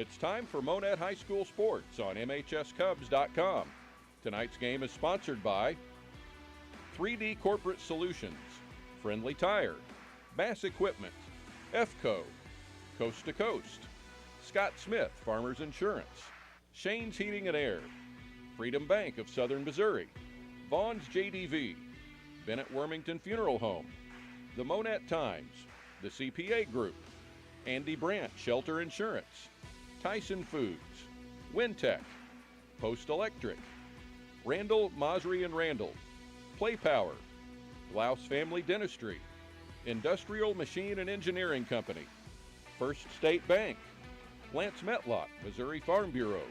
It's time for Monett High School Sports on MHSCubs.com. Tonight's game is sponsored by 3D Corporate Solutions, Friendly Tire, Bass Equipment, EFCO, Coast to Coast, Scott Smith Farmers Insurance, Shane's Heating and Air, Freedom Bank of Southern Missouri, Vaughn's JDV, Bennett Wormington Funeral Home, the Monett Times, the CPA Group, Andy Brandt Shelter Insurance, Tyson Foods, Wintech, Post Electric, Randall, Mosry and Randall, Play Power, Blouse Family Dentistry, Industrial Machine and Engineering Company, First State Bank, Lance Metlock, Missouri Farm Bureau,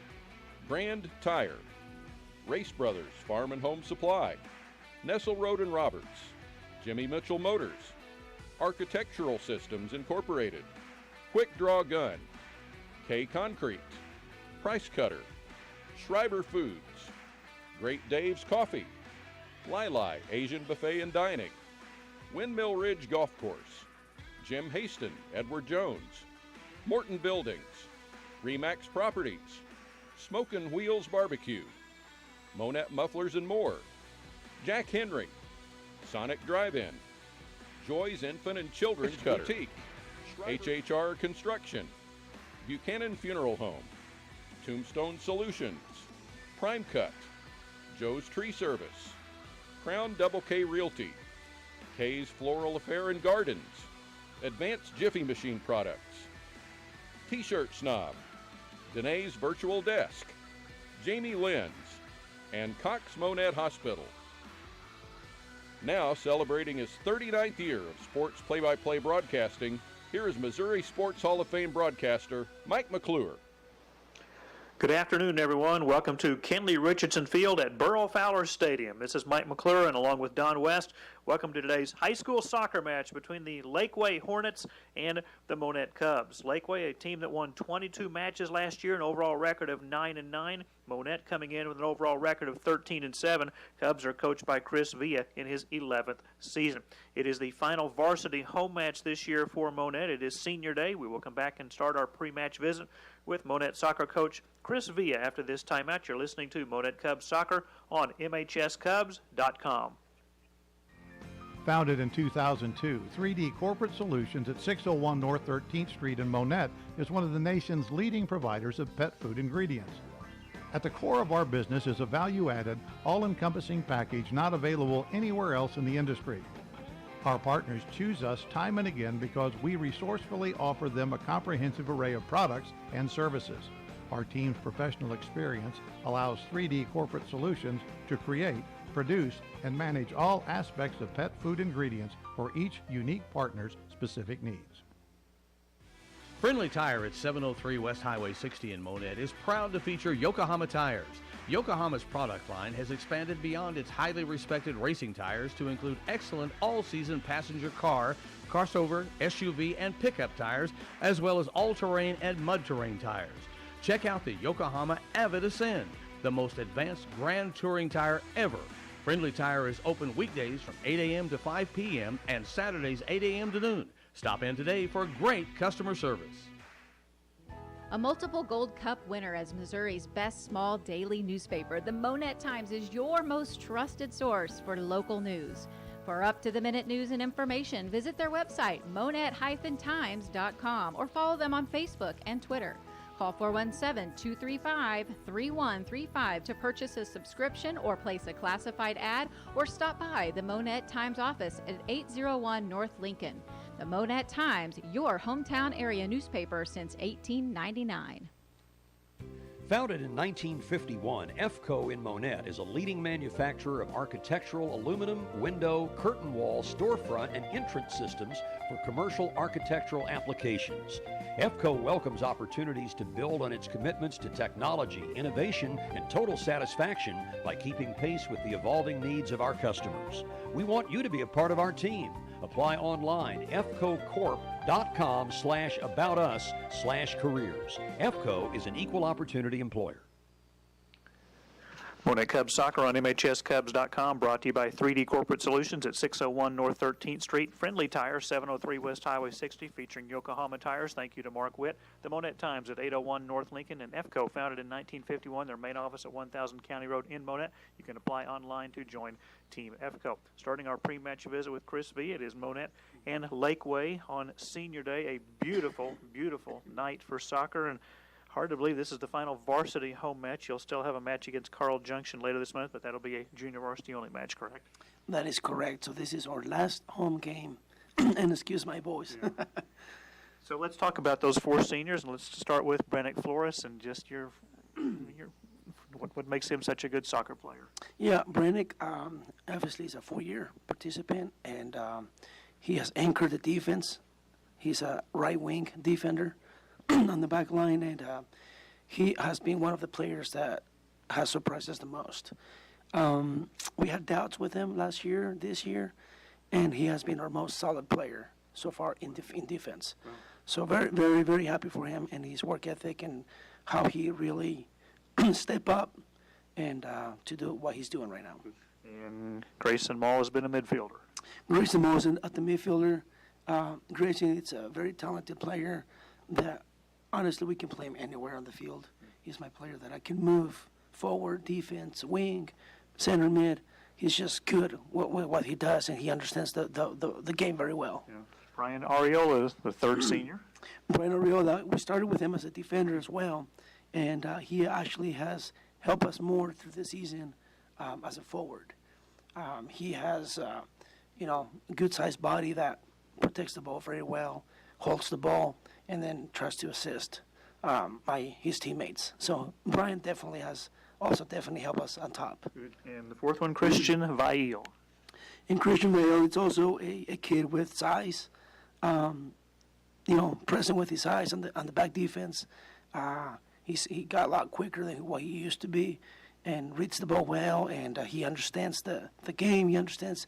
Grand Tire, Race Brothers Farm and Home Supply, Nestle Road and Roberts, Jimmy Mitchell Motors, Architectural Systems Incorporated, Quick Draw Gun, K Concrete, Price Cutter, Schreiber Foods, Great Dave's Coffee, Lili Asian Buffet and Dining, Windmill Ridge Golf Course, Jim Haston, Edward Jones, Morton Buildings, Remax Properties, Smokin' Wheels Barbecue, Monett Mufflers and More, Jack Henry, Sonic Drive-In, Joy's Infant and Children's Boutique, HHR Construction, Buchanan Funeral Home, Tombstone Solutions, Prime Cut, Joe's Tree Service, Crown Double K Realty, K's Floral Affair and Gardens, Advanced Jiffy Machine Products, T-Shirt Snob, Danae's Virtual Desk, Jamie Lynn's, and Cox Monett Hospital. Now celebrating his 39th year of sports play-by-play broadcasting, here is Missouri Sports Hall of Fame broadcaster Mike McClure. Good afternoon, everyone. Welcome to Kenley Richardson Field at Burrow Fowler Stadium. This is Mike McClure, and along with Don West, welcome to today's high school soccer match between the Laquey Hornets and the Monett Cubs. Laquey, a team that won 22 matches last year, an overall record of 9-9. Monett coming in with an overall record of 13-7. Cubs are coached by Chris Villa in his 11th season. It is the final varsity home match this year for Monett. It is senior day. We will come back and start our pre-match visit with Monett soccer coach Chris Villa after this timeout. You're listening to Monett Cubs Soccer on MHSCubs.com. Founded in 2002, 3D Corporate Solutions at 601 North 13th Street in Monett is one of the nation's leading providers of pet food ingredients. At the core of our business is a value-added, all-encompassing package not available anywhere else in the industry. Our partners choose us time and again because we resourcefully offer them a comprehensive array of products and services. Our team's professional experience allows 3D Corporate Solutions to create, produce, and manage all aspects of pet food ingredients for each unique partner's specific needs. Friendly Tire at 703 West Highway 60 in Monett is proud to feature Yokohama tires. Yokohama's product line has expanded beyond its highly respected racing tires to include excellent all-season passenger car, crossover, SUV, and pickup tires, as well as all-terrain and mud-terrain tires. Check out the Yokohama Avid Ascend, the most advanced grand touring tire ever. Friendly Tire is open weekdays from 8 a.m. to 5 p.m. and Saturdays 8 a.m. to noon. Stop in today for great customer service. A multiple Gold Cup winner as Missouri's best small daily newspaper, the Monett Times is your most trusted source for local news. For up-to-the-minute news and information, visit their website, monett-times.com, or follow them on Facebook and Twitter. Call 417-235-3135 to purchase a subscription or place a classified ad, or stop by the Monett Times office at 801 North Lincoln. The Monett Times, your hometown area newspaper since 1899. Founded in 1951, EFCO in Monett is a leading manufacturer of architectural aluminum, window, curtain wall, storefront, and entrance systems for commercial architectural applications. EFCO welcomes opportunities to build on its commitments to technology, innovation, and total satisfaction by keeping pace with the evolving needs of our customers. We want you to be a part of our team. Apply online, fcocorp.com/aboutus/careers. EFCO is an equal opportunity employer. Monett Cubs Soccer on MHSCubs.com, brought to you by 3D Corporate Solutions at 601 North 13th Street. Friendly Tires, 703 West Highway 60, featuring Yokohama tires. Thank you to Mark Witt. The Monett Times at 801 North Lincoln, and EFCO, founded in 1951. Their main office at 1000 County Road in Monett. You can apply online to join Team EFCO. Starting our pre-match visit with Chris V, it is Monett and Laquey on Senior Day. A beautiful, beautiful night for soccer, and hard to believe this is the final varsity home match. You'll still have a match against Carl Junction later this month, but that'll be a junior varsity only match, correct? That is correct. So this is our last home game. And excuse my voice. Yeah. So let's talk about those four seniors, and let's start with Brennick Flores and just your what makes him such a good soccer player. Yeah, Brennick obviously is a 4-year participant, and he has anchored the defense. He's a right wing defender on the back line, and he has been one of the players that has surprised us the most. We had doubts with him last year, this year, and he has been our most solid player so far in defense. Wow. So very, very, very happy for him and his work ethic and how he really step up and to do what he's doing right now. And Grayson Mall has been a midfielder. Grayson Mall is at the midfielder. Grayson is a very talented player that honestly we can play him anywhere on the field. He's my player that I can move forward, defense, wing, center mid. He's just good what he does, and he understands the game very well. Yeah. Brian Ariola is the third senior. Brian Ariola, we started with him as a defender as well, and he actually has helped us more through the season as a forward. He has, a good-sized body that protects the ball very well, holds the ball, and then tries to assist by his teammates. So Brian definitely has also helped us on top. Good. And the fourth one, Christian Vail. And Christian Vail, it's also a kid with size, present with his size on the back defense. He got a lot quicker than what he used to be, and reads the ball well, and he understands the game. He understands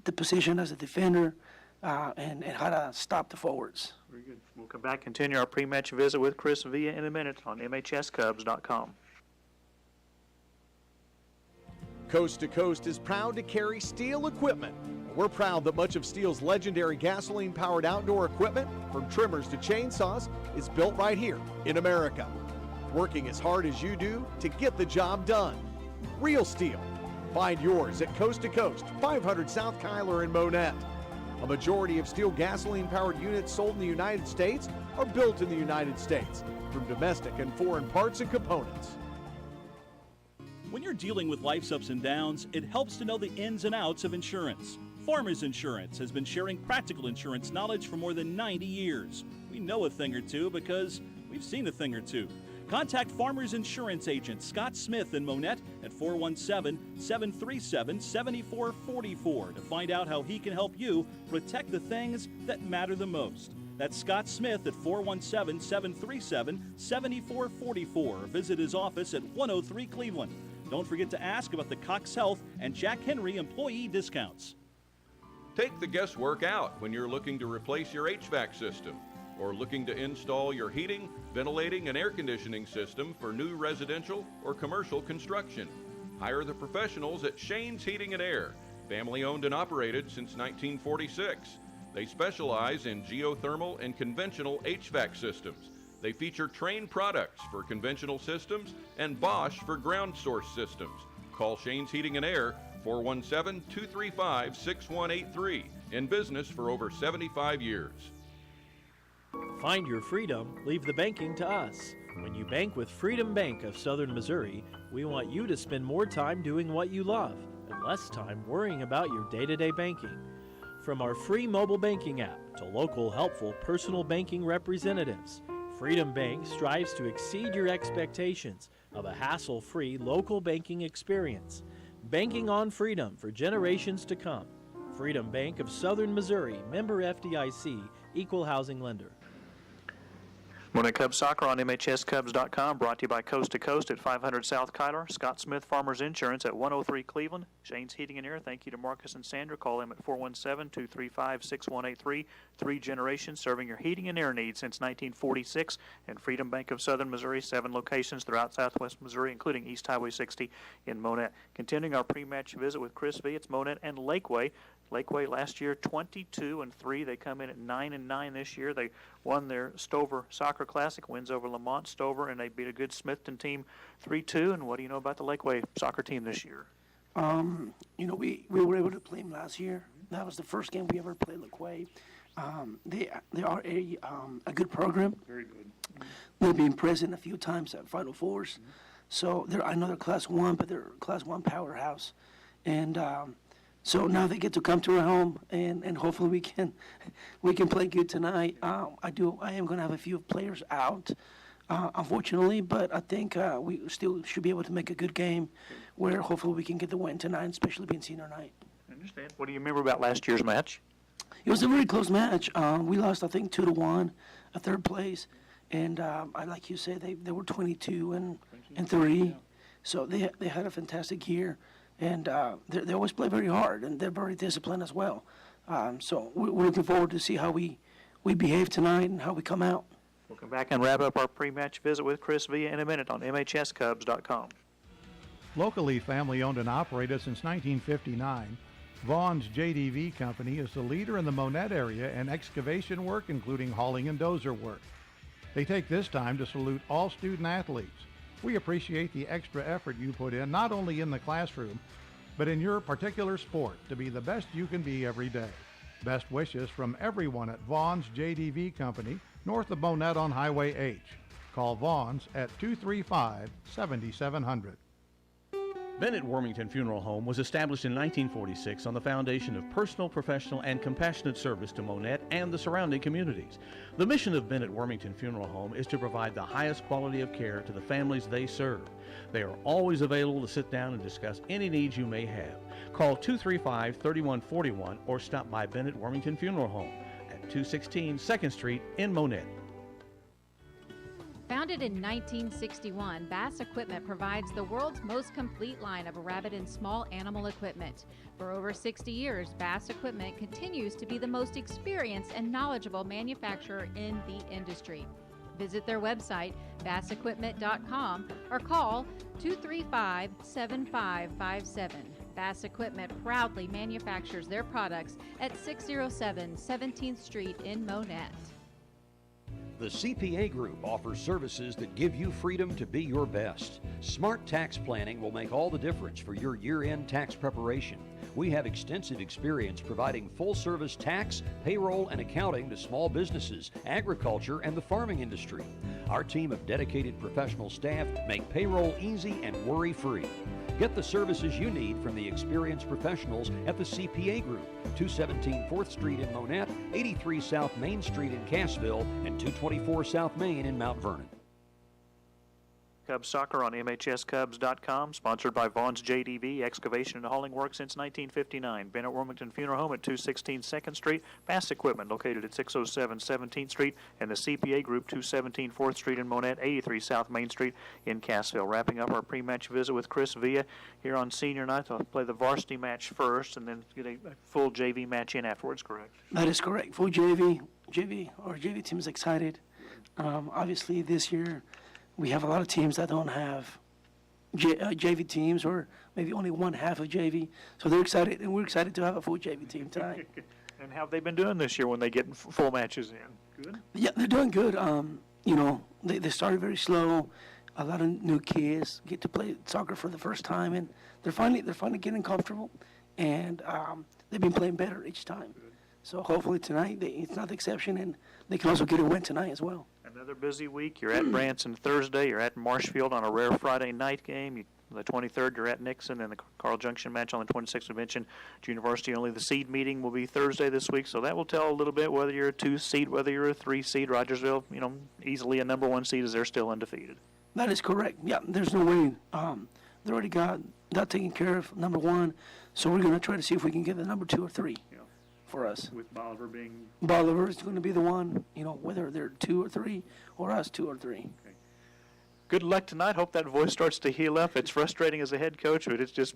the position as a defender, and how to stop the forwards. Very good. We'll come back, continue our pre-match visit with Chris Villa in a minute on MHSCubs.com. Coast to Coast is proud to carry Steel equipment. We're proud that much of Steel's legendary gasoline-powered outdoor equipment, from trimmers to chainsaws, is built right here in America. Working as hard as you do to get the job done. Real Steel. Find yours at Coast to Coast, 500 South Kyler in Monett. A majority of Steel gasoline-powered units sold in the United States are built in the United States, from domestic and foreign parts and components. When you're dealing with life's ups and downs, it helps to know the ins and outs of insurance. Farmers Insurance has been sharing practical insurance knowledge for more than 90 years. We know a thing or two because we've seen a thing or two. Contact Farmers Insurance agent Scott Smith in Monett at 417-737-7444 to find out how he can help you protect the things that matter the most. That's Scott Smith at 417-737-7444. Visit his office at 103 Cleveland. Don't forget to ask about the Cox Health and Jack Henry employee discounts. Take the guesswork out when you're looking to replace your HVAC system or looking to install your heating, ventilating, and air conditioning system for new residential or commercial construction. Hire the professionals at Shane's Heating and Air, family owned and operated since 1946. They specialize in geothermal and conventional HVAC systems. They feature Trane products for conventional systems and Bosch for ground source systems. Call Shane's Heating and Air, 417-235-6183. In business for over 75 years. Find your freedom, leave the banking to us. When you bank with Freedom Bank of Southern Missouri, we want you to spend more time doing what you love and less time worrying about your day-to-day banking. From our free mobile banking app to local helpful personal banking representatives, Freedom Bank strives to exceed your expectations of a hassle-free local banking experience. Banking on freedom for generations to come. Freedom Bank of Southern Missouri, member FDIC, equal housing lender. Monett Cubs Soccer on MHSCubs.com, brought to you by Coast to Coast at 500 South Kyler, Scott Smith Farmers Insurance at 103 Cleveland, Shane's Heating and Air. Thank you to Marcus and Sandra. Call them at 417-235-6183. 3 generations serving your heating and air needs since 1946. And Freedom Bank of Southern Missouri, 7 locations throughout southwest Missouri, including East Highway 60 in Monett. Continuing our pre-match visit with Chris V. It's Monett and Laquey. Laquey last year 22-3. They come in at 9-9 this year. They won their Stover Soccer Classic, wins over Lamont, Stover, and they beat a good Smithton team 3-2. And what do you know about the Laquey soccer team this year? We were able to play them last year. That was the first game we ever played Laquey. They are a good program. Very good. They've been present a few times at Final Fours. So I know they're Class 1, but they're Class 1 powerhouse. And so now they get to come to our home, and hopefully we can play good tonight. I am going to have a few players out, unfortunately, but I think we still should be able to make a good game where hopefully we can get the win tonight, especially being senior night. I understand. What do you remember about last year's match? It was a very close match. We lost, I think, 2-1 at third place, and like you said, they were 22-3, so they had a fantastic year. And they always play very hard, and they're very disciplined as well. So we're looking forward to see how we behave tonight and how we come out. We'll come back and wrap up our pre-match visit with Chris Villa in a minute on MHSCubs.com. Locally family-owned and operated since 1959, Vaughn's JDV Company is the leader in the Monett area in excavation work, including hauling and dozer work. They take this time to salute all student athletes. We appreciate the extra effort you put in, not only in the classroom, but in your particular sport, to be the best you can be every day. Best wishes from everyone at Vaughn's JDV Company, north of Monett on Highway H. Call Vaughn's at 235-7700. Bennett Wormington Funeral Home was established in 1946 on the foundation of personal, professional, and compassionate service to Monett and the surrounding communities. The mission of Bennett Wormington Funeral Home is to provide the highest quality of care to the families they serve. They are always available to sit down and discuss any needs you may have. Call 235-3141 or stop by Bennett Wormington Funeral Home at 216 2nd Street in Monett. Founded in 1961, Bass Equipment provides the world's most complete line of rabbit and small animal equipment. For over 60 years, Bass Equipment continues to be the most experienced and knowledgeable manufacturer in the industry. Visit their website, bassequipment.com, or call 235-7557. Bass Equipment proudly manufactures their products at 607 17th Street in Monett. The CPA Group offers services that give you freedom to be your best. Smart tax planning will make all the difference for your year-end tax preparation. We have extensive experience providing full-service tax, payroll, and accounting to small businesses, agriculture, and the farming industry. Our team of dedicated professional staff make payroll easy and worry-free. Get the services you need from the experienced professionals at the CPA Group, 217 4th Street in Monett, 83 South Main Street in Cassville, and 224 South Main in Mount Vernon. Cubs Soccer on MHSCubs.com, sponsored by Vaughn's JDV, excavation and hauling work since 1959. Bennett Wormington Funeral Home at 216 2nd Street. Bass Equipment located at 607 17th Street. And the CPA Group, 217 4th Street in Monett, 83 South Main Street in Cassville. Wrapping up our pre-match visit with Chris Villa here on senior night. I'll play the varsity match first and then get a full JV match in afterwards, correct? That is correct. Full JV team is excited. Obviously this year, we have a lot of teams that don't have JV teams, or maybe only one half of JV. So they're excited, and we're excited to have a full JV team tonight. And how have they been doing this year when they get full matches in? Good? Yeah, they're doing good. They started very slow. A lot of new kids get to play soccer for the first time, and they're finally getting comfortable. And they've been playing better each time. Good. So hopefully tonight, it's not the exception, and they can also get a win tonight as well. Another busy week. You're at Branson Thursday. You're at Marshfield on a rare Friday night game. The 23rd, you're at Nixon, and the Carl Junction match on the 26th. I mentioned Junior Varsity only. The seed meeting will be Thursday this week, so that will tell a little bit whether you're a 2 seed, whether you're a 3 seed. Rogersville, easily a number 1 seed as they're still undefeated. That is correct. Yeah, there's no way. They already got that taken care of, number 1, so we're going to try to see if we can get the number 2 or 3. Yeah. for us. With Bolivar being... Bolivar is going to be the one, whether they're 2 or 3 or us 2 or 3. Good luck tonight. Hope that voice starts to heal up. It's frustrating as a head coach, but it's just,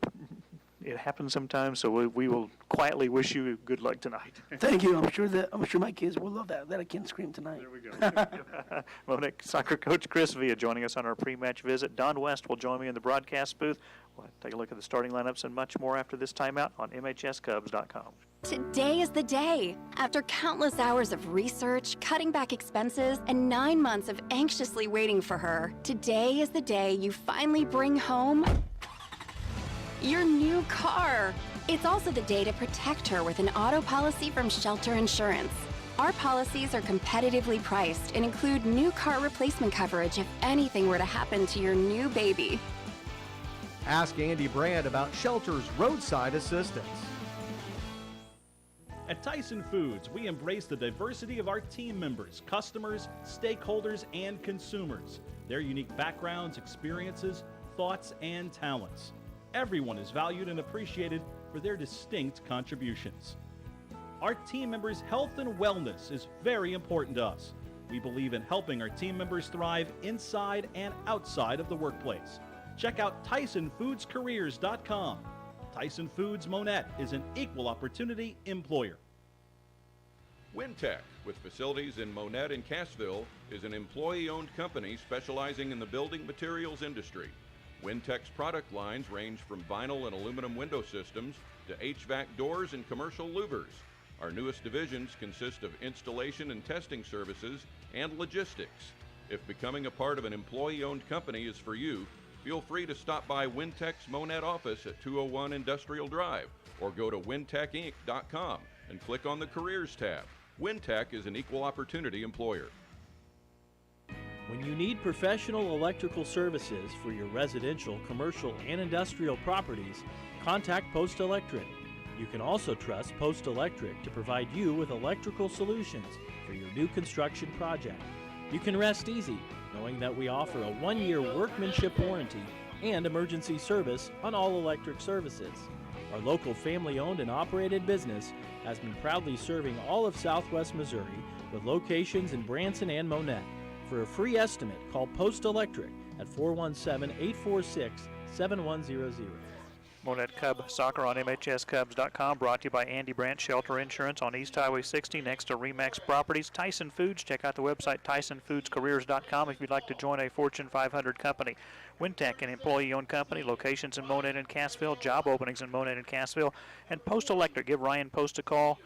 it happens sometimes, so we will quietly wish you good luck tonight. Thank you. I'm sure my kids will love that I can scream tonight. There we go. Monett soccer coach Chris Villa joining us on our pre-match visit. Don West will join me in the broadcast booth. We'll take a look at the starting lineups and much more after this timeout on MHSCubs.com. Today is the day. After countless hours of research, cutting back expenses, and 9 months of anxiously waiting for her, today is the day you finally bring home your new car. It's also the day to protect her with an auto policy from Shelter Insurance. Our policies are competitively priced and include new car replacement coverage if anything were to happen to your new baby. Ask Andy Brand about Shelter's roadside assistance. At Tyson Foods, we embrace the diversity of our team members, customers, stakeholders, and consumers, their unique backgrounds, experiences, thoughts, and talents. Everyone is valued and appreciated for their distinct contributions. Our team members' health and wellness is very important to us. We believe in helping our team members thrive inside and outside of the workplace. Check out TysonFoodsCareers.com. Tyson Foods Monett is an equal opportunity employer. Wintech, with facilities in Monett and Cassville, is an employee-owned company specializing in the building materials industry. Wintech's product lines range from vinyl and aluminum window systems to HVAC doors and commercial louvers. Our newest divisions consist of installation and testing services and logistics. If becoming a part of an employee-owned company is for you, feel free to stop by Wintech's Monett office at 201 Industrial Drive or go to wintechinc.com and click on the Careers tab. Wintech is an equal opportunity employer. When you need professional electrical services for your residential, commercial, and industrial properties, contact Post Electric. You can also trust Post Electric to provide you with electrical solutions for your new construction project. You can rest easy knowing that we offer a 1-year workmanship warranty and emergency service on all electric services. Our local family-owned and operated business has been proudly serving all of Southwest Missouri with locations in Branson and Monett. For a free estimate, call Post Electric at 417-846-7100. Monett Cub Soccer on MHSCubs.com, brought to you by Andy Brandt Shelter Insurance on East Highway 60 next to Remax Properties. Tyson Foods, check out the website TysonFoodsCareers.com if you'd like to join a Fortune 500 company. Wintech, an employee-owned company, locations in Monett and Cassville, job openings in Monett and Cassville. And Post Electric, give Ryan Post a call,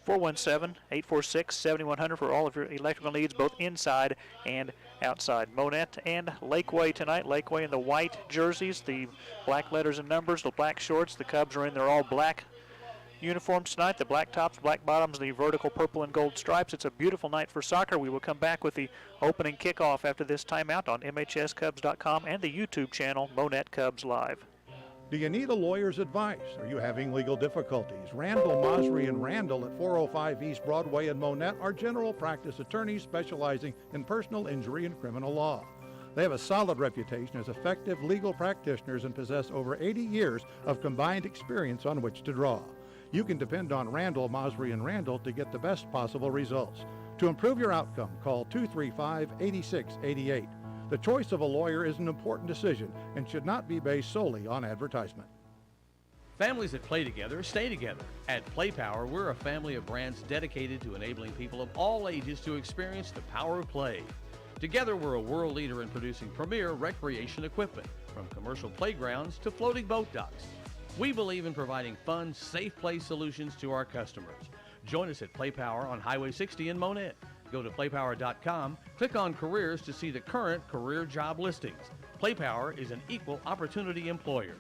417-846-7100 for all of your electrical needs, both inside and outside. Monett and Laquey tonight. Laquey in the white jerseys, the black letters and numbers, the black shorts. The Cubs are in their all black uniforms tonight, the black tops, black bottoms, the vertical purple and gold stripes. It's a beautiful night for soccer. We will come back with the opening kickoff after this timeout on MHSCubs.com and the YouTube channel Monett Cubs Live. Do you need a lawyer's advice? Are you having legal difficulties? Randall, Mosry, and Randall at 405 East Broadway in Monett are general practice attorneys specializing in personal injury and criminal law. They have a solid reputation as effective legal practitioners and possess over 80 years of combined experience on which to draw. You can depend on Randall, Mosry, and Randall to get the best possible results. To improve your outcome, call 235-8688. The choice of a lawyer is an important decision and should not be based solely on advertisement. Families that play together stay together. At Play Power, we're a family of brands dedicated to enabling people of all ages to experience the power of play. Together, we're a world leader in producing premier recreation equipment, from commercial playgrounds to floating boat docks. We believe in providing fun, safe play solutions to our customers. Join us at Play Power on Highway 60 in Monett. Go to playpower.com, click on careers to see the current career job listings. PlayPower is an equal opportunity employer.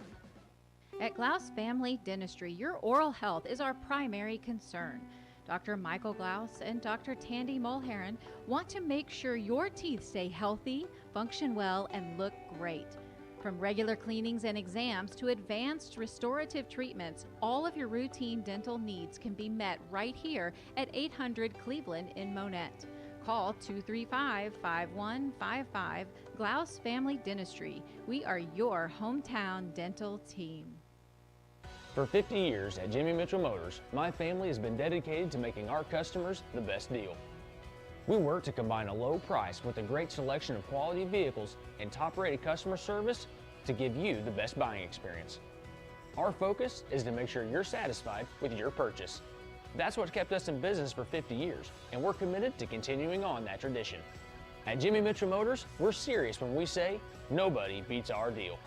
At Glaus Family Dentistry, your oral health is our primary concern. Dr. Michael Glaus and Dr. Tandy Mulheron want to make sure your teeth stay healthy, function well, and look great. From regular cleanings and exams to advanced restorative treatments, all of your routine dental needs can be met right here at 800 Cleveland in Monett. Call 235-5155, Glaus Family Dentistry. We are your hometown dental team. For 50 years at Jimmy Mitchell Motors, my family has been dedicated to making our customers the best deal. We work to combine a low price with a great selection of quality vehicles and top-rated customer service to give you the best buying experience. Our focus is to make sure you're satisfied with your purchase. That's what kept us in business for 50 years, and we're committed to continuing on that tradition. At Jimmy Mitchell Motors, we're serious when we say, nobody beats our deal.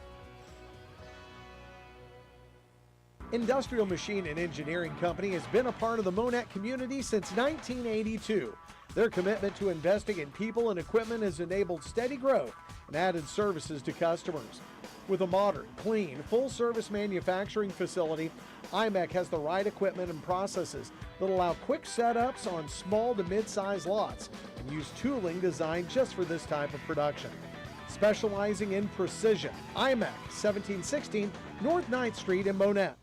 Industrial Machine and Engineering Company has been a part of the Monett community since 1982. Their commitment to investing in people and equipment has enabled steady growth and added services to customers. With a modern, clean, full-service manufacturing facility, IMEC has the right equipment and processes that allow quick setups on small to mid-size lots and use tooling designed just for this type of production. Specializing in precision, IMEC, 1716 North 9th Street in Monett.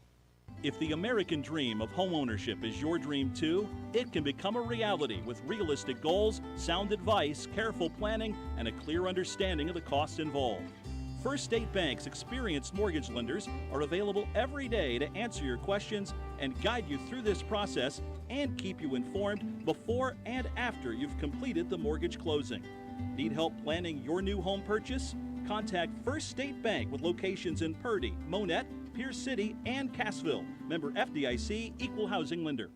If the American dream of homeownership is your dream too, it can become a reality with realistic goals, sound advice, careful planning, and a clear understanding of the costs involved. First State Bank's experienced mortgage lenders are available every day to answer your questions and guide you through this process and keep you informed before and after you've completed the mortgage closing. Need help planning your new home purchase? Contact First State Bank with locations in Purdy, Monett, Pierce City, and Cassville. Member FDIC, Equal Housing Lender.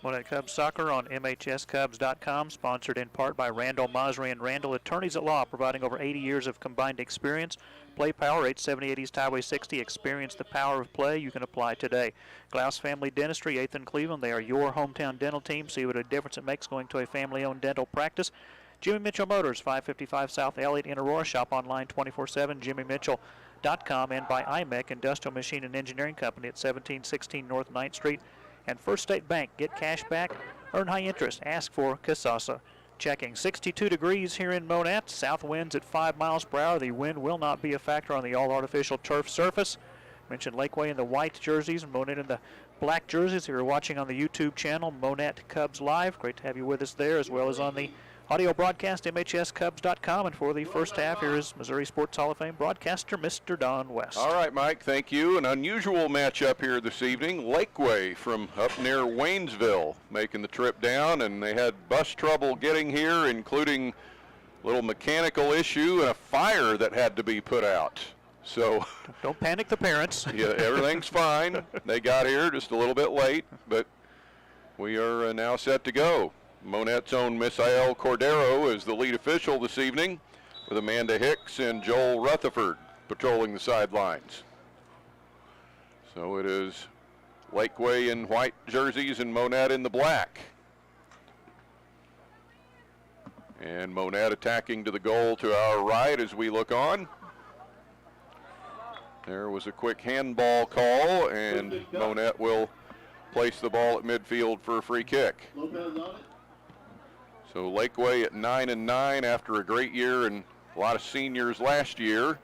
Monett Cubs Soccer on MHSCubs.com, sponsored in part by Randall Mosry and Randall, attorneys at law, providing over 80 years of combined experience. Play Power, 878 East Highway 60. Experience the power of play. You can apply today. Glass Family Dentistry, 8th and Cleveland. They are your hometown dental team. See what a difference it makes going to a family-owned dental practice. Jimmy Mitchell Motors, 555 South Elliott in Aurora. Shop online 24/7, jimmymitchell.com, and by IMEC, Industrial Machine and Engineering Company at 1716 North 9th Street. And First State Bank, get cash back, earn high interest. Ask for Casasa. Checking 62 degrees here in Monett. South winds at 5 miles per hour. The wind will not be a factor on the all-artificial turf surface. Mentioned Laquey in the white jerseys and Monett in the black jerseys. If you're watching on the YouTube channel, Monett Cubs Live, great to have you with us there, as well as on the audio broadcast, MHSCubs.com. And for the first half, here is Missouri Sports Hall of Fame broadcaster, Mr. Don West. All right, Mike, thank you. An unusual matchup here this evening. Laquey from up near Waynesville making the trip down, and they had bus trouble getting here, including a little mechanical issue and a fire that had to be put out. So don't panic the parents. Yeah, everything's fine. They got here just a little bit late, but we are now set to go. Monett's own Misael Cordero is the lead official this evening, with Amanda Hicks and Joel Rutherford patrolling the sidelines. So it is Laquey in white jerseys and Monett in the black. And Monett attacking to the goal to our right as we look on. There was a quick handball call, and Monett will place the ball at midfield for a free kick. So Laquey at 9-9 after a great year and a lot of seniors last year,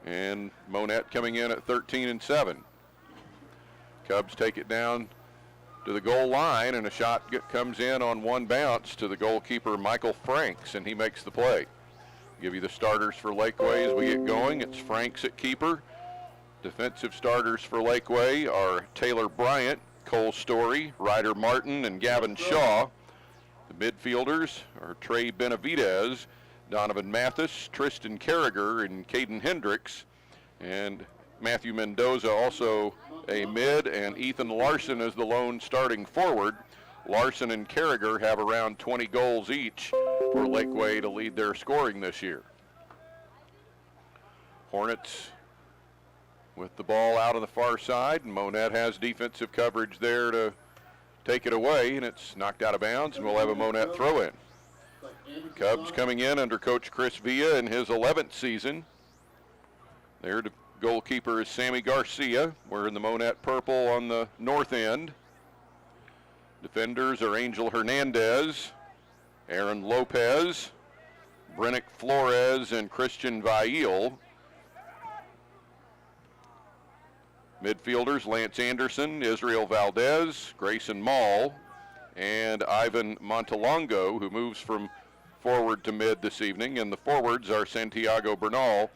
and Monett coming in at 13-7. Cubs take it down to the goal line, and a shot comes in on one bounce to the goalkeeper Michael Franks, and he makes the play. Give you the starters for Laquey as we get going. It's Franks at keeper. Defensive starters for Laquey are Taylor Bryant, Cole Story, Ryder Martin, and Gavin Shaw. The midfielders are Trey Benavidez, Donovan Mathis, Tristan Carragher, and Caden Hendricks. And Matthew Mendoza also a mid, and Ethan Larson is the lone starting forward. Larson and Carragher have around 20 goals each for Laquey to lead their scoring this year. Hornets with the ball out of the far side, and Monett has defensive coverage there to take it away, and it's knocked out of bounds, and we'll have a Monett throw-in. Cubs coming in under Coach Chris Villa in his 11th season. Their goalkeeper is Sammy Garcia. We're in the Monett purple on the north end. Defenders are Angel Hernandez, Aaron Lopez, Brennick Flores, and Christian Vail. Midfielders, Lance Anderson, Israel Valdez, Grayson Mall, and Ivan Montalongo, who moves from forward to mid this evening. And the forwards are Santiago Bernal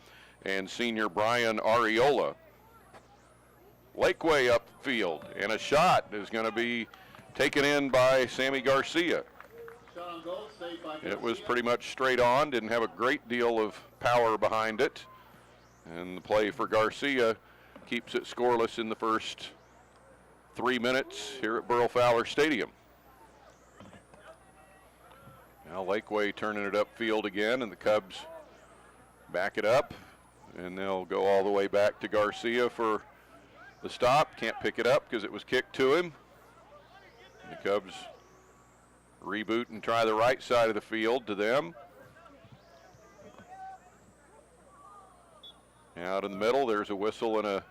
and senior Brian Ariola. Laquey upfield, and a shot is going to be taken in by Sammy Garcia. It was pretty much straight on, didn't have a great deal of power behind it. And the play for Garcia keeps it scoreless in the first 3 minutes here at Burl Fowler Stadium. Now Laquey turning it upfield again, and the Cubs back it up. And they'll go all the way back to Garcia for the stop. Can't pick it up because it was kicked to him. And the Cubs reboot and try the right side of the field to them. Out in the middle, there's a whistle and a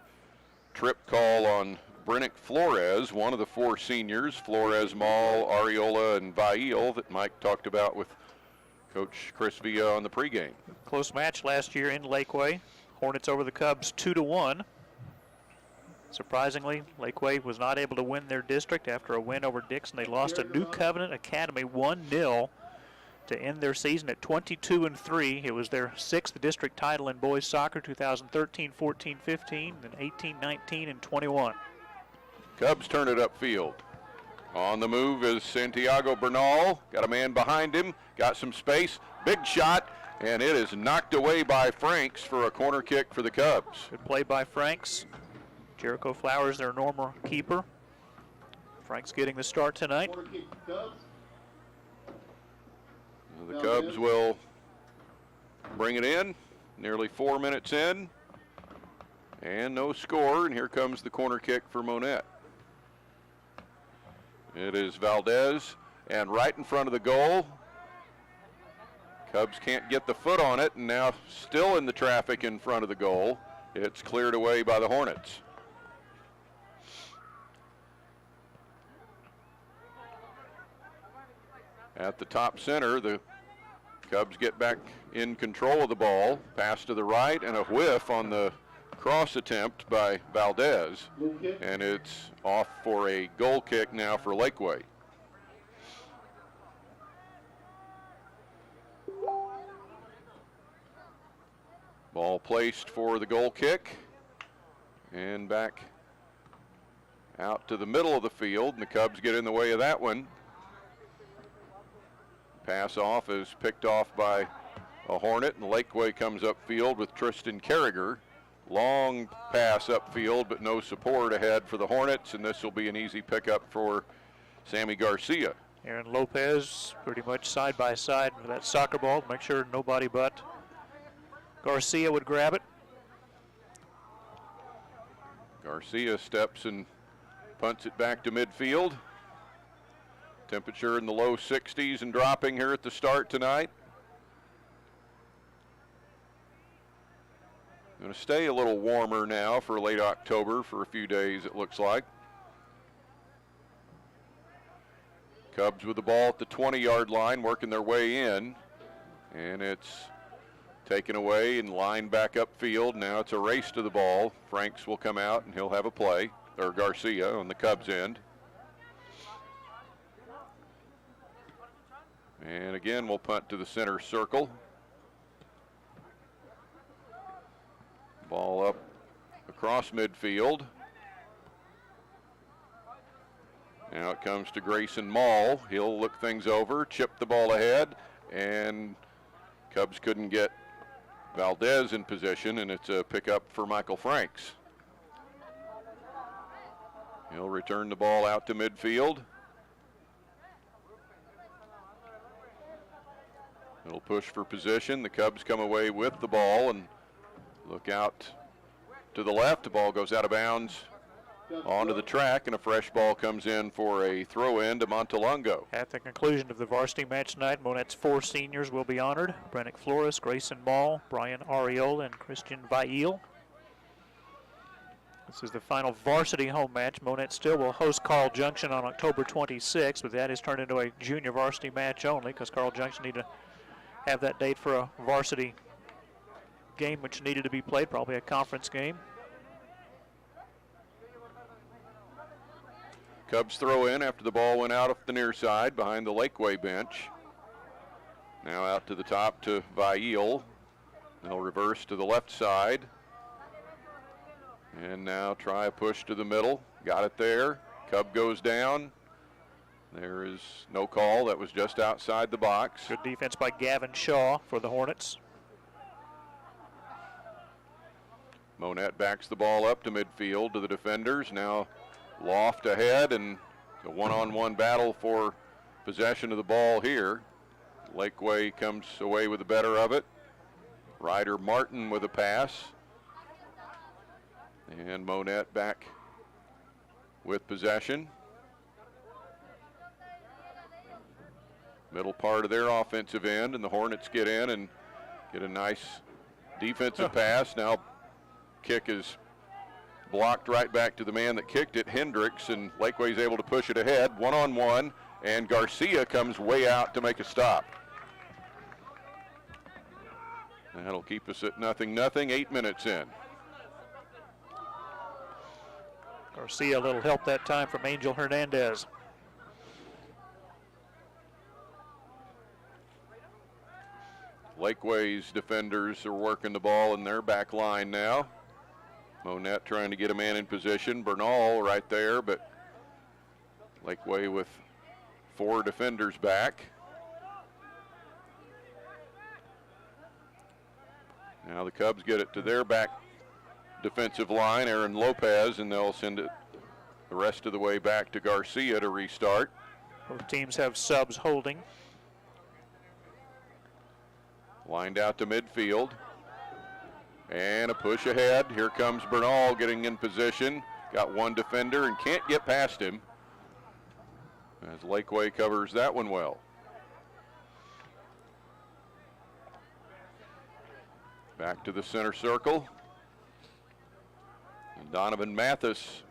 trip call on Brennick Flores, one of the 4 seniors, Flores, Mall, Ariola, and Vail, that Mike talked about with Coach Chris Villa on the pregame. Close match last year in Laquey. Hornets over the Cubs 2-1. Surprisingly, Laquey was not able to win their district after a win over Dixon. They lost to New Covenant Academy 1-0 to end their season at 22-3. It was their 6th district title in boys soccer, 2013, 14, 15, and 18, 19, and 21. Cubs turn it upfield. On the move is Santiago Bernal. Got a man behind him, got some space, big shot, and it is knocked away by Franks for a corner kick for the Cubs. Good play by Franks. Jericho Flowers, their normal keeper. Franks getting the start tonight. The Cubs will bring it in, nearly 4 minutes in, and no score, and here comes the corner kick for Monett. It is Valdez, and right in front of the goal. Cubs can't get the foot on it, and now still in the traffic in front of the goal. It's cleared away by the Hornets. At the top center, the Cubs get back in control of the ball. Pass to the right and a whiff on the cross attempt by Valdez. And it's off for a goal kick now for Laquey. Ball placed for the goal kick. And back out to the middle of the field, and the Cubs get in the way of that one. Pass off is picked off by a Hornet, and Laquey comes upfield with Tristan Carriger. Long pass upfield, but no support ahead for the Hornets, and this will be an easy pickup for Sammy Garcia. Aaron Lopez pretty much side by side with that soccer ball. Make sure nobody but Garcia would grab it. Garcia steps and punts it back to midfield. Temperature in the low 60s and dropping here at the start tonight. Going to stay a little warmer now for late October for a few days, it looks like. Cubs with the ball at the 20-yard line, working their way in. And it's taken away and lined back upfield. Now it's a race to the ball. Franks will come out and he'll have a play, or Garcia on the Cubs end. And again, we'll punt to the center circle. Ball up across midfield. Now it comes to Grayson Mall. He'll look things over, chip the ball ahead, and Cubs couldn't get Valdez in position, and it's a pickup for Michael Franks. He'll return the ball out to midfield. It'll push for position. The Cubs come away with the ball and look out to the left. The ball goes out of bounds onto the track, and a fresh ball comes in for a throw-in to Montalongo. At the conclusion of the varsity match tonight, Monett's 4 seniors will be honored. Brennick Flores, Grayson Mall, Brian Ariola, and Christian Vail. This is the final varsity home match. Monett still will host Carl Junction on October 26th, but that is turned into a junior varsity match only because Carl Junction need to have that date for a varsity game which needed to be played, probably a conference game. Cubs throw in after the ball went out off the near side behind the Laquey bench. Now out to the top to Vail. They'll reverse to the left side. And now try a push to the middle. Got it there. Cub goes down. There is no call. That was just outside the box. Good defense by Gavin Shaw for the Hornets. Monett backs the ball up to midfield to the defenders. Now Loft ahead, and a one-on-one battle for possession of the ball here. Laquey comes away with the better of it. Ryder Martin with a pass. And Monett back with possession. Middle part of their offensive end, and the Hornets get in and get a nice defensive pass. Now kick is blocked right back to the man that kicked it, Hendricks, and Laquey's able to push it ahead, one-on-one, and Garcia comes way out to make a stop. That'll keep us at 0-0, 8 minutes in. Garcia, a little help that time from Angel Hernandez. Laquey's defenders are working the ball in their back line now. Monett trying to get a man in position. Bernal right there, but Laquey with 4 defenders back. Now the Cubs get it to their back defensive line, Aaron Lopez, and they'll send it the rest of the way back to Garcia to restart. Both teams have subs holding. Lined out to midfield. And a push ahead. Here comes Bernal getting in position. Got one defender and can't get past him, as Laquey covers that one well. Back to the center circle. And Donovan Mathis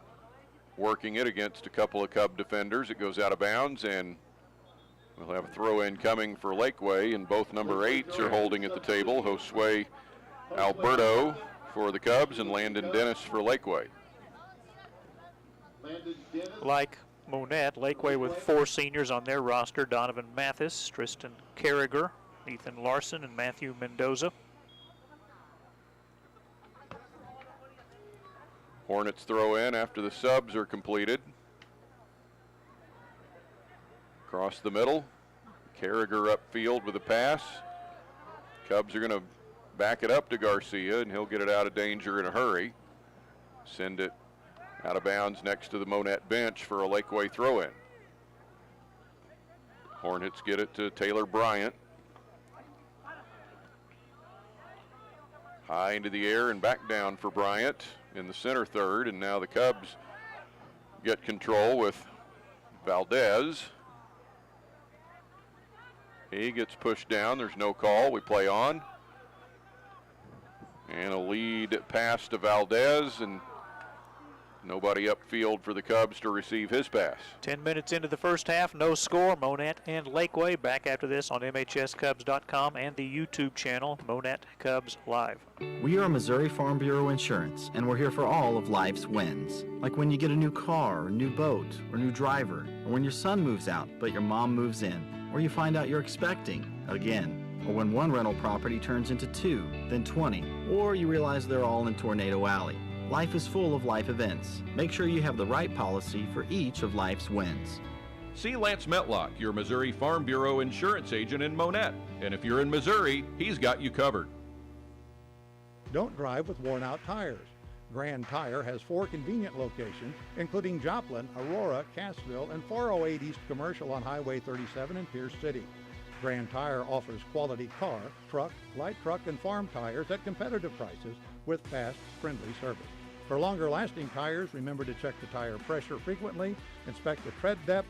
working it against a couple of Cub defenders. It goes out of bounds, and we'll have a throw in coming for Laquey, and both number 8s are holding at the table. Josue Alberto for the Cubs and Landon Dennis for Laquey. Like Monett, Laquey with 4 seniors on their roster: Donovan Mathis, Tristan Carragher, Ethan Larson, and Matthew Mendoza. Hornets throw in after the subs are completed. Across the middle, Carragher upfield with a pass. Cubs are going to back it up to Garcia, and he'll get it out of danger in a hurry. Send it out of bounds next to the Monett bench for a Laquey throw-in. Hornets get it to Taylor Bryant. High into the air and back down for Bryant in the center third, and now the Cubs get control with Valdez. He gets pushed down. There's no call. We play on. And a lead pass to Valdez, and nobody upfield for the Cubs to receive his pass. 10 minutes into the first half, no score. Monett and Laquey back after this on MHSCubs.com and the YouTube channel, Monett Cubs Live. We are Missouri Farm Bureau Insurance, and we're here for all of life's wins. Like when you get a new car, or new boat, or new driver, or when your son moves out but your mom moves in, or you find out you're expecting again, or when one rental property turns into 2, then 20, or you realize they're all in Tornado Alley. Life is full of life events. Make sure you have the right policy for each of life's wins. See Lance Metlock, your Missouri Farm Bureau insurance agent in Monett. And if you're in Missouri, he's got you covered. Don't drive with worn-out tires. Grand Tire has 4 convenient locations, including Joplin, Aurora, Cassville, and 408 East Commercial on Highway 37 in Pierce City. Grand Tire offers quality car, truck, light truck, and farm tires at competitive prices with fast, friendly service. For longer-lasting tires, remember to check the tire pressure frequently, inspect the tread depth,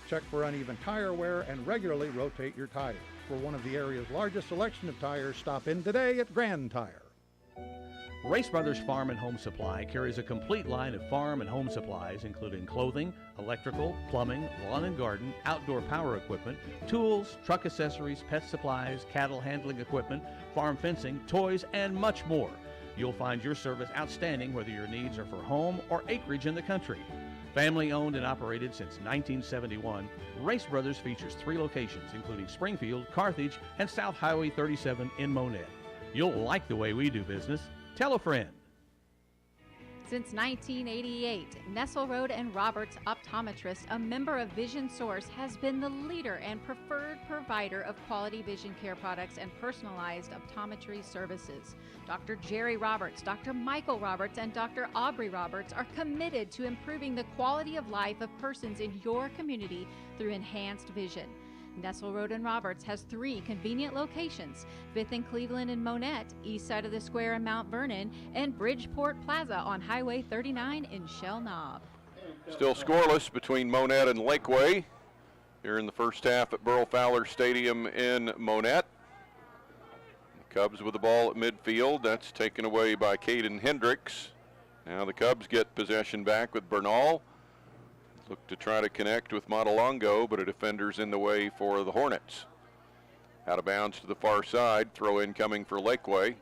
check for uneven tire wear, and regularly rotate your tires. For one of the area's largest selection of tires, stop in today at Grand Tire. Race Brothers Farm and Home Supply carries a complete line of farm and home supplies, including clothing, electrical, plumbing, lawn and garden, outdoor power equipment, tools, truck accessories, pet supplies, cattle handling equipment, farm fencing, toys, and much more. You'll find your service outstanding whether your needs are for home or acreage in the country. Family owned and operated since 1971, Race Brothers features 3 locations, including Springfield, Carthage, and South Highway 37 in Monett. You'll like the way we do business. Tell a friend. Since 1988, Nestle Road and Roberts Optometrist, a member of Vision Source, has been the leader and preferred provider of quality vision care products and personalized optometry services. Dr. Jerry Roberts, Dr. Michael Roberts, and Dr. Aubrey Roberts are committed to improving the quality of life of persons in your community through enhanced vision. Nestle Road and Roberts has 3 convenient locations: 5th and Cleveland in Monett, east side of the square in Mount Vernon, and Bridgeport Plaza on Highway 39 in Shell Knob. Still scoreless between Monett and Laquey here in the first half at Burl Fowler Stadium in Monett. The Cubs with the ball at midfield. That's taken away by Caden Hendricks. Now the Cubs get possession back with Bernal. Look to try to connect with Montelongo, but a defender's in the way for the Hornets. Out of bounds to the far side, throw in coming for Laquey.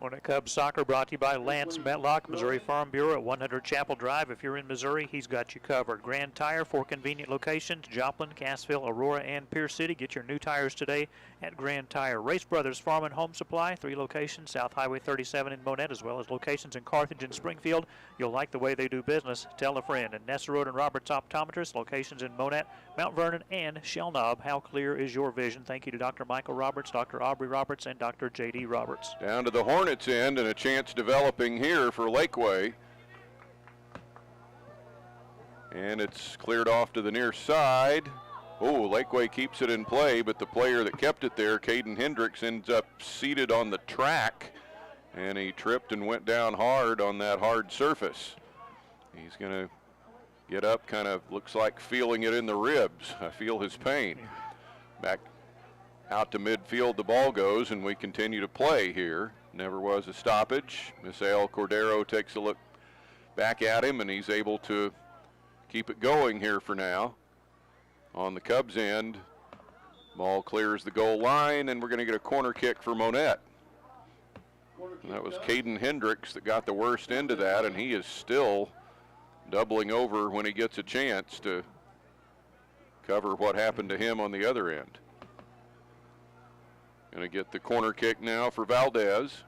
Monett Cubs soccer brought to you by Lance Metlock, Missouri Farm Bureau at 100 Chapel Drive. If you're in Missouri, he's got you covered. Grand Tire, 4 convenient locations: Joplin, Cassville, Aurora, and Pierce City. Get your new tires today at Grand Tire. Race Brothers Farm and Home Supply, 3 locations: South Highway 37 in Monett, as well as locations in Carthage and Springfield. You'll like the way they do business. Tell a friend. And Nestle Road and Roberts Optometrist, locations in Monett, Mount Vernon, and Shell Knob. How clear is your vision? Thank you to Dr. Michael Roberts, Dr. Aubrey Roberts, and Dr. J.D. Roberts. Down to the Hornets end, and a chance developing here for Laquey. And it's cleared off to the near side. Oh, Laquey keeps it in play, but the player that kept it there, Caden Hendricks, ends up seated on the track, and he tripped and went down hard on that hard surface. He's going to get up, kind of looks like feeling it in the ribs. I feel his pain. Back out to midfield the ball goes, and we continue to play here. Never was a stoppage. Misael Cordero takes a look back at him, and he's able to keep it going here for now. On the Cubs end, ball clears the goal line, and we're going to get a corner kick for Monett. And that was Caden Hendricks that got the worst end of that, and he is still doubling over when he gets a chance to cover what happened to him on the other end. Going to get the corner kick now for Valdez.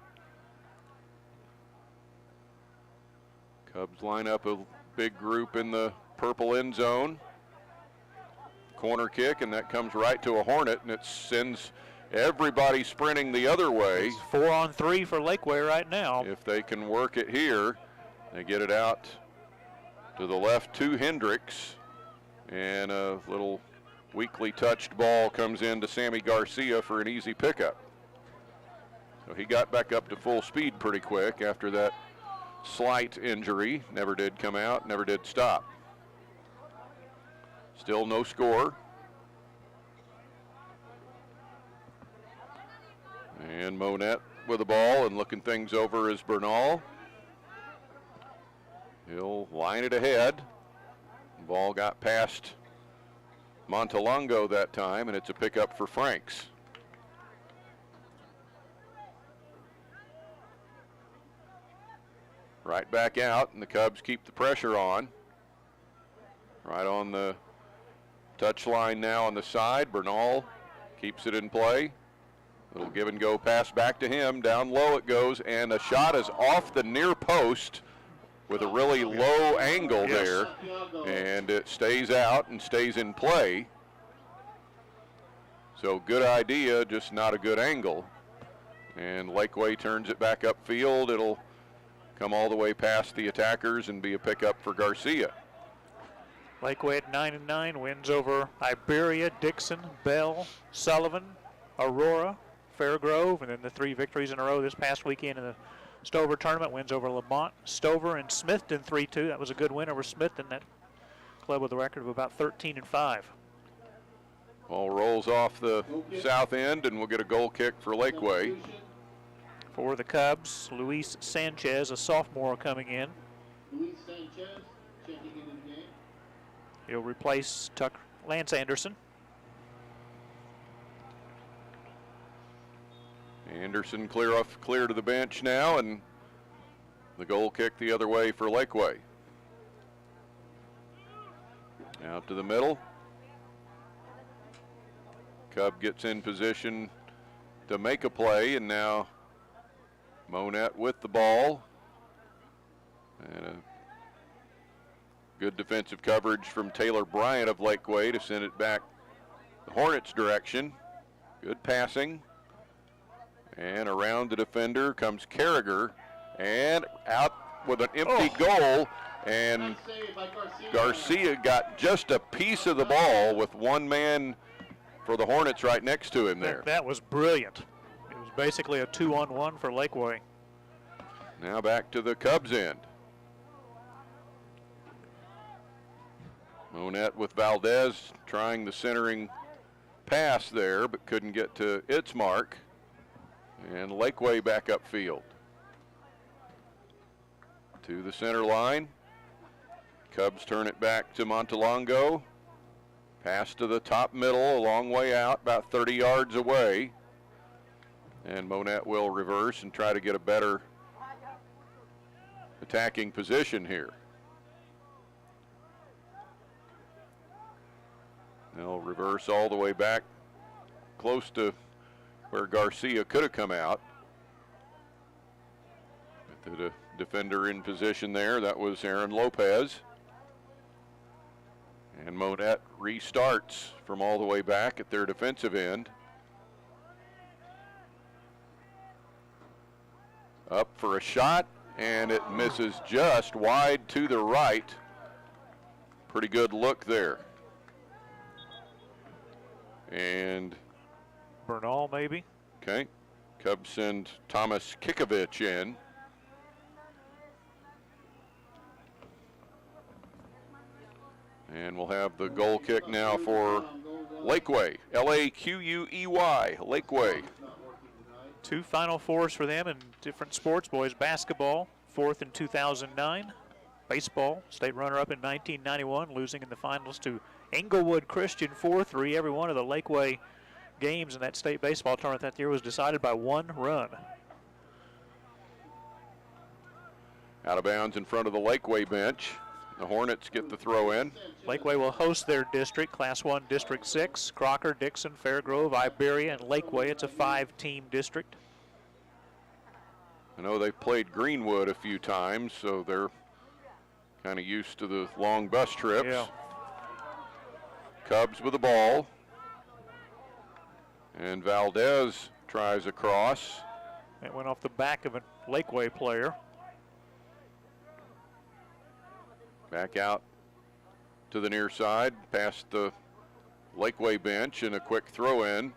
Cubs line up a big group in the purple end zone. Corner kick, and that comes right to a Hornet, and it sends everybody sprinting the other way. It's 4-on-3 for Laquey right now. If they can work it here, they get it out to the left to Hendricks, and a little weakly touched ball comes in to Sammy Garcia for an easy pickup. So he got back up to full speed pretty quick after that slight injury. Never did come out, never did stop. Still no score. And Monett with the ball, and looking things over is Bernal. He'll line it ahead. The ball got past Montelongo that time, and it's a pickup for Franks. Right back out, and the Cubs keep the pressure on. Right on the touchline now on the side. Bernal keeps it in play. Little give and go pass back to him. Down low it goes, and a shot is off the near post with a really low angle there, and it stays out and stays in play. So good idea, just not a good angle. And Laquey turns it back upfield. It'll come all the way past the attackers and be a pickup for Garcia. Laquey at 9-9 wins over Iberia, Dixon, Bell, Sullivan, Aurora, Fairgrove, and then the 3 victories in a row this past weekend in the Stover tournament. Wins over Lamont, Stover, and Smithton 3-2. That was a good win over Smithton, that club with a record of about 13-5. Ball rolls off the south end, and we'll get a goal kick for Laquey. For the Cubs, Luis Sanchez, a sophomore, coming in. Luis Sanchez checking into the game. He'll replace Lance Anderson. Anderson clear to the bench now, and the goal kick the other way for Laquey. Out to the middle. Cub gets in position to make a play, and now Monett with the ball. And a good defensive coverage from Taylor Bryant of Laquey to send it back the Hornets' direction. Good passing. And around the defender comes Carragher, and out with an empty goal. And Garcia got just a piece of the ball with one man for the Hornets right next to him there. That was brilliant. It was basically a 2-on-1 for Laquey. Now back to the Cubs end. Monett with Valdez trying the centering pass there, but couldn't get to its mark. And Laquey back upfield. To the center line. Cubs turn it back to Montalongo. Pass to the top middle, a long way out, about 30 yards away. And Monett will reverse and try to get a better attacking position here. They'll reverse all the way back close to where Garcia could have come out. With the defender in position there, that was Aaron Lopez. And Monett restarts from all the way back at their defensive end. Up for a shot, and it misses just wide to the right. Pretty good look there. And Bernal maybe. Okay. Cubs send Thomas Kikovich in. And we'll have the goal kick now for Laquey. L-A-Q-U-E-Y, Laquey. 2 Final Fours for them in different sports. Boys basketball, 4th in 2009. Baseball, state runner-up in 1991, losing in the finals to Englewood Christian 4-3. Every one of the Laquey games in that state baseball tournament that year was decided by 1 run. Out of bounds in front of the Laquey bench. The Hornets get the throw in. Laquey will host their district, Class 1 District 6. Crocker, Dixon, Fairgrove, Iberia, and Laquey. It's a 5-team district. I know they've played Greenwood a few times, so they're kind of used to the long bus trips. Yeah. Cubs with the ball. And Valdez tries a cross. It went off the back of a Laquey player. Back out to the near side, past the Laquey bench, and a quick throw in.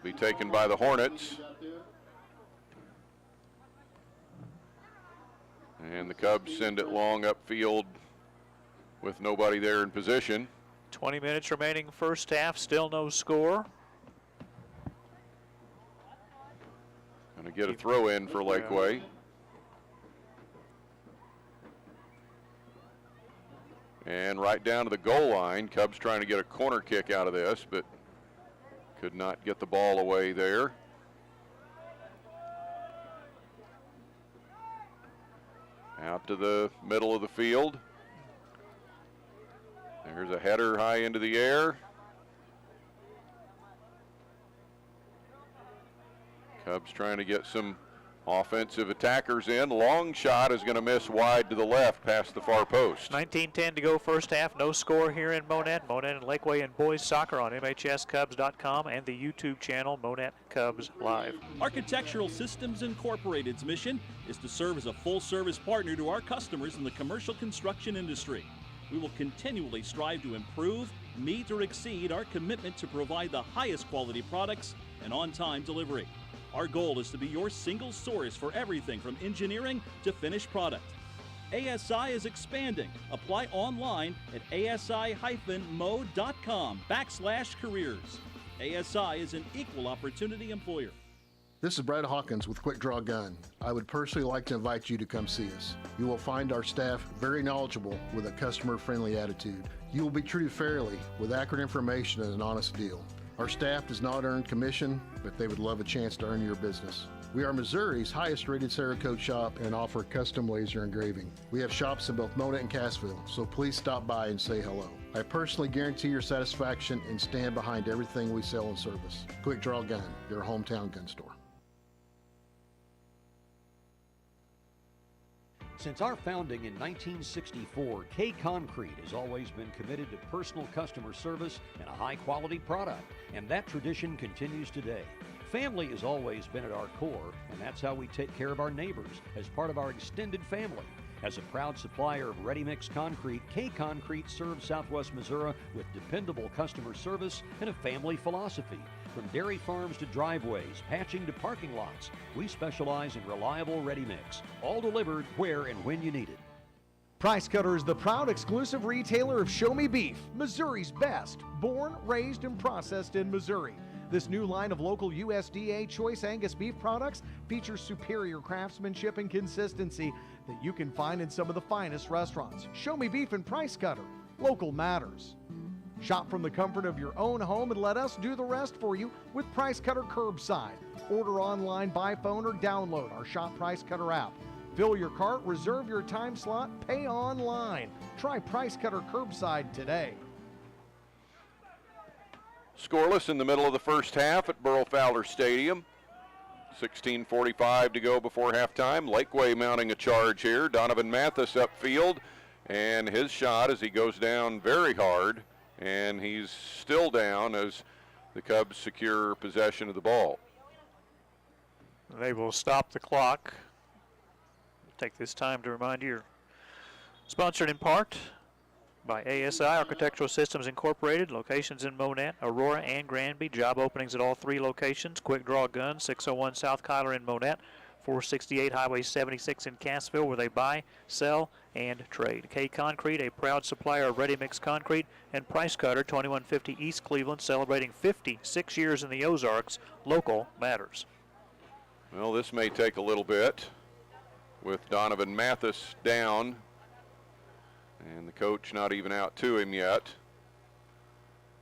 Be taken by the Hornets. And the Cubs send it long upfield with nobody there in position. 20 minutes remaining first half, still no score. Gonna get a throw in for Laquey. And right down to the goal line. Cubs trying to get a corner kick out of this, but could not get the ball away there. Out to the middle of the field. There's a header high into the air. Cubs trying to get some offensive attackers in. Long shot is going to miss wide to the left past the far post. 19:10 to go first half. No score here in Monett. Monett and Laquey and boys soccer on MHSCubs.com and the YouTube channel Monett Cubs Live. Architectural Systems Incorporated's mission is to serve as a full-service partner to our customers in the commercial construction industry. We will continually strive to improve, meet, or exceed our commitment to provide the highest quality products and on-time delivery. Our goal is to be your single source for everything from engineering to finished product. ASI is expanding. Apply online at asi-mo.com/careers. ASI is an equal opportunity employer. This is Brad Hawkins with Quick Draw Gun. I would personally like to invite you to come see us. You will find our staff very knowledgeable with a customer-friendly attitude. You will be treated fairly with accurate information and an honest deal. Our staff does not earn commission, but they would love a chance to earn your business. We are Missouri's highest rated Cerakote shop and offer custom laser engraving. We have shops in both Monett and Cassville, so please stop by and say hello. I personally guarantee your satisfaction and stand behind everything we sell and service. Quick Draw Gun, your hometown gun store. Since our founding in 1964, K Concrete has always been committed to personal customer service and a high-quality product, and that tradition continues today. Family has always been at our core, and that's how we take care of our neighbors as part of our extended family. As a proud supplier of ready-mix concrete, K Concrete serves Southwest Missouri with dependable customer service and a family philosophy. From dairy farms to driveways, patching to parking lots, we specialize in reliable ready-mix, all delivered where and when you need it. Price Cutter is the proud exclusive retailer of Show Me Beef, Missouri's best, born, raised, and processed in Missouri. This new line of local USDA Choice Angus beef products features superior craftsmanship and consistency that you can find in some of the finest restaurants. Show Me Beef and Price Cutter. Local matters. Shop from the comfort of your own home and let us do the rest for you with Price Cutter Curbside. Order online, by phone, or download our Shop Price Cutter app. Fill your cart, reserve your time slot, pay online. Try Price Cutter Curbside today. Scoreless in the middle of the first half at Burl Fowler Stadium. 16:45 to go before halftime. Laquey mounting a charge here. Donovan Mathis upfield, and his shot as he goes down very hard, and he's still down as the Cubs secure possession of the ball. They will stop the clock. Take this time to remind you, sponsored in part by ASI Architectural Systems Incorporated, locations in Monett, Aurora, and Granby. Job openings at all three locations. Quick Draw Guns, 601 South Kyler in Monett, 468 Highway 76 in Cassville, where they buy, sell, and trade. K Concrete, a proud supplier of ready-mix concrete, and Price Cutter, 2150 East Cleveland, celebrating 56 years in the Ozarks. Local matters. Well, this may take a little bit with Donovan Mathis down, and the coach not even out to him yet.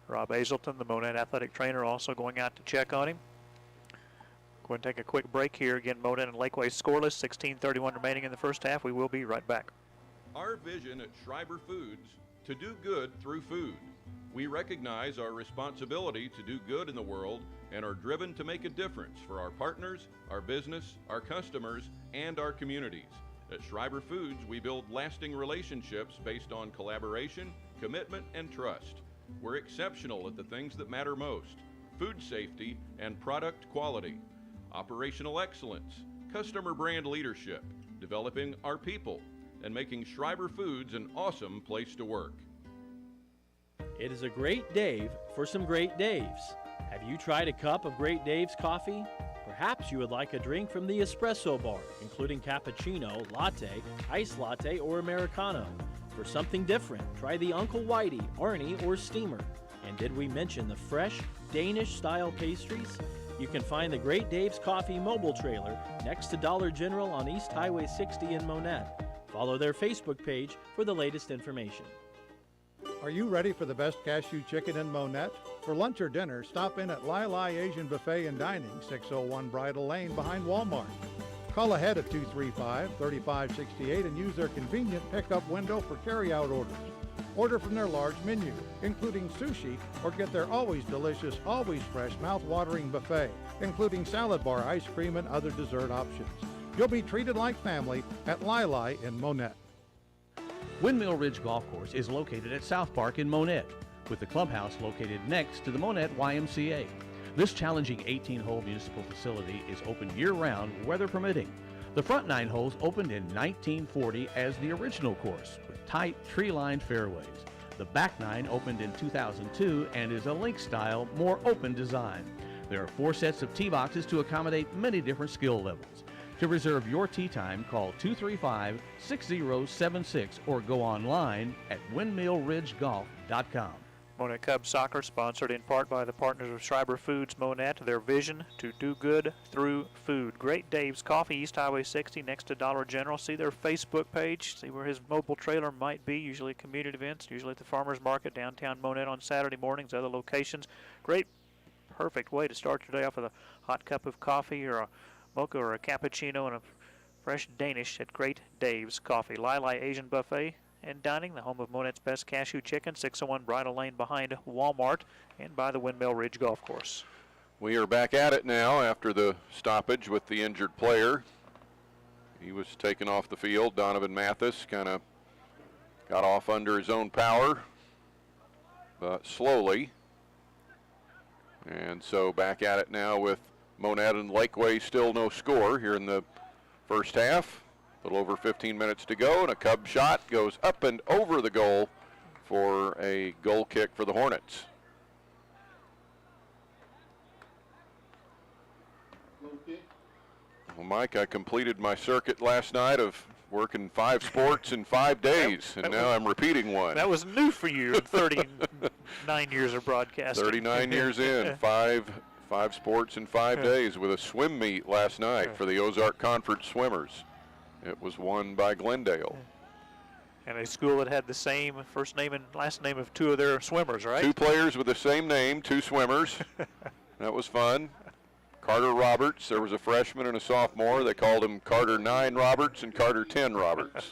Rob Hazelton, the Monett athletic trainer, also going out to check on him. Go ahead and take a quick break here. Again, Monett and Laquey scoreless, 16:31 remaining in the first half. We will be right back. Our vision at Schreiber Foods, to do good through food. We recognize our responsibility to do good in the world and are driven to make a difference for our partners, our business, our customers, and our communities. At Schreiber Foods, we build lasting relationships based on collaboration, commitment, and trust. We're exceptional at the things that matter most: food safety and product quality, operational excellence, customer brand leadership, developing our people, and making Schreiber Foods an awesome place to work. It is a great Dave for some Great Daves. Have you tried a cup of Great Dave's coffee? Perhaps you would like a drink from the espresso bar, including cappuccino, latte, iced latte, or Americano. For something different, try the Uncle Whitey, Arnie, or Steamer. And did we mention the fresh, Danish-style pastries? You can find the Great Dave's Coffee mobile trailer next to Dollar General on East Highway 60 in Monett. Follow their Facebook page for the latest information. Are you ready for the best cashew chicken in Monett? For lunch or dinner, stop in at Laquey Asian Buffet and Dining, 601 Bridle Lane behind Walmart. Call ahead at 235-3568 and use their convenient pickup window for carry-out orders. Order from their large menu, including sushi, or get their always delicious, always fresh, mouth-watering buffet, including salad bar, ice cream, and other dessert options. You'll be treated like family at Laquey in Monett. Windmill Ridge Golf Course is located at South Park in Monett, with the clubhouse located next to the Monett YMCA. This challenging 18-hole municipal facility is open year-round, weather permitting. The front 9 holes opened in 1940 as the original course, with tight, tree-lined fairways. The back 9 opened in 2002 and is a link-style, more open design. There are 4 sets of tee boxes to accommodate many different skill levels. To reserve your tee time, call 235-6076 or go online at windmillridgegolf.com. Monett Cubs soccer, sponsored in part by the partners of Schreiber Foods Monett. Their vision to do good through food. Great Dave's Coffee, East Highway 60, next to Dollar General. See their Facebook page. See where his mobile trailer might be. Usually community events, usually at the farmers market downtown Monett on Saturday mornings. Other locations. Great, perfect way to start your day off with a hot cup of coffee or a mocha or a cappuccino and a fresh Danish at Great Dave's Coffee. Laquey Asian Buffet and Dining, the home of Monett's best cashew chicken, 601 Bridle Lane behind Walmart and by the Windmill Ridge Golf Course. We are back at it now after the stoppage with the injured player. He was taken off the field. Donovan Mathis kind of got off under his own power, but slowly. And so back at it now with Monett and Laquey, still no score here in the first half. A little over 15 minutes to go, and a Cub shot goes up and over the goal for a goal kick for the Hornets. Well, Mike, I completed my circuit last night of working 5 sports in 5 days, and now I'm repeating one. That was new for you in 39 years of broadcasting. 39 years in, five sports in 5 days, with a swim meet last night for the Ozark Conference swimmers. It was won by Glendale. And a school that had the same first name and last name of 2 of their swimmers, right? 2 players with the same name, 2 swimmers. That was fun. Carter Roberts, there was a freshman and a sophomore. They called him Carter 9 Roberts and Carter 10 Roberts.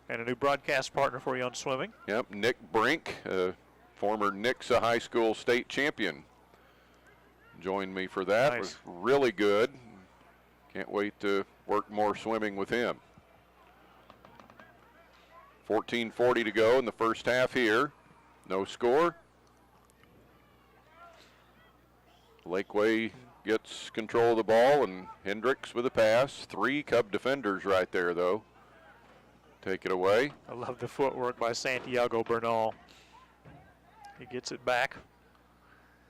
And a new broadcast partner for you on swimming. Yep, Nick Brink, former Nixa High School state champion, joined me for that. Nice. It was really good. Can't wait to work more swimming with him. 14:40 to go in the first half here. No score. Laquey gets control of the ball, and Hendricks with a pass. 3 Cub defenders right there, though. Take it away. I love the footwork by Santiago Bernal. He gets it back.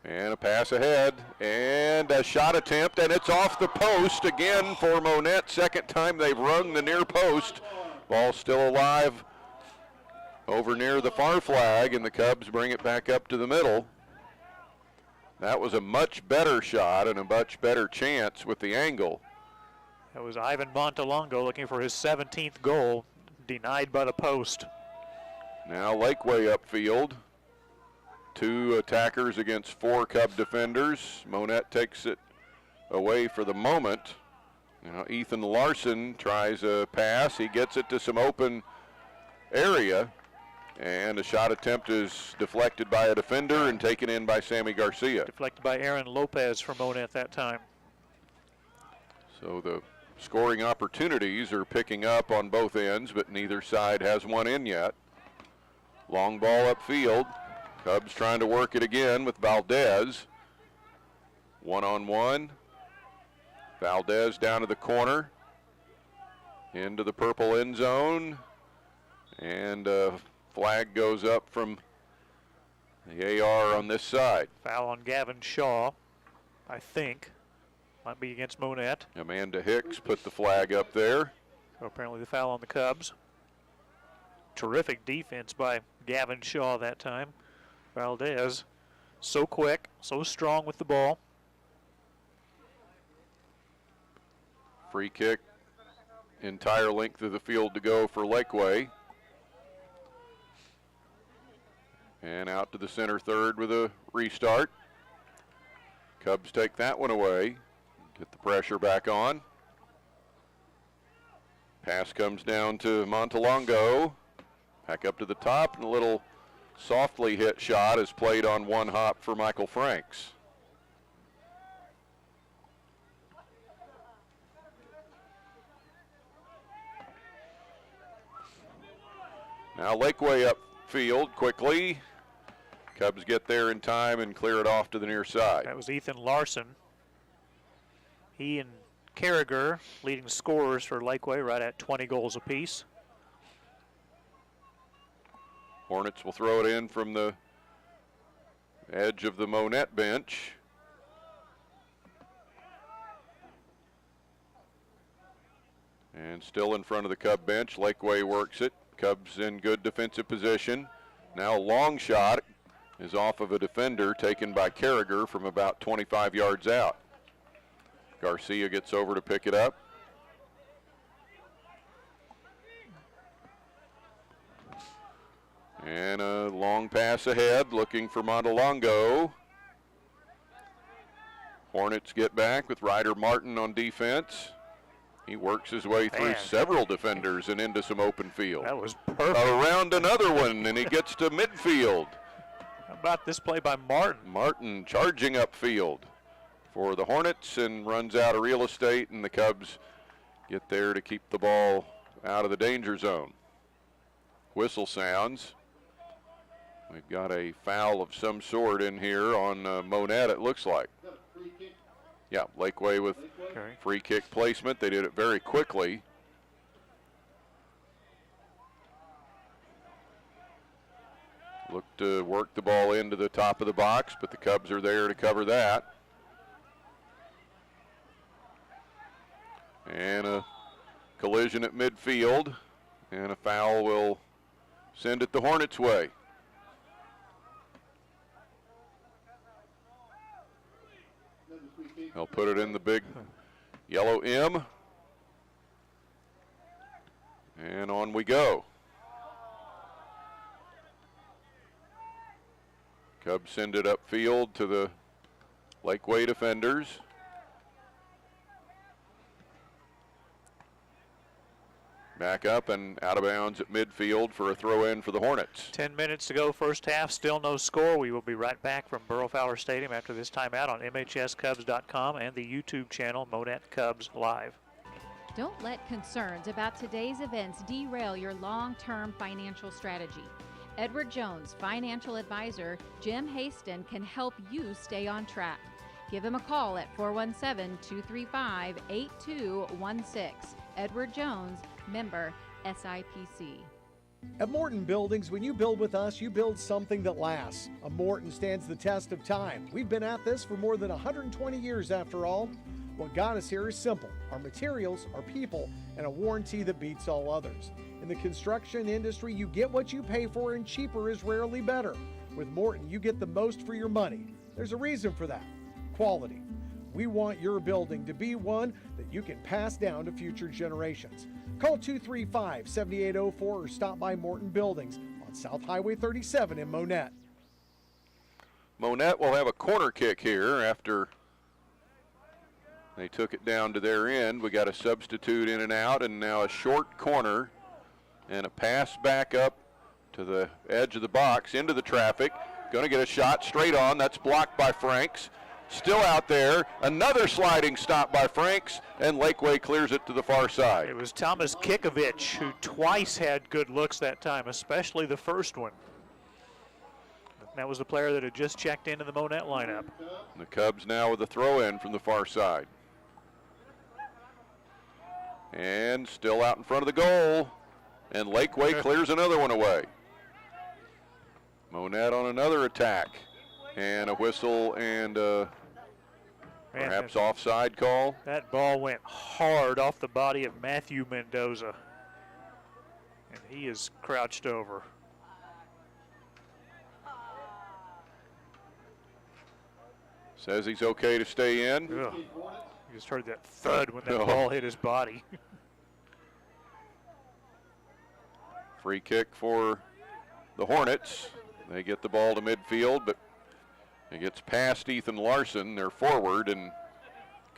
And a pass ahead, and a shot attempt, and it's off the post again for Monett. Second time they've rung the near post. Ball still alive over near the far flag, and the Cubs bring it back up to the middle. That was a much better shot and a much better chance with the angle. That was Ivan Montalongo looking for his 17th goal, denied by the post. Now Laquey upfield. 2 attackers against 4 Cub defenders. Monett takes it away for the moment. Now Ethan Larson tries a pass. He gets it to some open area, and a shot attempt is deflected by a defender and taken in by Sammy Garcia. Deflected by Aaron Lopez for Monett that time. So the scoring opportunities are picking up on both ends, but neither side has one in yet. Long ball upfield. Cubs trying to work it again with Valdez. 1-on-1. Valdez down to the corner. Into the purple end zone. And flag goes up from the AR on this side. Foul on Gavin Shaw, I think. Might be against Monett. Amanda Hicks put the flag up there. So apparently the foul on the Cubs. Terrific defense by Gavin Shaw that time. Valdez, so quick, so strong with the ball. Free kick, entire length of the field to go for Laquey. And out to the center third with a restart. Cubs take that one away. Get the pressure back on. Pass comes down to Montalongo. Back up to the top, and a little softly hit shot is played on one hop for Michael Franks. Now Laquey upfield quickly. Cubs get there in time and clear it off to the near side. That was Ethan Larson. He and Carragher leading scorers for Laquey, right at 20 goals apiece. Hornets will throw it in from the edge of the Monett bench. And still in front of the Cub bench, Laquey works it. Cubs in good defensive position. Now a long shot is off of a defender taken by Carragher from about 25 yards out. Garcia gets over to pick it up. And a long pass ahead, looking for Montalongo. Hornets get back with Ryder Martin on defense. He works his way through several defenders and into some open field. That was perfect. Around another one, and he gets to midfield. How about this play by Martin? Martin charging upfield for the Hornets and runs out of real estate, and the Cubs get there to keep the ball out of the danger zone. Whistle sounds. We've got a foul of some sort in here on Monett, it looks like. Yeah, Laquey with free kick placement. They did it very quickly. Looked to work the ball into the top of the box, but the Cubs are there to cover that. And a collision at midfield, and a foul will send it the Hornets' way. They'll put it in the big yellow M. And on we go. Cubs send it upfield to the Laquey defenders. Back up and out of bounds at midfield for a throw in for the Hornets. 10 minutes to go, first half, still no score. We will be right back from Burrow Fowler Stadium after this timeout on MHSCubs.com and the YouTube channel Monett Cubs Live. Don't let concerns about today's events derail your long-term financial strategy. Edward Jones, financial advisor Jim Haston, can help you stay on track. Give him a call at 417-235-8216. Edward Jones, member SIPC. At Morton Buildings, when you build with us, you build something that lasts. A Morton stands the test of time. We've been at this for more than 120 years after all. What got us here is simple. Our materials, our people, and a warranty that beats all others. In the construction industry, you get what you pay for, and cheaper is rarely better. With Morton, you get the most for your money. There's a reason for that. Quality. We want your building to be one that you can pass down to future generations. Call 235-7804 or stop by Morton Buildings on South Highway 37 in Monett. Monett will have a corner kick here after they took it down to their end. We got a substitute in and out, and now a short corner and a pass back up to the edge of the box into the traffic. Going to get a shot straight on. That's blocked by Franks. Still out there, another sliding stop by Franks, and Laquey clears it to the far side. It was Thomas Kikovich who twice had good looks that time, especially the first one. That was the player that had just checked into the Monett lineup. The Cubs now with a throw in from the far side. And still out in front of the goal, and Laquey clears another one away. Monett on another attack. And a whistle and perhaps offside call. That ball went hard off the body of Matthew Mendoza. And he is crouched over. Says he's okay to stay in. Ugh. You just heard that thud when that ball hit his body. Free kick for the Hornets. They get the ball to midfield, but it gets past Ethan Larson, their forward, and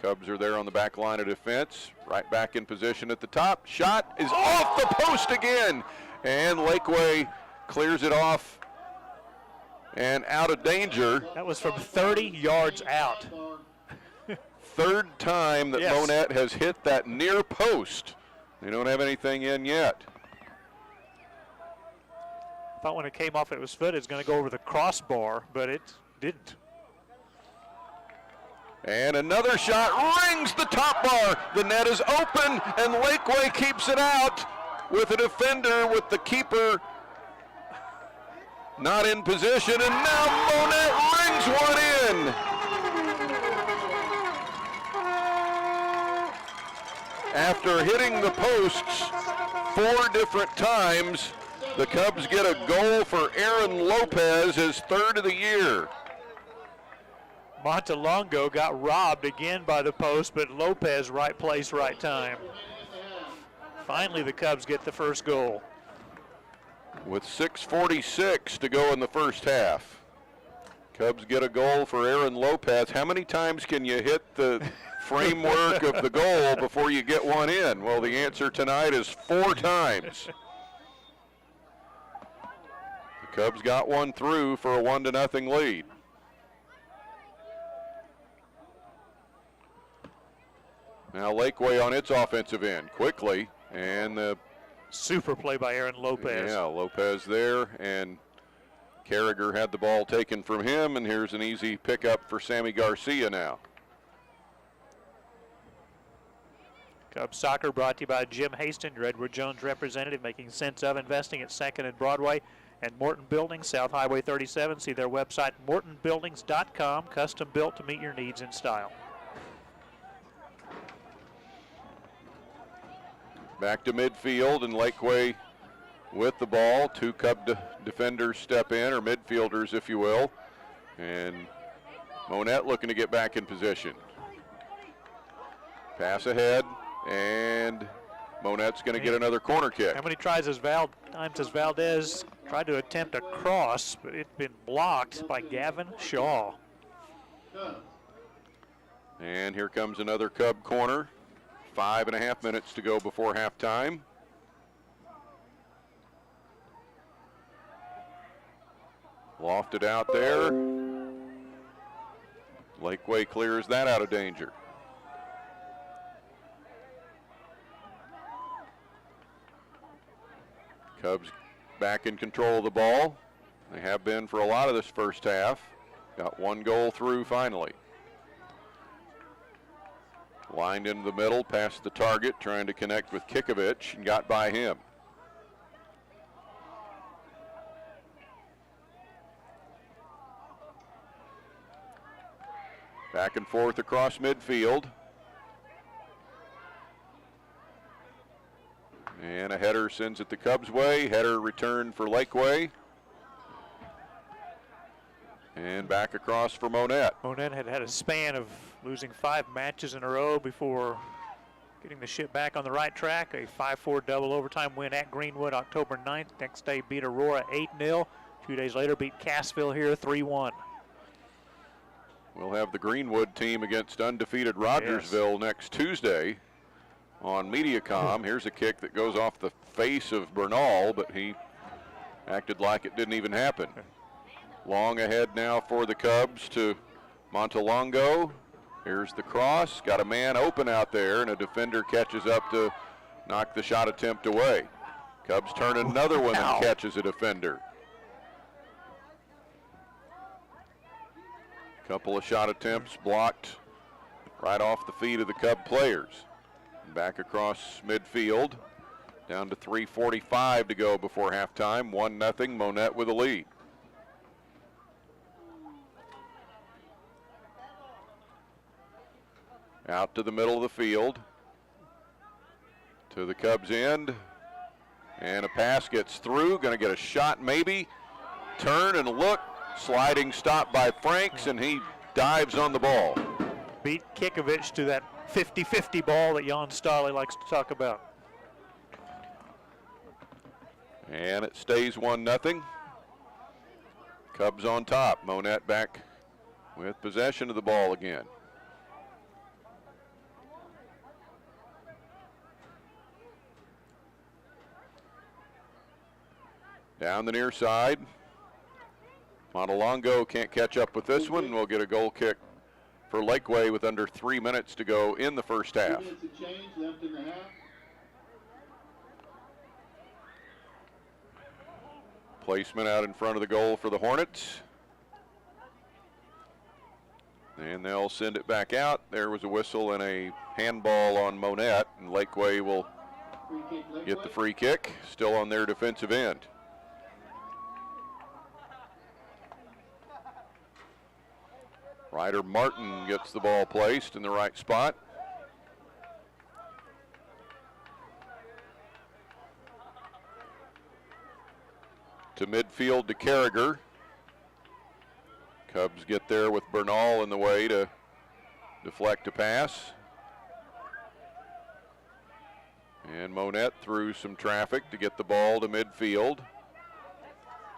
Cubs are there on the back line of defense. Right back in position at the top. Shot is off the post again, and Laquey clears it off and out of danger. That was from 30 yards out. Third time that Monett has hit that near post. They don't have anything in yet. I thought when it came off his foot it was going to go over the crossbar, but it didn't. And another shot rings the top bar. The net is open, and Laquey keeps it out with a defender with the keeper not in position, and now Monett rings one in. After hitting the posts 4 different times, the Cubs get a goal for Aaron Lopez, his 3rd of the year. Montelongo got robbed again by the post, but Lopez right place, right time. Finally, the Cubs get the first goal. With 6:46 to go in the first half. Cubs get a goal for Aaron Lopez. How many times can you hit the framework of the goal before you get one in? Well, the answer tonight is 4 times. The Cubs got one through for a 1-0 lead. Now Laquey on its offensive end quickly, and the super play by Aaron Lopez. Yeah, Lopez there, and Carragher had the ball taken from him, and here's an easy pickup for Sammy Garcia now. Cubs soccer brought to you by Jim Haston, your Edward Jones representative, making sense of investing at 2nd and Broadway, and Morton Buildings, South Highway 37. See their website, mortonbuildings.com, custom built to meet your needs in style. Back to midfield, and Laquey with the ball. Two Cub defenders step in, or midfielders, if you will. And Monett looking to get back in position. Pass ahead, and Monett's going to get another corner kick. How many times has Valdez tried to attempt a cross, but it's been blocked by Gavin Shaw. And here comes another Cub corner. 5.5 minutes to go before halftime. Lofted out there. Laquey clears that out of danger. Cubs back in control of the ball. They have been for a lot of this first half. Got one goal through finally. Lined into the middle, past the target, trying to connect with Kikovic, and got by him. Back and forth across midfield. And a header sends it the Cubs' way. Header return for Laquey. And back across for Monett. Monett had had a span of losing 5 matches in a row before getting the ship back on the right track. A 5-4 double overtime win at Greenwood October 9th. Next day beat Aurora 8-0. 2 days later beat Cassville here 3-1. We'll have the Greenwood team against undefeated Rogersville next Tuesday on Mediacom. Here's a kick that goes off the face of Bernal, but he acted like it didn't even happen. Long ahead now for the Cubs to Montalongo. Here's the cross. Got a man open out there, and a defender catches up to knock the shot attempt away. Cubs turn another one and catches a defender. Couple of shot attempts blocked right off the feet of the Cub players. Back across midfield. Down to 3:45 to go before halftime. 1-0, Monett with a lead. Out to the middle of the field. To the Cubs' end. And a pass gets through. Going to get a shot maybe. Turn and look. Sliding stop by Franks, and he dives on the ball. Beat Kikovic to that 50-50 ball that Jan Starley likes to talk about. And it stays 1-0. Cubs on top. Monett back with possession of the ball again. Down the near side. Montalongo can't catch up with this one. We'll get a goal kick for Laquey with under 3 minutes to go in the first half. 2 minutes of change left in the half. Placement out in front of the goal for the Hornets. And they'll send it back out. There was a whistle and a handball on Monett, and Laquey will get the free kick, still on their defensive end. Ryder Martin gets the ball placed in the right spot. To midfield to Carragher. Cubs get there with Bernal in the way to deflect a pass. And Monett through some traffic to get the ball to midfield.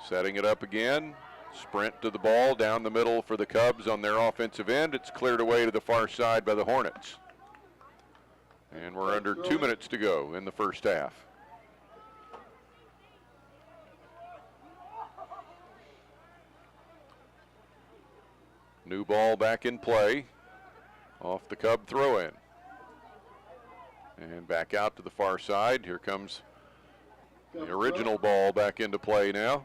Setting it up again. Sprint to the ball down the middle for the Cubs on their offensive end. It's cleared away to the far side by the Hornets. And we're under 2 minutes to go in the first half. New ball back in play off the Cub throw-in. And back out to the far side. Here comes the original ball back into play now.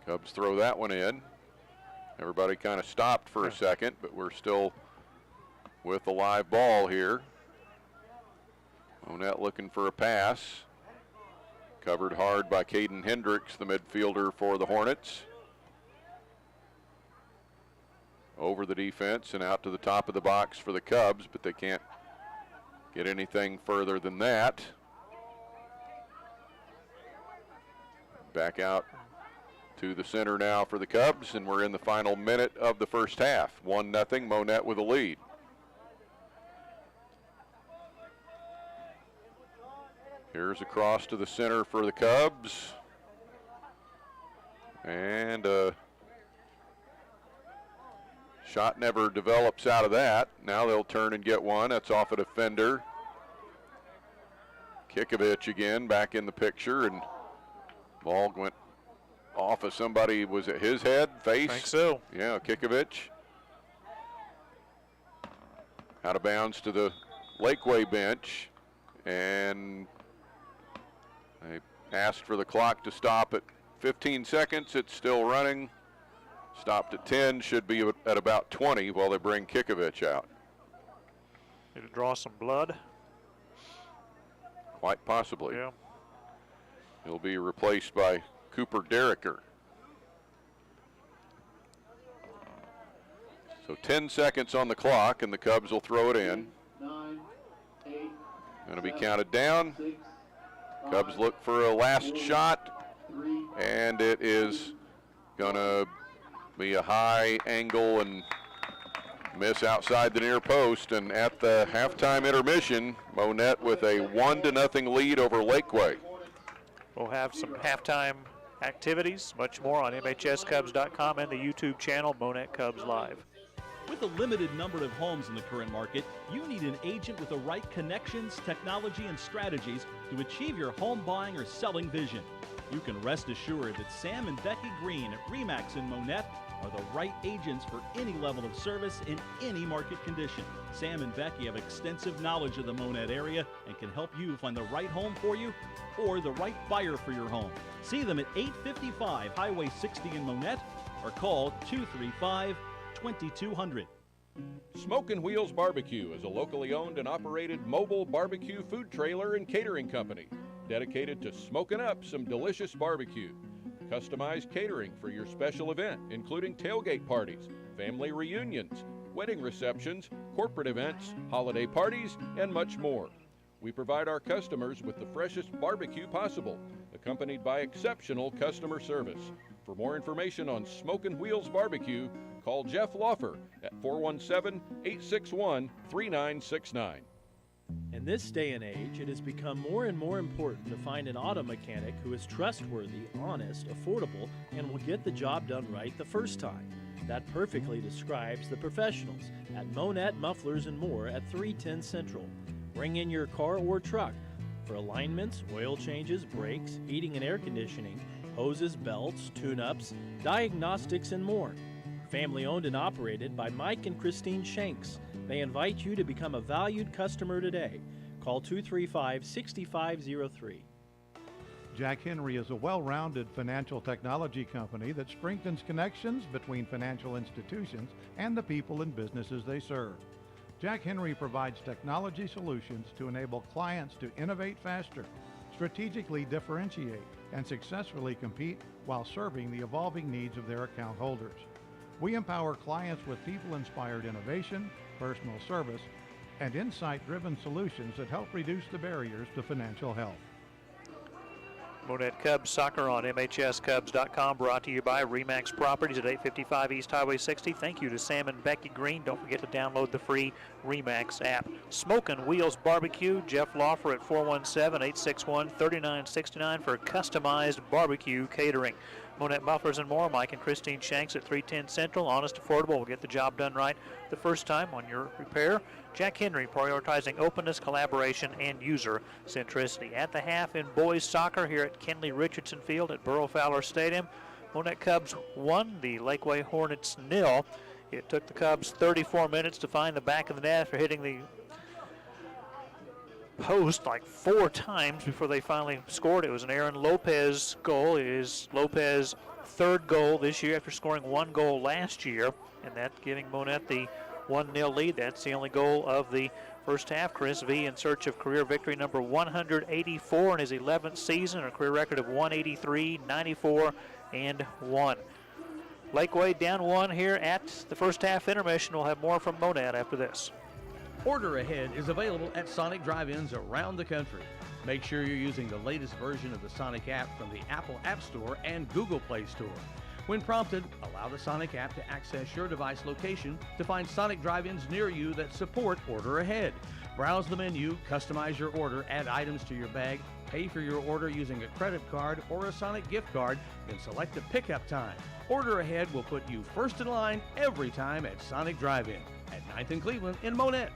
Cubs throw that one in. Everybody kind of stopped for a second, but we're still with the live ball here. Monett looking for a pass. Covered hard by Caden Hendricks, the midfielder for the Hornets. Over the defense and out to the top of the box for the Cubs, but they can't get anything further than that. Back out to the center now for the Cubs, and we're in the final minute of the first half. 1-0, Monett with a lead. Here's a cross to the center for the Cubs. And shot never develops out of that. Now they'll turn and get one. That's off a defender. Kikovich again back in the picture, and ball went off of somebody. Was it his head, face? I think so. Yeah, Kikovich. Out of bounds to the Laquey bench, and they asked for the clock to stop at 15 seconds. It's still running. Stopped at 10, should be at about 20 while they bring Kikovich out. Did it draw some blood? Quite possibly. Yeah. He'll be replaced by Cooper Derricker. So 10 seconds on the clock, and the Cubs will throw it in. 9, 8, Going to be counted down. Cubs look for a last shot, and it is going to be a high angle and miss outside the near post. And at the halftime intermission, Monett with a 1-0 lead over Laquey. We'll have some halftime activities, much more on MHSCubs.com and the YouTube channel, Monett Cubs Live. With a limited number of homes in the current market, you need an agent with the right connections, technology, and strategies to achieve your home buying or selling vision. You can rest assured that Sam and Becky Green at RE/MAX in Monett are the right agents for any level of service in any market condition. Sam and Becky have extensive knowledge of the Monett area and can help you find the right home for you or the right buyer for your home. See them at 855 Highway 60 in Monett or call 235-2200. Smokin' Wheels Barbecue is a locally owned and operated mobile barbecue food trailer and catering company dedicated to smoking up some delicious barbecue. Customized catering for your special event, including tailgate parties, family reunions, wedding receptions, corporate events, holiday parties, and much more. We provide our customers with the freshest barbecue possible, accompanied by exceptional customer service. For more information on Smokin' Wheels Barbecue, call Jeff Laufer at 417-861-3969. In this day and age, it has become more and more important to find an auto mechanic who is trustworthy, honest, affordable, and will get the job done right the first time. That perfectly describes the professionals at Monett Mufflers and More at 310 Central. Bring in your car or truck for alignments, oil changes, brakes, heating and air conditioning, hoses, belts, tune-ups, diagnostics, and more. Family owned and operated by Mike and Christine Shanks. They invite you to become a valued customer today. Call 235-6503. Jack Henry is a well-rounded financial technology company that strengthens connections between financial institutions and the people and businesses they serve. Jack Henry provides technology solutions to enable clients to innovate faster, strategically differentiate, and successfully compete while serving the evolving needs of their account holders. We empower clients with people-inspired innovation, personal service, and insight-driven solutions that help reduce the barriers to financial health. Monett Cubs soccer on MHSCubs.com, brought to you by RE/MAX Properties at 855 East Highway 60. Thank you to Sam and Becky Green. Don't forget to download the free RE/MAX app. Smokin' Wheels Barbecue, Jeff Laufer at 417-861-3969 for customized barbecue catering. Monett Mufflers and More, Mike and Christine Shanks at 310 Central. Honest, affordable, will get the job done right the first time on your repair. Jack Henry, prioritizing openness, collaboration, and user centricity. At the half in boys soccer here at Kenley Richardson Field at Burrow Fowler Stadium, Monett Cubs 1, the Laquey Hornets 0. It took the Cubs 34 minutes to find the back of the net after hitting the post like 4 times before they finally scored. It was an Aaron Lopez goal. It is Lopez's 3rd goal this year after scoring 1 goal last year, and that giving Monett the 1-0 lead. That's the only goal of the first half. Chris V in search of career victory number 184 in his 11th season, a career record of 183, 94, and 1. Laquey down 1 here at the first half intermission. We'll have more from Monett after this. Order Ahead is available at Sonic drive-ins around the country. Make sure you're using the latest version of the Sonic app from the Apple App Store and Google Play Store. When prompted, allow the Sonic app to access your device location to find Sonic drive-ins near you that support Order Ahead. Browse the menu, customize your order, add items to your bag, pay for your order using a credit card or a Sonic gift card, and select a pickup time. Order Ahead will put you first in line every time at Sonic Drive-In at 9th and Cleveland in Monett.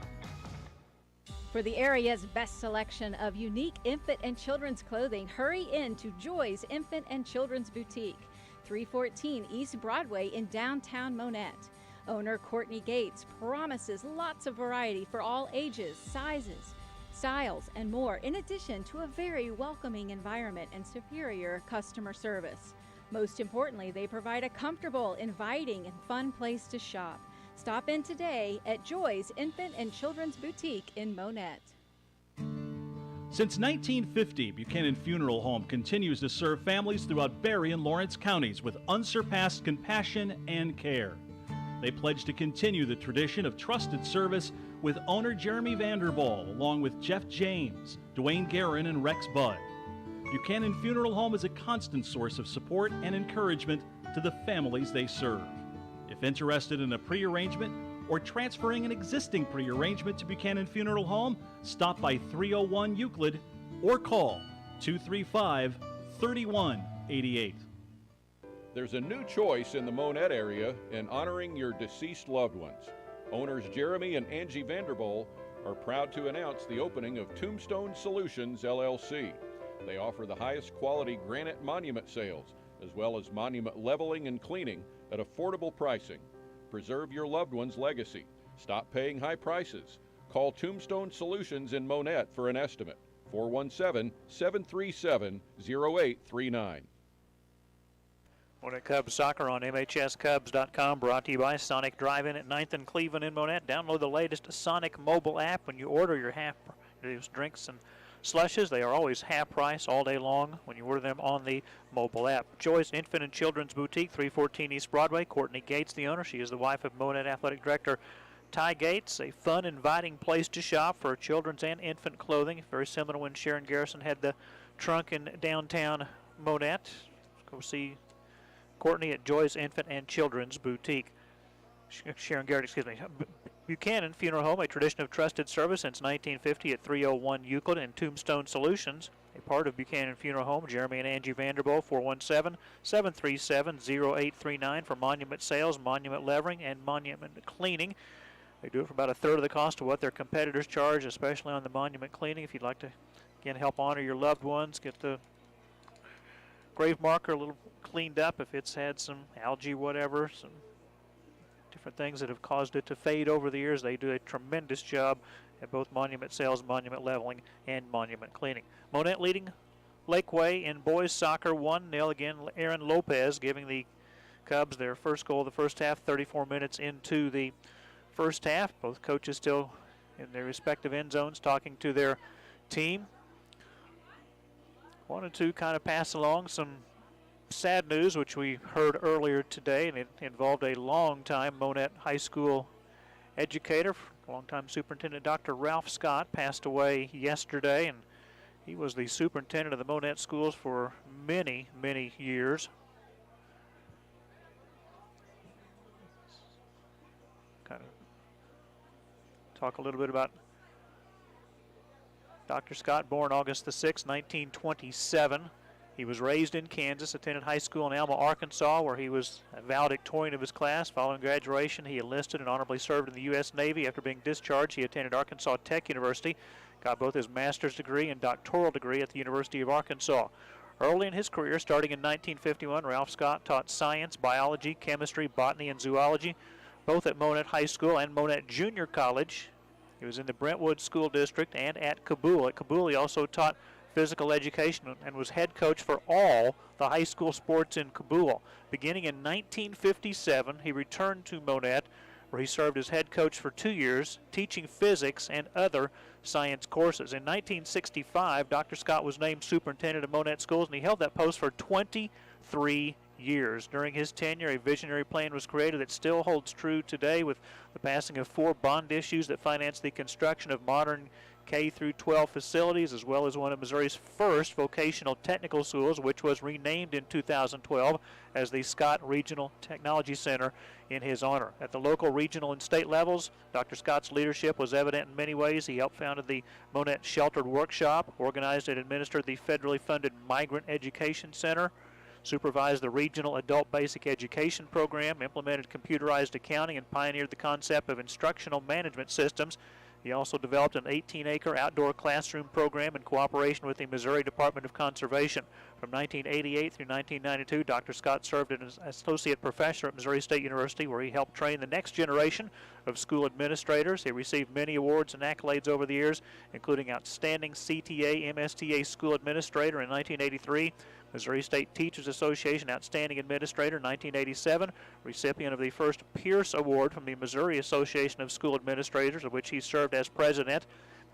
For the area's best selection of unique infant and children's clothing, hurry in to Joy's Infant and Children's Boutique, 314 East Broadway in downtown Monett. Owner Courtney Gates promises lots of variety for all ages, sizes, styles, and more, in addition to a very welcoming environment and superior customer service. Most importantly, they provide a comfortable, inviting, and fun place to shop. Stop in today at Joy's Infant and Children's Boutique in Monett. Since 1950, Buchanan Funeral Home continues to serve families throughout Berry and Lawrence counties with unsurpassed compassion and care. They pledge to continue the tradition of trusted service with owner Jeremy Vanderball, along with Jeff James, Dwayne Guerin, and Rex Budd. Buchanan Funeral Home is a constant source of support and encouragement to the families they serve. If interested in a pre-arrangement or transferring an existing pre-arrangement to Buchanan Funeral Home, stop by 301 Euclid or call 235-3188. There's a new choice in the Monett area in honoring your deceased loved ones. Owners Jeremy and Angie Vanderbilt are proud to announce the opening of Tombstone Solutions, LLC. They offer the highest quality granite monument sales, as well as monument leveling and cleaning at affordable pricing. Preserve your loved one's legacy. Stop paying high prices. Call Tombstone Solutions in Monett for an estimate. 417-737-0839. Monett Cubs soccer on MHSCubs.com, brought to you by Sonic Drive-In at 9th and Cleveland in Monett. Download the latest Sonic mobile app when you order your drinks and slushes. They are always half price all day long when you order them on the mobile app. Joy's Infant and Children's Boutique, 314 East Broadway. Courtney Gates, the owner. She is the wife of Monett Athletic Director Ty Gates. A fun, inviting place to shop for children's and infant clothing. Very similar to when Sharon Garrison had the trunk in downtown Monett. Go see Courtney at Joy's Infant and Children's Boutique. Sharon Garrett, excuse me. Buchanan Funeral Home, a tradition of trusted service since 1950 at 301 Euclid, and Tombstone Solutions, a part of Buchanan Funeral Home. Jeremy and Angie Vanderbilt, 417-737-0839 for monument sales, monument levering, and monument cleaning. They do it for about 1/3 of the cost of what their competitors charge, especially on the monument cleaning. If you'd like to, again, help honor your loved ones, get the grave marker a little cleaned up if it's had some algae, whatever, some different things that have caused it to fade over the years. They do a tremendous job at both monument sales, monument leveling, and monument cleaning. Monett leading Laquey in boys soccer 1-0. Again, Aaron Lopez giving the Cubs their first goal of the first half, 34 minutes into the first half. Both coaches still in their respective end zones talking to their team. Wanted to kind of pass along some sad news, which we heard earlier today, and it involved a long-time Monett High School educator, longtime superintendent Dr. Ralph Scott, passed away yesterday, and he was the superintendent of the Monett schools for many, many years. Kind of talk a little bit about Dr. Scott, born August the 6th, 1927. He was raised in Kansas, attended high school in Alma, Arkansas, where he was a valedictorian of his class. Following graduation, he enlisted and honorably served in the U.S. Navy. After being discharged, he attended Arkansas Tech University, got both his master's degree and doctoral degree at the University of Arkansas. Early in his career, starting in 1951, Ralph Scott taught science, biology, chemistry, botany, and zoology. both at Monett High School and Monett Junior College. He was in the Brentwood School District and at Kabul. At Kabul, he also taught physical education and was head coach for all the high school sports in Kabul. Beginning in 1957, he returned to Monett, where he served as head coach for 2 years, teaching physics and other science courses. In 1965, Dr. Scott was named superintendent of Monett Schools, and he held that post for 23 years. During his tenure, a visionary plan was created that still holds true today, with the passing of 4 bond issues that finance the construction of modern K-12 facilities, as well as one of Missouri's first vocational technical schools, which was renamed in 2012 as the Scott Regional Technology Center in his honor. At the local, regional, and state levels, Dr. Scott's leadership was evident in many ways. He helped founded the Monett Sheltered Workshop, organized and administered the federally funded Migrant Education Center, supervised the regional adult basic education program, implemented computerized accounting, and pioneered the concept of instructional management systems. He also developed an 18-acre outdoor classroom program in cooperation with the Missouri Department of Conservation. From 1988 through 1992, Dr. Scott served as an associate professor at Missouri State University, where he helped train the next generation of school administrators. He received many awards and accolades over the years, including Outstanding CTA MSTA School Administrator in 1983, Missouri State Teachers Association Outstanding Administrator in 1987, recipient of the first Pierce Award from the Missouri Association of School Administrators, of which he served as president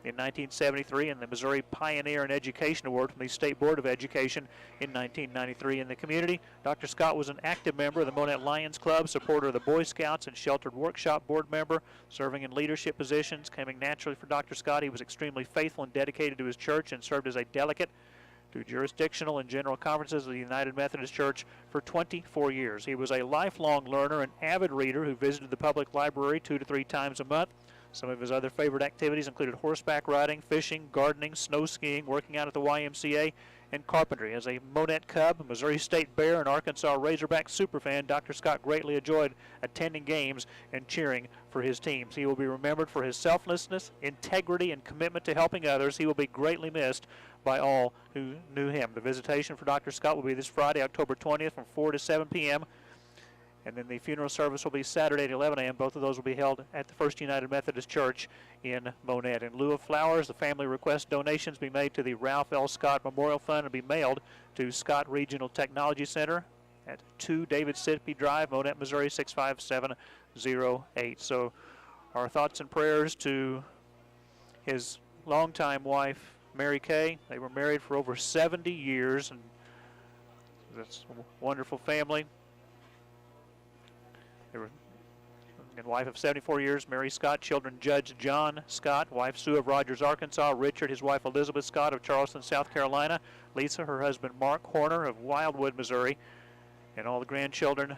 in 1973, and the Missouri Pioneer in Education Award from the State Board of Education in 1993. In the community, Dr. Scott was an active member of the Monett Lions Club, supporter of the Boy Scouts, and Sheltered Workshop board member, serving in leadership positions. Coming naturally for Dr. Scott, he was extremely faithful and dedicated to his church and served as a delegate to jurisdictional and general conferences of the United Methodist Church for 24 years. He was a lifelong learner and avid reader who visited the public library 2 to 3 times a month. Some of his other favorite activities included horseback riding, fishing, gardening, snow skiing, working out at the YMCA, and carpentry. As a Monett Cub, Missouri State Bear, and Arkansas Razorback superfan, Dr. Scott greatly enjoyed attending games and cheering for his teams. He will be remembered for his selflessness, integrity, and commitment to helping others. He will be greatly missed by all who knew him. The visitation for Dr. Scott will be this Friday, October 20th from 4 to 7 p.m. And then the funeral service will be Saturday at 11 a.m. Both of those will be held at the First United Methodist Church in Monett. In lieu of flowers, the family requests donations be made to the Ralph L. Scott Memorial Fund and be mailed to Scott Regional Technology Center at 2 David Sippy Drive, Monett, Missouri 65708. So our thoughts and prayers to his longtime wife, Mary Kay. They were married for over 70 years, and that's a wonderful family. They were a wife of 74 years, Mary Scott, children Judge John Scott, wife Sue of Rogers, Arkansas, Richard, his wife Elizabeth Scott of Charleston, South Carolina, Lisa, her husband Mark Horner of Wildwood, Missouri, and all the grandchildren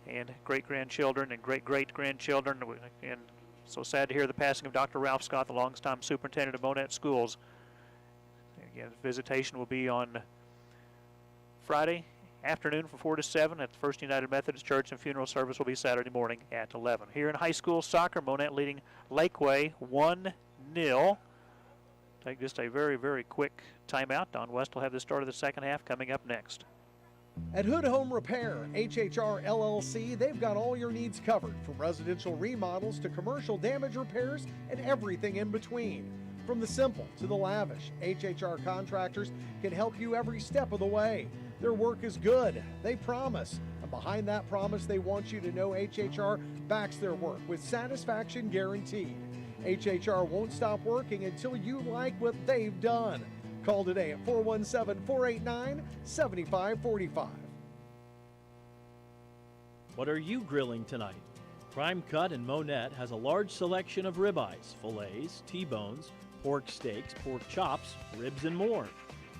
and great-grandchildren and great-great-grandchildren. And so sad to hear the passing of Dr. Ralph Scott, the longtime superintendent of Monett Schools. Again, visitation will be on Friday afternoon from 4 to 7 at the First United Methodist Church, and funeral service will be Saturday morning at 11. Here in high school soccer, Monett leading Laquey 1-0. Take just a very, very quick timeout. Don West will have the start of the second half coming up next. At Hood Home Repair, HHR LLC, they've got all your needs covered, from residential remodels to commercial damage repairs and everything in between. From the simple to the lavish, HHR contractors can help you every step of the way. Their work is good, they promise. And behind that promise, they want you to know HHR backs their work with satisfaction guaranteed. HHR won't stop working until you like what they've done. Call today at 417-489-7545. What are you grilling tonight? Prime Cut in Monett has a large selection of ribeyes, fillets, T-bones, pork steaks, pork chops, ribs, and more.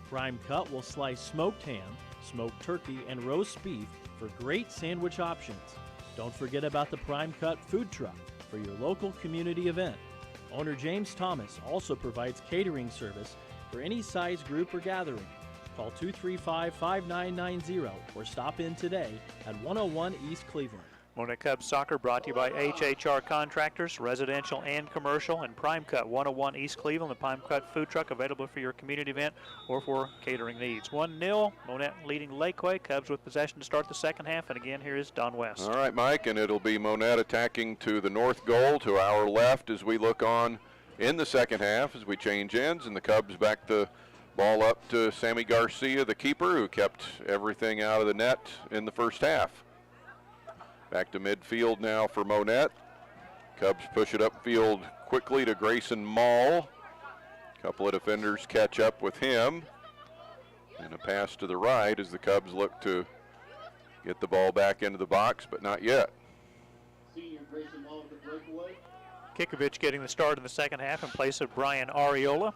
Prime Cut will slice smoked ham, smoked turkey, and roast beef for great sandwich options. Don't forget about the Prime Cut food truck for your local community event. Owner James Thomas also provides catering service for any size group or gathering. Call 235-5990 or stop in today at 101 East Cleveland. Monett Cubs Soccer brought to you by HHR Contractors, residential and commercial, and Prime Cut, 101 East Cleveland, the Prime Cut food truck available for your community event or for catering needs. 1-0, Monett leading Laquey. Cubs with possession to start the second half, and again, here is Don West. All right, Mike, and it'll be Monett attacking to the north goal to our left as we look on in the second half as we change ends, and the Cubs back the ball up to Sammy Garcia, the keeper, who kept everything out of the net in the first half. Back to midfield now for Monett. Cubs push it upfield quickly to Grayson Mall. A couple of defenders catch up with him. And a pass to the right as the Cubs look to get the ball back into the box, but not yet. Kikovic getting the start in the second half in place of Brian Ariola.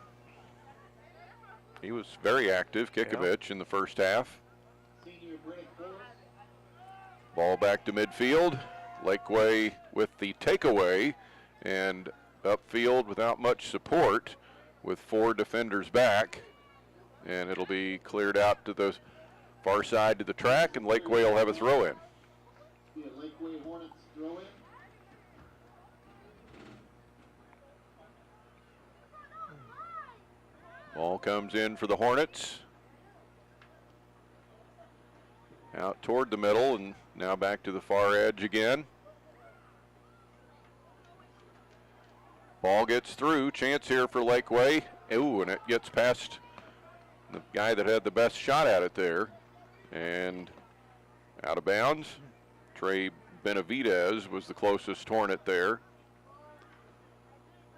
He was very active, Kikovic, in the first half. Ball back to midfield. Laquey with the takeaway, and upfield without much support with 4 defenders back. And it'll be cleared out to the far side to the track, and Laquey will have a throw in. Ball comes in for the Hornets. Out toward the middle, and now back to the far edge again. Ball gets through. Chance here for Laquey. Ooh, and it gets past the guy that had the best shot at it there. And out of bounds. Trey Benavidez was the closest Hornet there.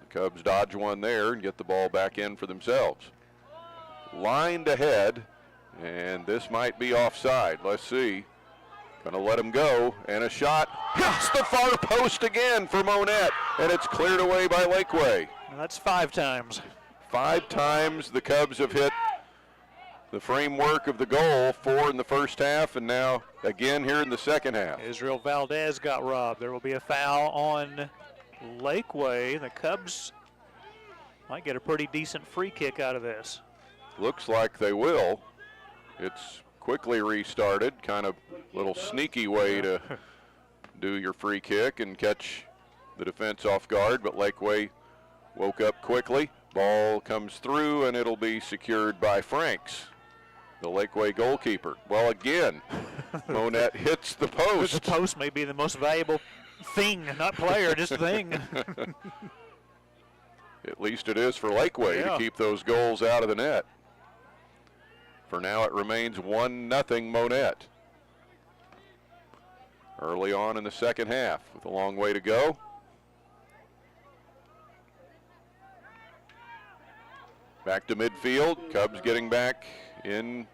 The Cubs dodge one there and get the ball back in for themselves. Lined ahead. And this might be offside. Let's see. Gonna let him go. And a shot. Hits the far post again for Monett. And it's cleared away by Laquey. That's 5 times. 5 times the Cubs have hit the framework of the goal. 4 in the first half, and now again here in the second half. Israel Valdez got robbed. There will be a foul on Laquey. The Cubs might get a pretty decent free kick out of this. Looks like they will. It's quickly restarted, kind of little sneaky way to do your free kick and catch the defense off guard, but Laquey woke up quickly. Ball comes through, and it'll be secured by Franks, the Laquey goalkeeper. Well, again, Monett hits the post. The post may be the most valuable thing, not player, just thing. At least it is for Laquey to keep those goals out of the net. For now, it remains 1-0 Monett. Early on in the second half with a long way to go. Back to midfield. Cubs getting back in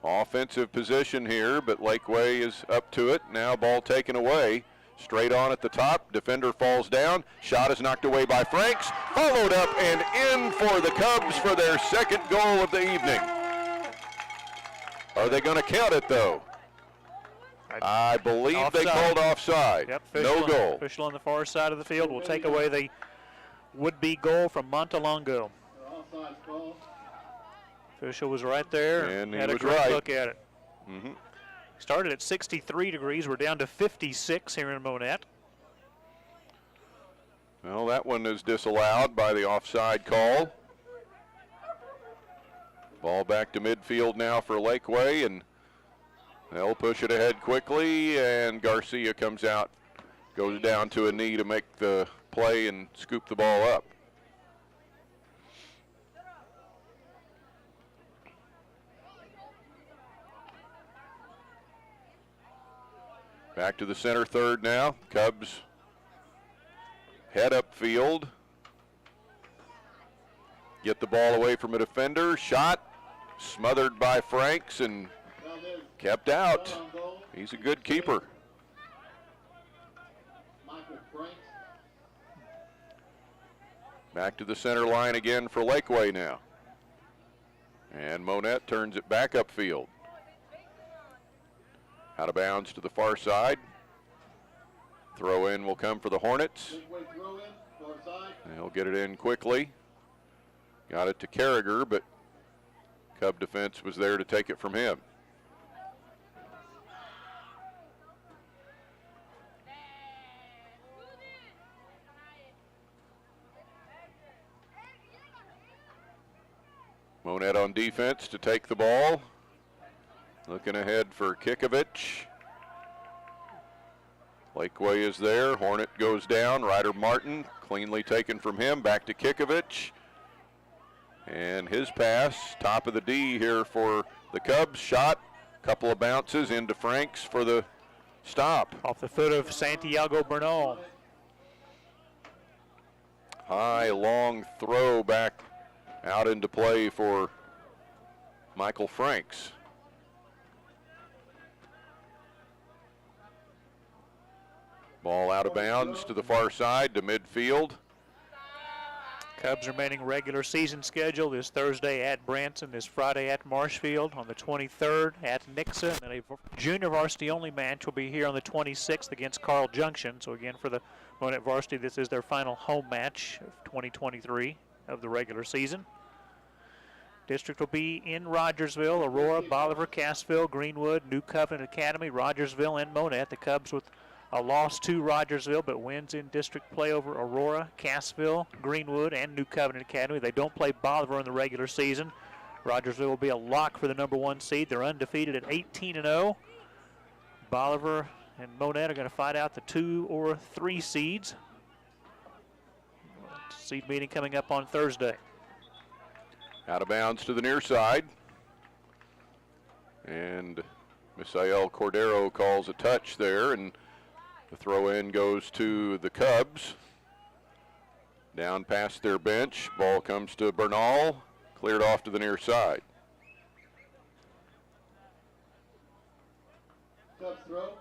offensive position here, but Laquey is up to it. Now ball taken away. Straight on at the top. Defender falls down. Shot is knocked away by Franks. Followed up and in for the Cubs for their second goal of the evening. Are they going to count it, though? I believe offside. They called offside. Yep, no goal. Official on the far side of the field will take away the would-be goal from Montalongo. Official was right there and had a great look at it. Started at 63 degrees. We're down to 56 here in Monett. Well, that one is disallowed by the offside call. Ball back to midfield now for Laquey, and they'll push it ahead quickly, and Garcia comes out, goes down to a knee to make the play and scoop the ball up. Back to the center third now. Cubs head upfield. Get the ball away from a defender. Shot smothered by Franks and kept out. He's a good keeper. Back to the center line again for Laquey now. And Monett turns it back upfield. Out of bounds to the far side. Throw in will come for the Hornets. They'll get it in quickly. Got it to Carragher, but Cub defense was there to take it from him. Monett on defense to take the ball. Looking ahead for Kikovich. Laquey is there. Hornet goes down. Ryder Martin cleanly taken from him. Back to Kikovich. And his pass, top of the D here for the Cubs. Shot, couple of bounces into Franks for the stop. Off the foot of Santiago Bernal. High, long throw back out into play for Michael Franks. Ball out of bounds to the far side to midfield. Cubs' remaining regular season schedule is Thursday at Branson, this Friday at Marshfield, on the 23rd at Nixa, and then a junior varsity only match will be here on the 26th against Carl Junction. So again, for the Monett varsity, this is their final home match of 2023 of the regular season. District will be in Rogersville, Aurora, Bolivar, Cassville, Greenwood, New Covenant Academy, Rogersville, and Monett. The Cubs with a loss to Rogersville, but wins in district play over Aurora, Cassville, Greenwood, and New Covenant Academy. They don't play Bolivar in the regular season. Rogersville will be a lock for the #1 seed. They're undefeated at 18-0. Bolivar and Monett are going to fight out the 2 or 3 seeds. Seed meeting coming up on Thursday. Out of bounds to the near side. And Misael Cordero calls a touch there, and the throw in goes to the Cubs. Down past their bench. Ball comes to Bernal. Cleared off to the near side. Cubs throw.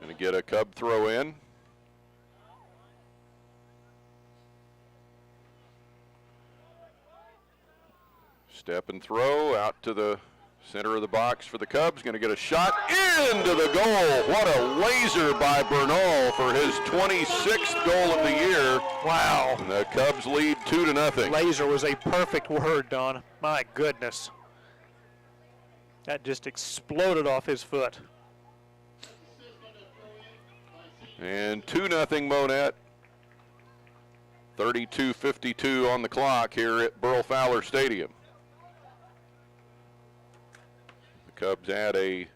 Going to get a Cub throw in. Step and throw out to the center of the box for the Cubs. Going to get a shot into the goal. What a laser by Bernal for his 26th goal of the year. Wow. And the Cubs lead 2-0. Laser was a perfect word, Don. My goodness. That just exploded off his foot. And 2-0 Monett. 32:52 on the clock here at Burl Fowler Stadium. Cubs add a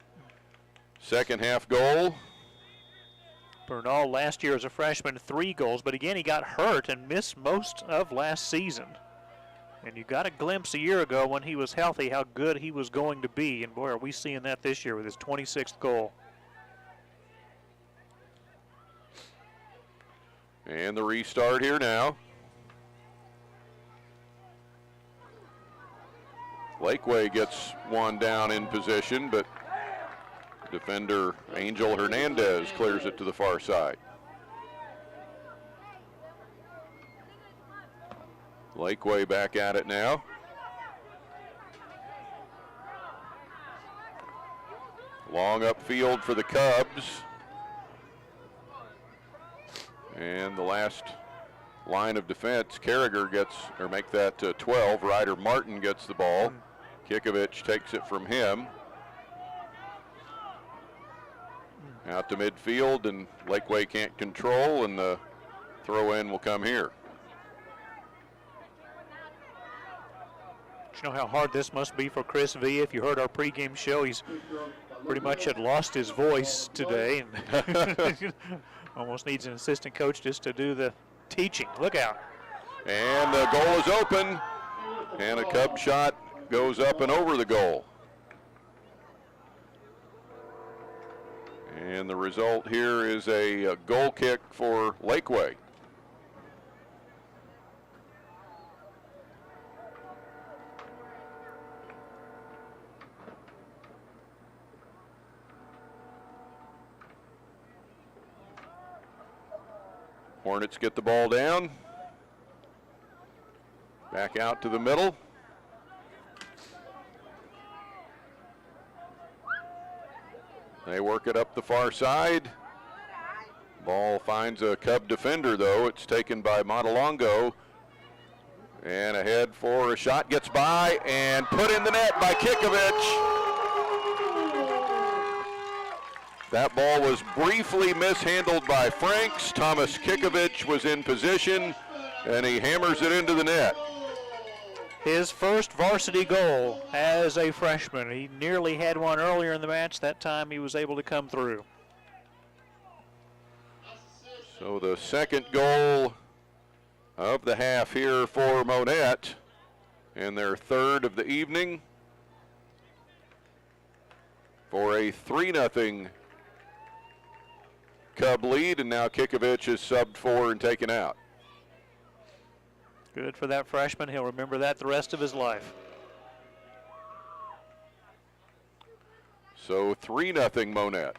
second half goal. Bernal last year as a freshman, 3 goals, but again, he got hurt and missed most of last season. And you got a glimpse a year ago when he was healthy how good he was going to be. And boy, are we seeing that this year with his 26th goal. And the restart here now. Laquey gets one down in position, but defender Angel Hernandez clears it to the far side. Laquey back at it now. Long upfield for the Cubs. And the last line of defense, Carragher gets, or make that 12. Ryder Martin gets the ball. Kikovich takes it from him. Out to midfield, and Laquey can't control, and the throw in will come here. You know how hard this must be for Chris V. If you heard our pregame show, he's pretty much had lost his voice today, and almost needs an assistant coach just to do the teaching. Look out. And the goal is open, and a Cub shot goes up and over the goal. And the result here is a goal kick for Laquey. Hornets get the ball down. Back out to the middle. They work it up the far side. Ball finds a Cub defender, though. It's taken by Montalongo. And ahead for a shot. Gets by and put in the net by Kikovich. That ball was briefly mishandled by Franks. Thomas Kikovich was in position, and he hammers it into the net. his first varsity goal as a freshman. He nearly had one earlier in the match. That time he was able to come through. So the second goal of the half here for Monett, and their third of the evening for a 3-0 Cub lead, and now Kikovich is subbed for and taken out. Good for that freshman. He'll remember that the rest of his life. So 3-0 Monett.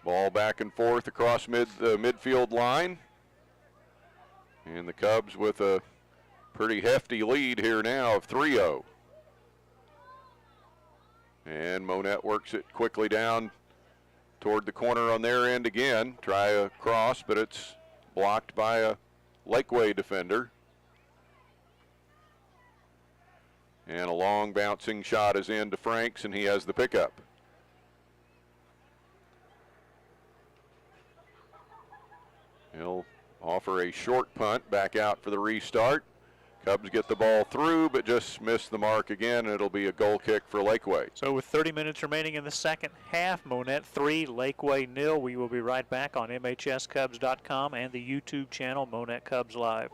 Ball back and forth across the midfield line. And the Cubs with a pretty hefty lead here now of 3-0. And Monett works it quickly down toward the corner on their end again. Try a cross, but it's blocked by a Laquey defender. And a long bouncing shot is in to Franks, and he has the pickup. He'll offer a short punt back out for the restart. Cubs get the ball through, but just miss the mark again, and it'll be a goal kick for Laquey. So with 30 minutes remaining in the second half, Monett 3, Laquey 0. We will be right back on MHSCubs.com and the YouTube channel Monett Cubs Live.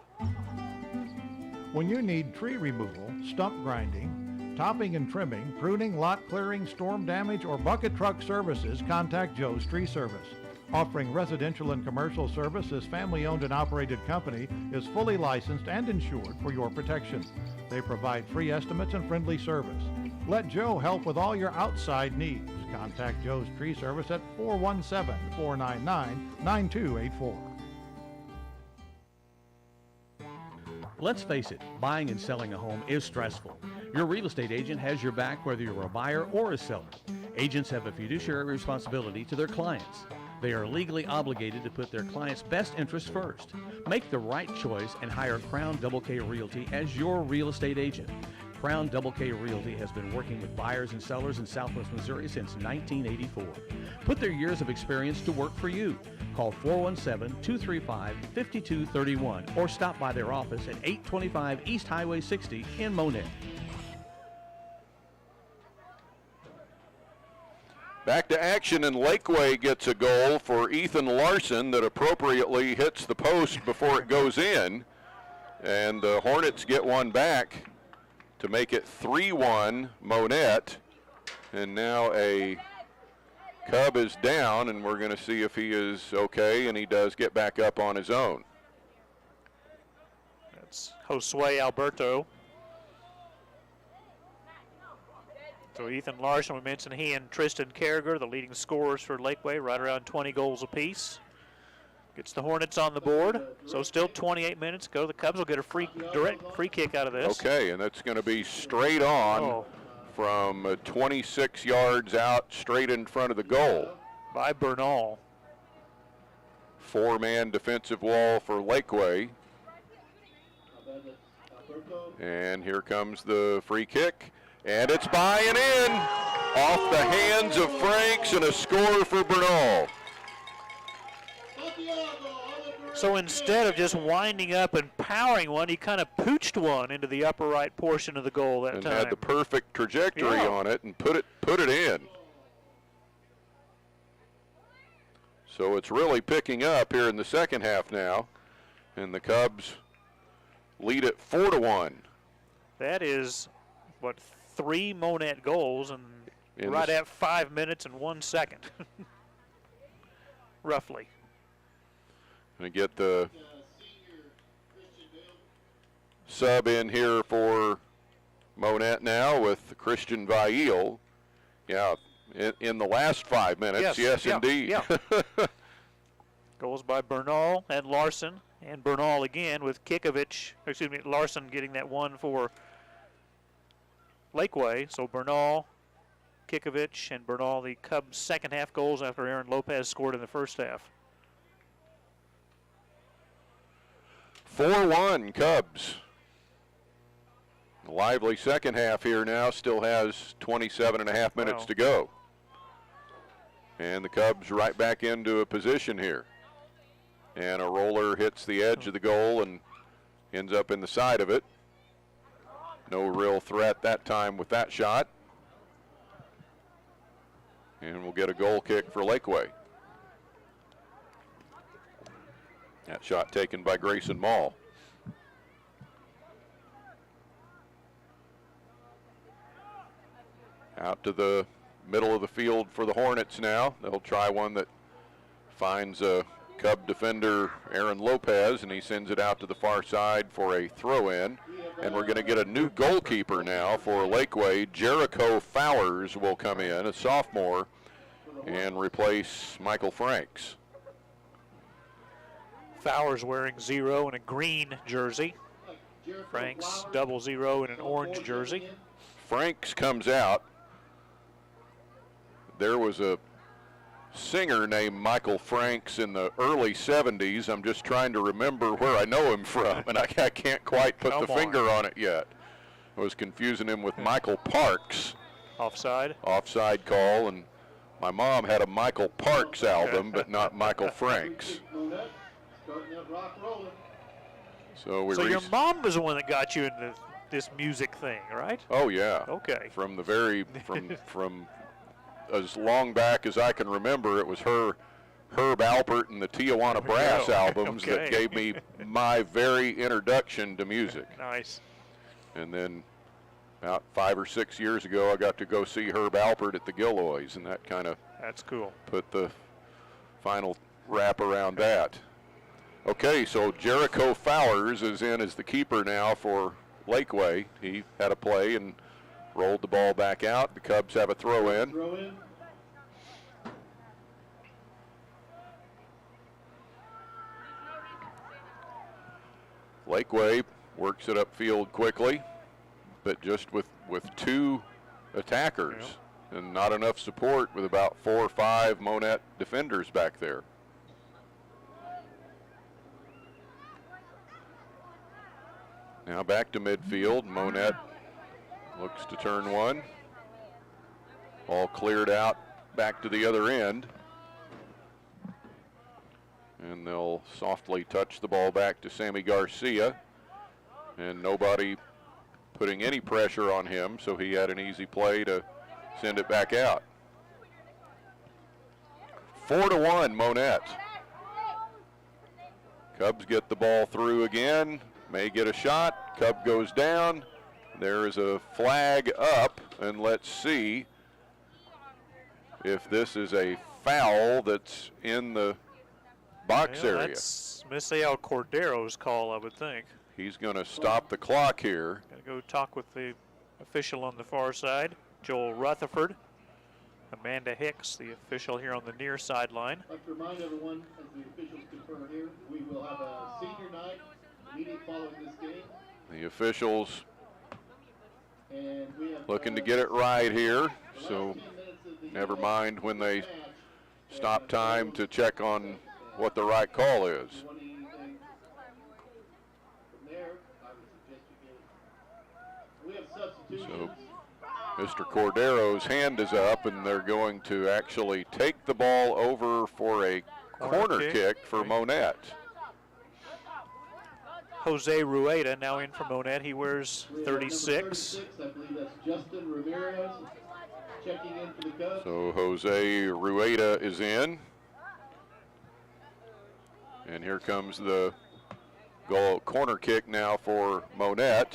When you need tree removal, stump grinding, topping and trimming, pruning, lot clearing, storm damage, or bucket truck services, contact Joe's Tree Service. Offering residential and commercial service, this family-owned and operated company is fully licensed and insured for your protection. They provide free estimates and friendly service. Let Joe help with all your outside needs. Contact Joe's Tree Service at 417-499-9284. Let's face it, buying and selling a home is stressful. Your real estate agent has your back whether you're a buyer or a seller. Agents have a fiduciary responsibility to their clients. They are legally obligated to put their client's best interest first. Make the right choice and hire Crown Double K Realty as your real estate agent. Crown Double K Realty has been working with buyers and sellers in Southwest Missouri since 1984. Put their years of experience to work for you. Call 417-235-5231 or stop by their office at 825 East Highway 60 in Monett. Back to action, and Laquey gets a goal for Ethan Larson that appropriately hits the post before it goes in. And the Hornets get one back to make it 3-1 Monett. And now a Cub is down, and we're going to see if he is okay, and he does get back up on his own. That's Josue Alberto. So Ethan Larson, we mentioned he and Tristan Carragher, the leading scorers for Laquey, right around 20 goals apiece. Gets the Hornets on the board. So still 28 minutes to go. The Cubs will get a direct free kick out of this. Okay, and that's going to be straight on from 26 yards out, straight in front of the goal. By Bernal. 4-man defensive wall for Laquey. And here comes the free kick. And it's by and in, off the hands of Franks, and a score for Bernal. So instead of just winding up and powering one, he kind of pooched one into the upper right portion of the goal that time. And had the perfect trajectory on it and put it in. So it's really picking up here in the second half now, and the Cubs lead it 4-1. That is, what, 3 Monett goals and right at 5 minutes and 1 second, roughly. Going to get the sub in here for Monett now with Christian Vail. Yeah, in the last 5 minutes, yes indeed. Yeah. Goals by Bernal and Larson, and Bernal again with Larson getting that one for Laquey. So Bernal, Kikovich, and Bernal, the Cubs' second half goals after Aaron Lopez scored in the first half. 4-1 Cubs. A lively second half here now, still has 27 and a half minutes to go. And the Cubs right back into a position here. And a roller hits the edge of the goal and ends up in the side of it. No real threat that time with that shot. And we'll get a goal kick for Laquey. That shot taken by Grayson Mall. Out to the middle of the field for the Hornets now. They'll try one that finds a Cub defender, Aaron Lopez, and he sends it out to the far side for a throw-in. And we're going to get a new goalkeeper now for Laquey. Jericho Fowers will come in, a sophomore, and replace Michael Franks. Fowers wearing 0 in a green jersey. Franks 00 in an orange jersey. Franks comes out. There was a singer named Michael Franks in the early 70s. I'm just trying to remember where I know him from, and I can't quite put the finger on it yet. I was confusing him with Michael Parks. Offside? Offside call, and my mom had a Michael Parks album, but not Michael Franks. So your mom was the one that got you into this music thing, right? Oh yeah. Okay. From the from as long back as I can remember, it was Herb Alpert and the Tijuana Brass albums that gave me my very introduction to music. Nice. And then about 5 or 6 years ago, I got to go see Herb Alpert at the Gilloys, and that kind of put the final wrap around that. Okay, so Jericho Fowers is in as the keeper now for Laquey. He had a play and rolled the ball back out. The Cubs have a throw-in. Laquey works it upfield quickly, but just with 2 attackers and not enough support with about 4 or 5 Monett defenders back there. Now back to midfield. Monett looks to turn one. All cleared out back to the other end. And they'll softly touch the ball back to Sammy Garcia. And nobody putting any pressure on him, so he had an easy play to send it back out. 4-1 Monett. Cubs get the ball through again. May get a shot. Cub goes down. There is a flag up, and let's see if this is a foul that's in the box area. That's Misael Cordero's call, I would think. He's going to stop the clock here. Got to go talk with the official on the far side, Joel Rutherford. Amanda Hicks, the official here on the near sideline. I'd like to remind everyone, as the officials confirm here, we will have a senior night meeting following this game. The officials looking to get it right here, so never mind when they stop time to check on what the right call is. So Mr. Cordero's hand is up, and they're going to actually take the ball over for a corner kick for Monett. Jose Rueda now in for Monett. He wears 36. I believe that's Justin Ramirez checking in for the Cubs. So Jose Rueda is in. And here comes the goal corner kick now for Monett.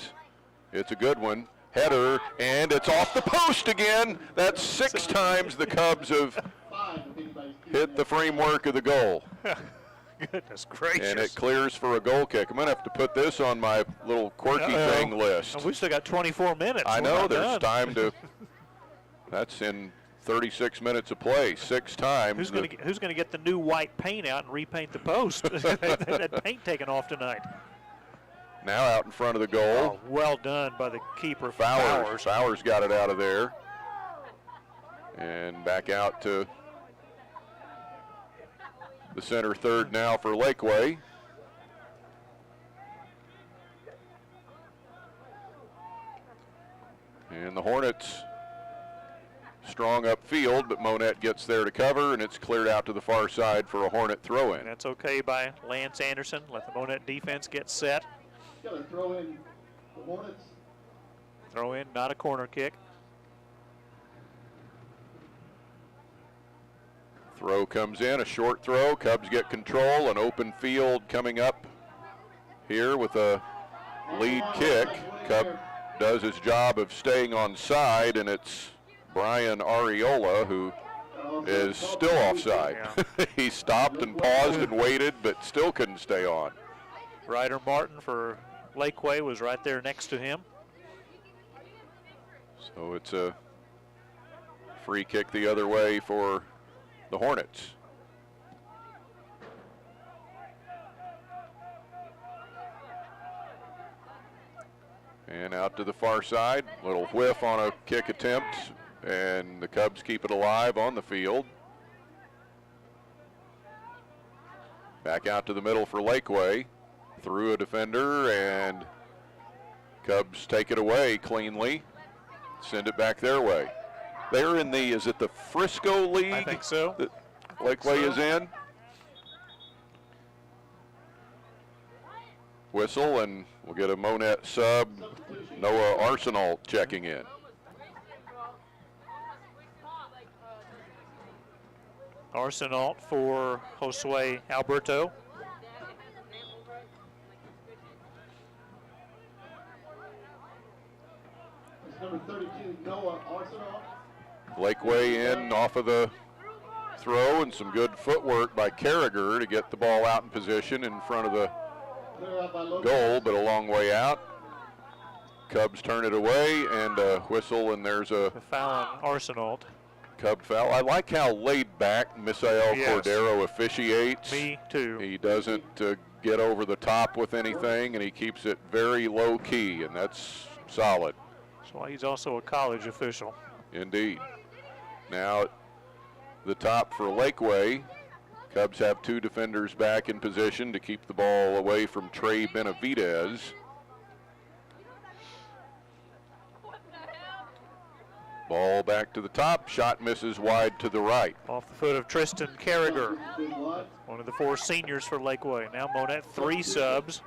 It's a good one. Header, and it's off the post again. That's 6 times the Cubs have hit the framework of the goal. Goodness gracious. And it clears for a goal kick. I'm going to have to put this on my little quirky thing list. And we still got 24 minutes. I know, there's time to, that's in 36 minutes of play, 6 times. Who's going to get the new white paint out and repaint the post? That paint taken off tonight. Now out in front of the goal. Oh, well done by the keeper, Fowers. Fowers got it out of there. And back out to the center third now for Laquey. And the Hornets strong upfield, but Monett gets there to cover, and it's cleared out to the far side for a Hornet throw-in. And that's okay by Lance Anderson. Let the Monett defense get set. Got to throw in the Hornets. Throw in, not a corner kick. Throw comes in, a short throw. Cubs get control, an open field coming up here with a lead kick. Cub does his job of staying on side, and it's Brian Ariola who is still offside. Yeah. He stopped and paused and waited, but still couldn't stay on. Ryder Martin for Laquey was right there next to him. So it's a free kick the other way for the Hornets. And out to the far side, little whiff on a kick attempt, and the Cubs keep it alive on the field. Back out to the middle for Laquey, through a defender, and Cubs take it away cleanly, send it back their way. They're in the, is it the Frisco League? I think so. That Laquey is in. Whistle, and we'll get a Monett sub. Noah Arsenault checking in. Arsenault for Josue Alberto. Number 32, Noah Arsenault. Laquey in off of the throw, and some good footwork by Carragher to get the ball out in position in front of the goal, but a long way out. Cubs turn it away, and a whistle, and there's a foul on Arsenault. Cub foul. I like how laid back Misael Yes. Cordero officiates. Me too. He doesn't get over the top with anything, and he keeps it very low key, and that's solid. That's why he's also a college official. Indeed. Now at the top for Laquey. Cubs have two defenders back in position to keep the ball away from Trey Benavidez. Ball back to the top, shot misses wide to the right. Off the foot of Tristan Carragher, one of the four seniors for Laquey. Now Monett, three subs.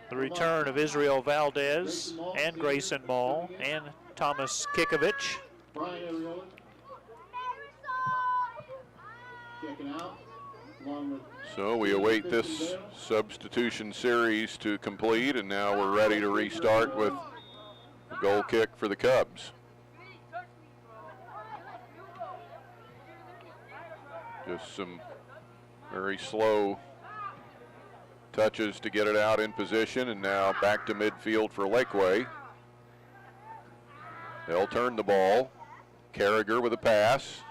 The return of Israel Valdez and Grayson Mall and Thomas Kikovich. Brian Ariola. Checking out. Along with So we await this substitution series to complete, and now we're ready to restart with a goal kick for the Cubs. Just some very slow touches to get it out in position, and now back to midfield for Laquey. They'll turn the ball. Carragher with a pass,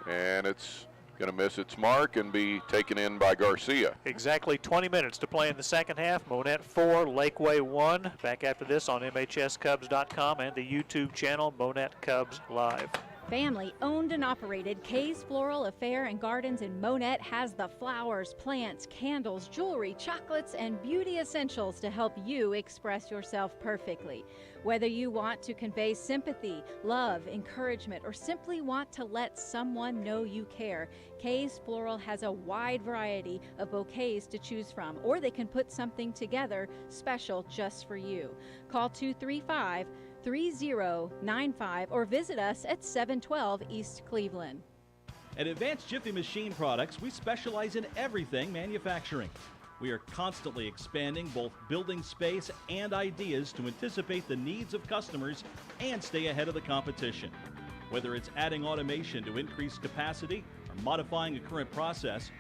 and it's going to miss its mark and be taken in by Garcia. Exactly 20 minutes to play in the second half. Monett 4, Laquey 1. Back after this on MHSCubs.com and the YouTube channel Monett Cubs Live. Family owned and operated Kay's Floral Affair and Gardens in Monett has the flowers, plants, candles, jewelry, chocolates, and beauty essentials to help you express yourself perfectly. Whether you want to convey sympathy, love, encouragement, or simply want to let someone know you care, Kay's Floral has a wide variety of bouquets to choose from, or they can put something together special just for you. Call 235-3095 or visit us at 712 East Cleveland. At Advanced Jiffy Machine Products, we specialize in everything manufacturing. We are constantly expanding both building space and ideas to anticipate the needs of customers and stay ahead of the competition. Whether it's adding automation to increase capacity or modifying a current process,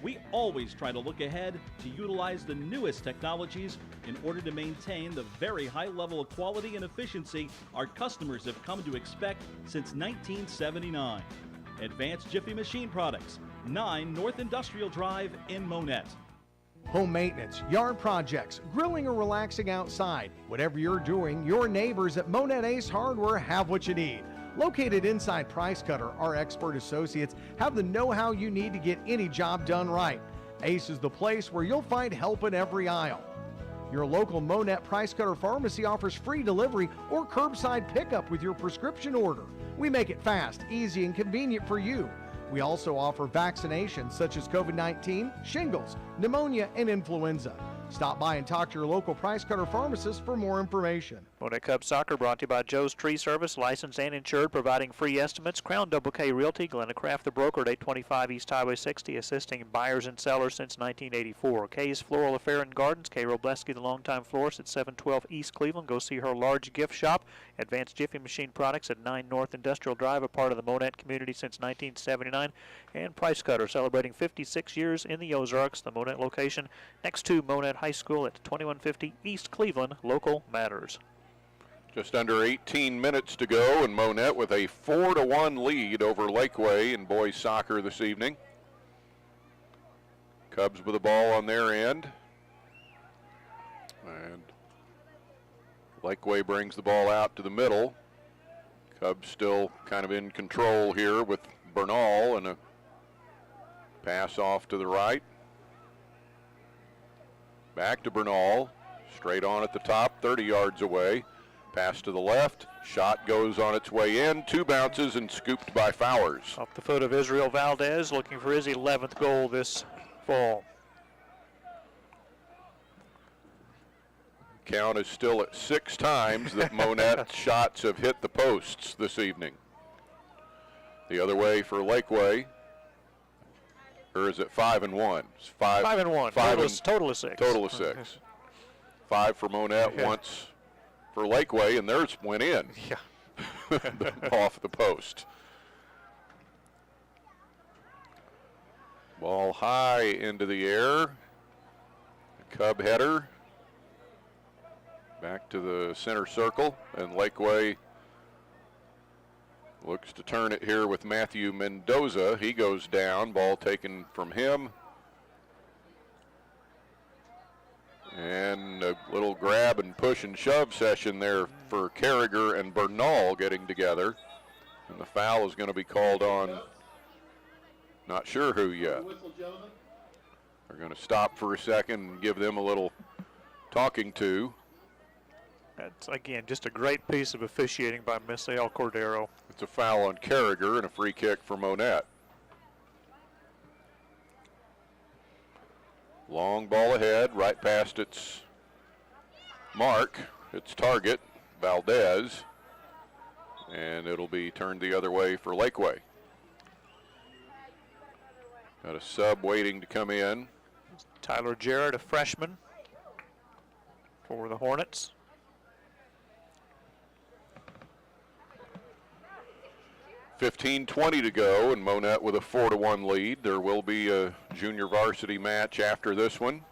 we always try to look ahead to utilize the newest technologies in order to maintain the very high level of quality and efficiency our customers have come to expect since 1979. Advanced Jiffy Machine Products, 9 North Industrial Drive in Monett. Home maintenance, yard projects, grilling or relaxing outside. Whatever you're doing, your neighbors at Monett Ace Hardware have what you need. Located inside Price Cutter, our expert associates have the know-how you need to get any job done right. Ace is the place where you'll find help in every aisle. Your local Monett Price Cutter Pharmacy offers free delivery or curbside pickup with your prescription order. We make it fast, easy, and convenient for you. We also offer vaccinations such as COVID-19, shingles, pneumonia, and influenza. Stop by and talk to your local Price Cutter pharmacist for more information. Monett Cubs Soccer brought to you by Joe's Tree Service, licensed and insured, providing free estimates. Crown Double K Realty, Glenda Craft, the broker at 825 East Highway 60, assisting buyers and sellers since 1984. Kay's Floral Affair and Gardens, Kay Robleski, the longtime florist at 712 East Cleveland. Go see her large gift shop. Advanced Jiffy Machine Products at 9 North Industrial Drive, a part of the Monett community since 1979. And Price Cutter, celebrating 56 years in the Ozarks. The Monett location next to Monett High School at 2150 East Cleveland. Local matters. Just under 18 minutes to go, and Monett with a 4-1 lead over Laquey in boys soccer this evening. Cubs with the ball on their end. And Laquey brings the ball out to the middle. Cubs still kind of in control here with Bernal, and a pass off to the right. Back to Bernal, straight on at the top, 30 yards away. Pass to the left, shot goes on its way in, 2 bounces and scooped by Fowers. Off the foot of Israel Valdez, looking for his 11th goal this fall. Count is still at 6 times that Monett shots have hit the posts this evening. The other way for Laquey, or is it 5 and 1? It's 5 and 1. Total of 6. Total of 6. 5 for Monett, once for Laquey, and theirs went in. Yeah. Off the post. Ball high into the air. Cub header. Back to the center circle, and Laquey looks to turn it here with Matthew Mendoza. He goes down, ball taken from him. And a little grab and push and shove session there for Carragher and Bernal getting together. And the foul is going to be called on, not sure who yet. They're going to stop for a second and give them a little talking to. That's, again, just a great piece of officiating by Misael Cordero. It's a foul on Carragher and a free kick for Monett. Long ball ahead, right past its mark, its target, Valdez. And it'll be turned the other way for Laquey. Got a sub waiting to come in. Tyler Jarrett, a freshman for the Hornets. $15:20 to go, and Monett with a 4-1 lead. There will be a junior varsity match after this one.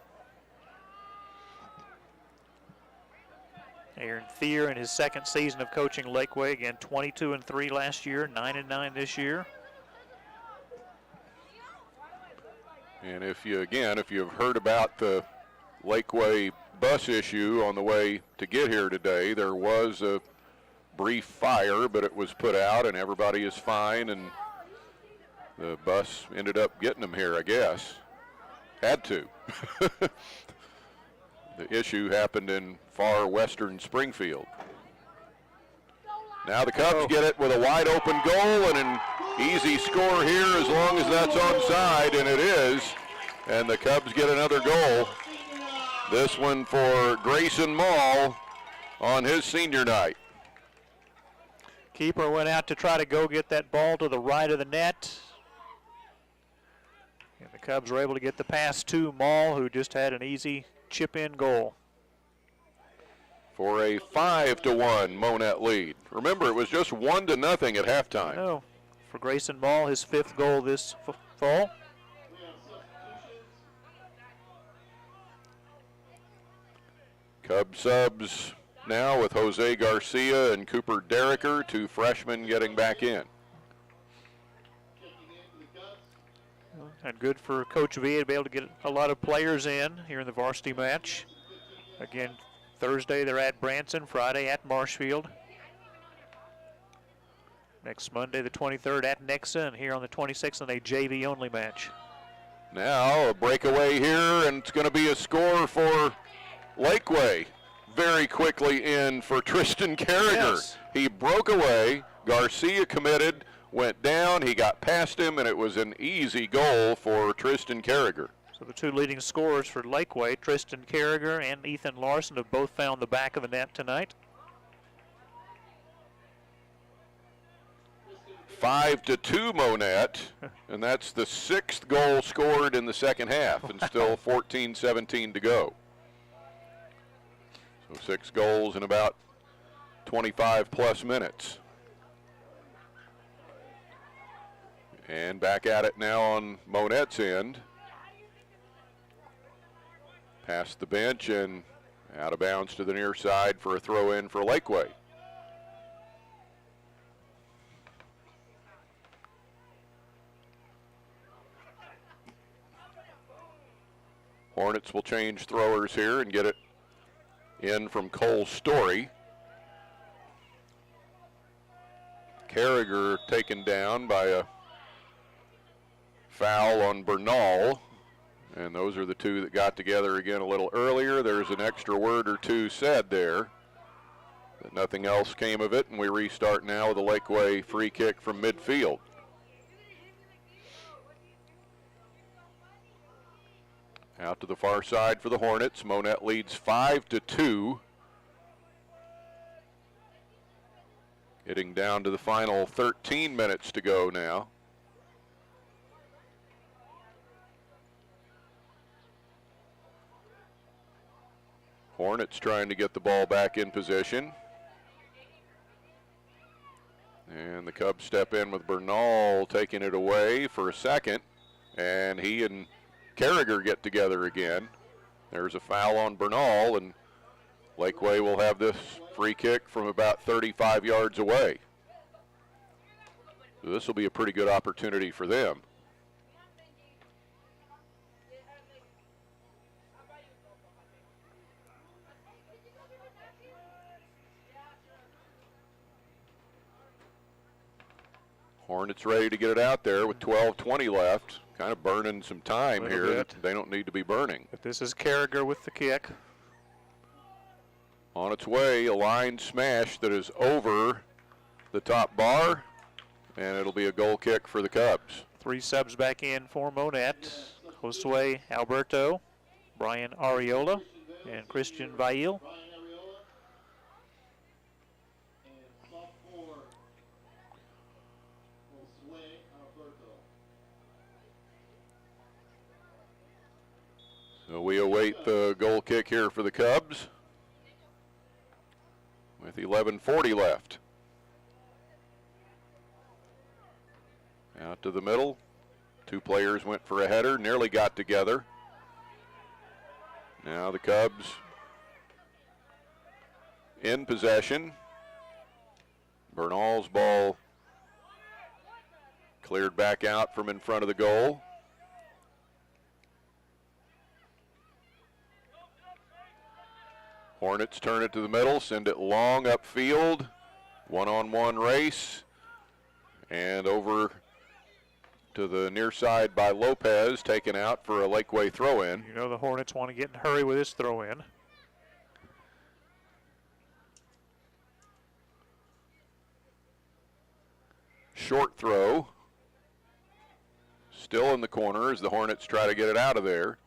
Aaron Thier in his second season of coaching Laquey, again 22-3 last year, 9-9 this year. And if you've heard about the Laquey bus issue on the way to get here today, there was a brief fire, but it was put out and everybody is fine, and the bus ended up getting them here, I guess. Had to. The issue happened in far western Springfield. Now the Cubs get it with a wide open goal and an easy score here as long as that's onside, and it is. And the Cubs get another goal. This one for Grayson Mall on his senior night. Keeper went out to try to go get that ball to the right of the net. And the Cubs were able to get the pass to Mall, who just had an easy chip-in goal. For a 5-1 Monett lead. Remember, it was just 1-0 at halftime. No, for Grayson Mall, his 5th goal this fall. Cub subs now with Jose Garcia and Cooper Derricker, 2 freshmen getting back in. And good for Coach V to be able to get a lot of players in here in the varsity match. Again, Thursday they're at Branson, Friday at Marshfield. Next Monday, the 23rd, at Nixa, and here on the 26th in a JV-only match. Now a breakaway here, and it's going to be a score for Laquey very quickly in for Tristan Carragher. Yes. He broke away. Garcia committed, went down. He got past him, and it was an easy goal for Tristan Carragher. So the two leading scorers for Laquey, Tristan Carragher and Ethan Larson, have both found the back of the net tonight. 5-2 Monett, and that's the 6th goal scored in the second half, and still 14-17 to go. So 6 goals in about 25 plus minutes. And back at it now on Monett's end. Past the bench and out of bounds to the near side for a throw in for Laquey. Hornets will change throwers here and get it in from Cole Story. Carragher taken down by a foul on Bernal. And those are the two that got together again a little earlier. There's an extra word or two said there. But nothing else came of it, and we restart now with a Laquey free kick from midfield. Out to the far side for the Hornets. Monett leads 5-2. Getting down to the final 13 minutes to go now. Hornets trying to get the ball back in position. And the Cubs step in with Bernal taking it away for a second. And he and Carragher get together again. There's a foul on Bernal, and Laquey will have this free kick from about 35 yards away. So this will be a pretty good opportunity for them. Hornets ready to get it out there with 12:20 left. Kind of burning some time here that they don't need to be burning. But this is Carragher with the kick. On its way, a line smash that is over the top bar, and it'll be a goal kick for the Cubs. 3 subs back in for Monett. Josue Alberto, Brian Ariola, and Christian Vail. So we await the goal kick here for the Cubs with 11:40 left. Out to the middle. 2 players went for a header, nearly got together. Now the Cubs in possession. Bernal's ball cleared back out from in front of the goal. Hornets turn it to the middle, send it long upfield. One-on-one race. And over to the near side by Lopez, taken out for a Laquey throw-in. You know the Hornets want to get in a hurry with this throw-in. Short throw. Still in the corner as the Hornets try to get it out of there.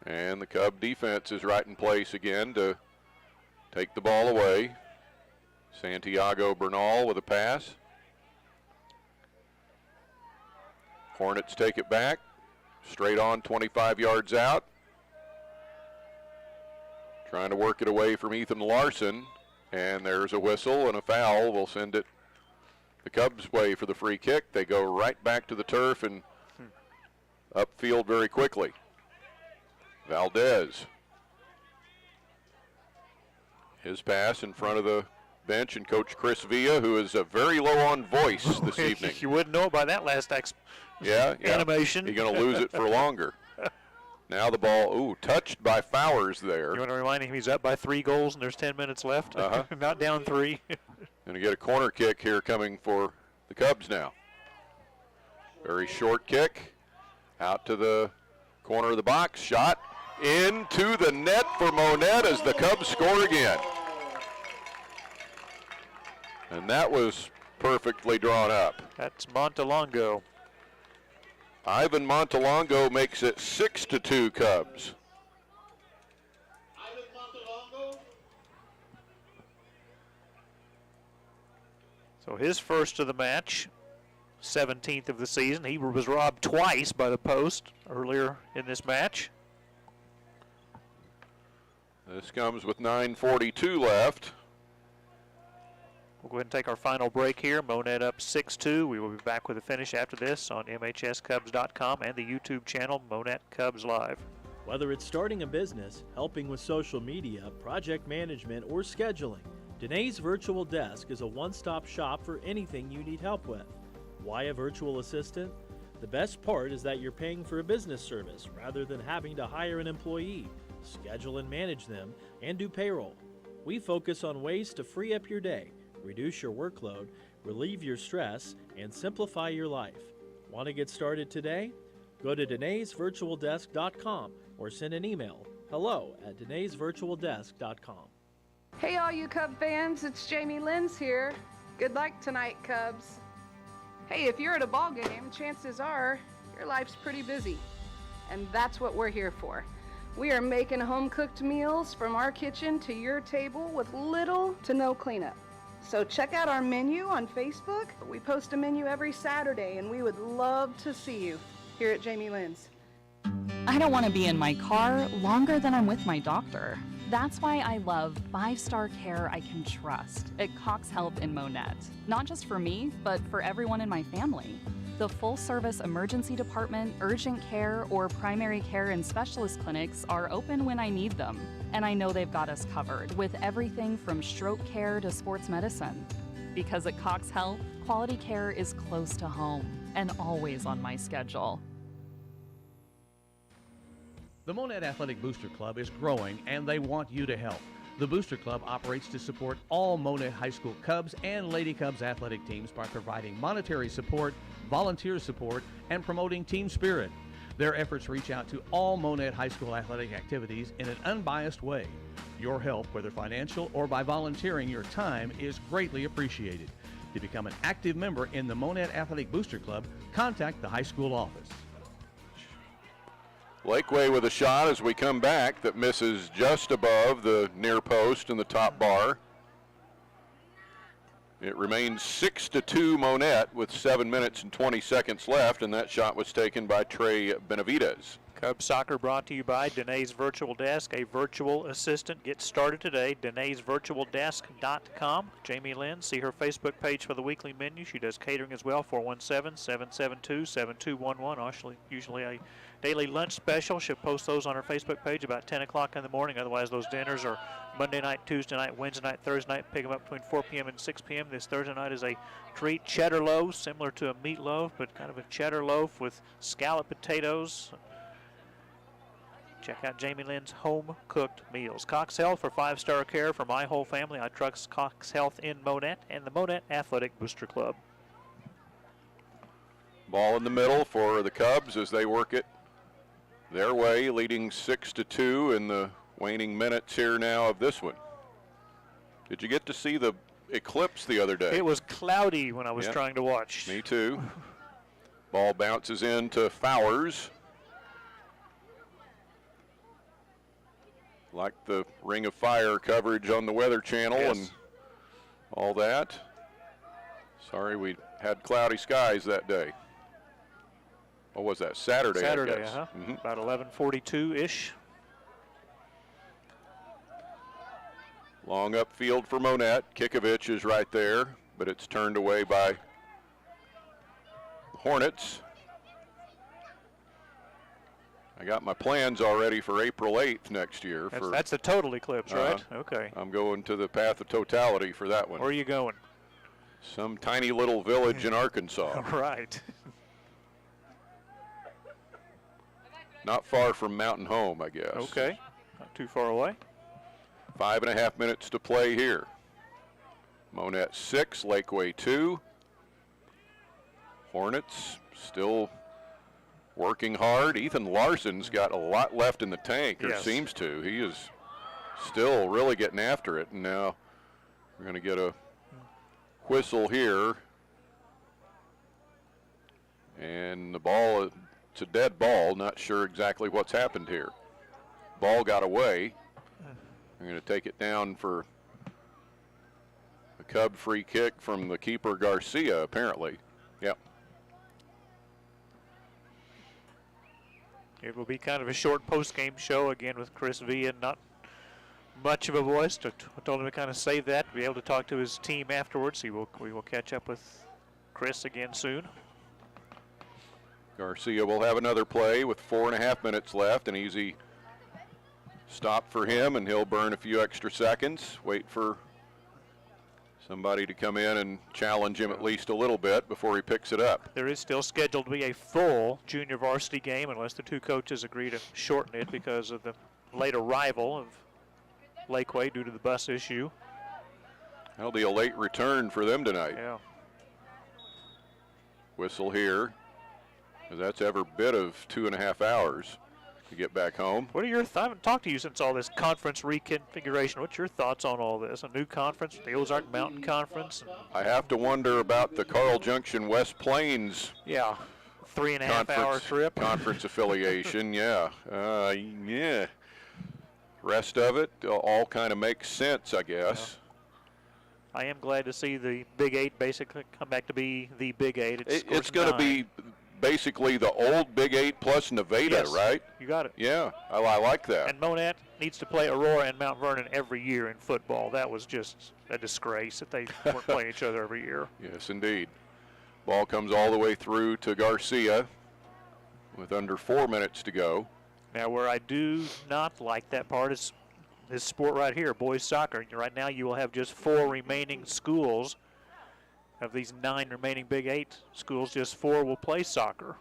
And the Cub defense is right in place again to take the ball away. Santiago Bernal with a pass. Hornets take it back. Straight on, 25 yards out. Trying to work it away from Ethan Larson. And there's a whistle and a foul. We'll send it the Cubs' way for the free kick. They go right back to the turf and upfield very quickly. Valdez. His pass in front of the bench, and Coach Chris Villa, who is very low on voice this evening. You wouldn't know by that last animation. He's going to lose it for longer. Now the ball, touched by Fowers there. You want to remind him he's up by 3 goals and there's 10 minutes left? Not down 3. Going to get a corner kick here coming for the Cubs now. Very short kick. Out to the corner of the box. Shot. Into the net for Monett as the Cubs score again. And that was perfectly drawn up. That's Montalongo. Ivan Montalongo makes it 6-2 Cubs. So his first of the match, 17th of the season. He was robbed twice by the post earlier in this match. This comes with 9:42 left. We'll go ahead and take our final break here. Monett up 6-2. We will be back with a finish after this on MHSCubs.com and the YouTube channel Monett Cubs Live. Whether it's starting a business, helping with social media, project management, or scheduling, Danae's Virtual Desk is a one-stop shop for anything you need help with. Why a virtual assistant? The best part is that you're paying for a business service rather than having to hire an employee, schedule and manage them, and do payroll. We focus on ways to free up your day, reduce your workload, relieve your stress, and simplify your life. Want to get started today? Go to Denae'sVirtualDesk.com or send an email, hello@Denae'sVirtualDesk.com. Hey all you Cub fans, it's Jamie Lenz here. Good luck tonight, Cubs. Hey, if you're at a ball game, chances are your life's pretty busy. And that's what we're here for. We are making home-cooked meals from our kitchen to your table with little to no cleanup. So check out our menu on Facebook. We post a menu every Saturday, and we would love to see you here at Jamie Lenz. I don't want to be in my car longer than I'm with my doctor. That's why I love 5-star care I can trust at Cox Health in Monett. Not just for me, but for everyone in my family. The full-service emergency department, urgent care, or primary care and specialist clinics are open when I need them. And I know they've got us covered with everything from stroke care to sports medicine. Because at Cox Health, quality care is close to home and always on my schedule. The Monett Athletic Booster Club is growing and they want you to help. The Booster Club operates to support all Monett High School Cubs and Lady Cubs athletic teams by providing monetary support, volunteer support, and promoting team spirit. Their efforts reach out to all Monett High School athletic activities in an unbiased way. Your help, whether financial or by volunteering your time, is greatly appreciated. To become an active member in the Monett Athletic Booster Club, contact the high school office. Laquey with a shot as we come back that misses just above the near post in the top bar. It remains 6-2 Monett with 7 minutes and 20 seconds left, and that shot was taken by Trey Benavidez. Cubs soccer brought to you by Danae's Virtual Desk, a virtual assistant. Get started today, Denae'sVirtualDesk.com. Jamie Lynn, see her Facebook page for the weekly menu. She does catering as well, 417-772-7211. Usually a daily lunch special. She'll post those on her Facebook page about 10 o'clock in the morning. Otherwise, those dinners are Monday night, Tuesday night, Wednesday night, Thursday night. Pick them up between 4 p.m. and 6 p.m. This Thursday night is a treat, cheddar loaf, similar to a meatloaf, but kind of a cheddar loaf with scalloped potatoes. Check out Jamie Lynn's home-cooked meals. Cox Health for 5-star care for my whole family. I trust Cox Health in Monett and the Monett Athletic Booster Club. Ball in the middle for the Cubs as they work it their way, leading 6-2 in the waning minutes here now of this one. Did you get to see the eclipse the other day? It was cloudy when I was trying to watch. Me too. Ball bounces into Fowers. Like the Ring of Fire coverage on the Weather Channel and all that. Sorry, we had cloudy skies that day. What was that? Saturday, I guess. About 11:42-ish. Long upfield for Monett. Kikovic is right there, but it's turned away by the Hornets. I got my plans already for April 8th next year. That's the total eclipse, right? Okay. I'm going to the path of totality for that one. Where are you going? Some tiny little village in Arkansas. Right. Not far from Mountain Home, I guess. Okay. Not too far away. 5.5 minutes to play here. Monett 6, Laquey 2. Hornets still working hard. Ethan Larson's got a lot left in the tank, or Yes. seems to. He is still really getting after it, and now we're going to get a whistle here. And the ball, it's a dead ball. Not sure exactly what's happened here. Ball got away. They're going to take it down for a Cub free kick from the keeper, Garcia, apparently. Yep. It will be kind of a short post-game show again with Chris V, and not much of a voice. I told him to kind of save that, to be able to talk to his team afterwards. We will catch up with Chris again soon. Garcia will have another play with 4.5 minutes left. An easy stop for him, and he'll burn a few extra seconds. Wait for somebody to come in and challenge him at least a little bit before he picks it up. There is still scheduled to be a full junior varsity game unless the two coaches agree to shorten it because of the late arrival of Laquey due to the bus issue. That'll be a late return for them tonight. Yeah. Whistle here, 'cause that's every bit of 2.5 hours to get back home. What are your I haven't talked to you since all this conference reconfiguration. What's your thoughts on all this? A new conference, the Ozark Mountain Conference? I have to wonder about the Carl Junction West Plains. Yeah, 3.5 hour trip. Conference affiliation, yeah. Yeah. Rest of it all kind of makes sense, I guess. I am glad to see the Big 8 basically come back to be the Big 8. It's going to be basically the old Big 8 plus Nevada, Yes, right? You got it. Yeah, I like that. And Monett needs to play Aurora and Mount Vernon every year in football. That was just a disgrace that they weren't playing each other every year. Yes, indeed. Ball comes all the way through to Garcia with under 4 minutes to go. Now, where I do not like that part is this sport right here, boys soccer. Right now you will have just 4 remaining schools. Of these 9 remaining Big 8 schools, just 4 will play soccer.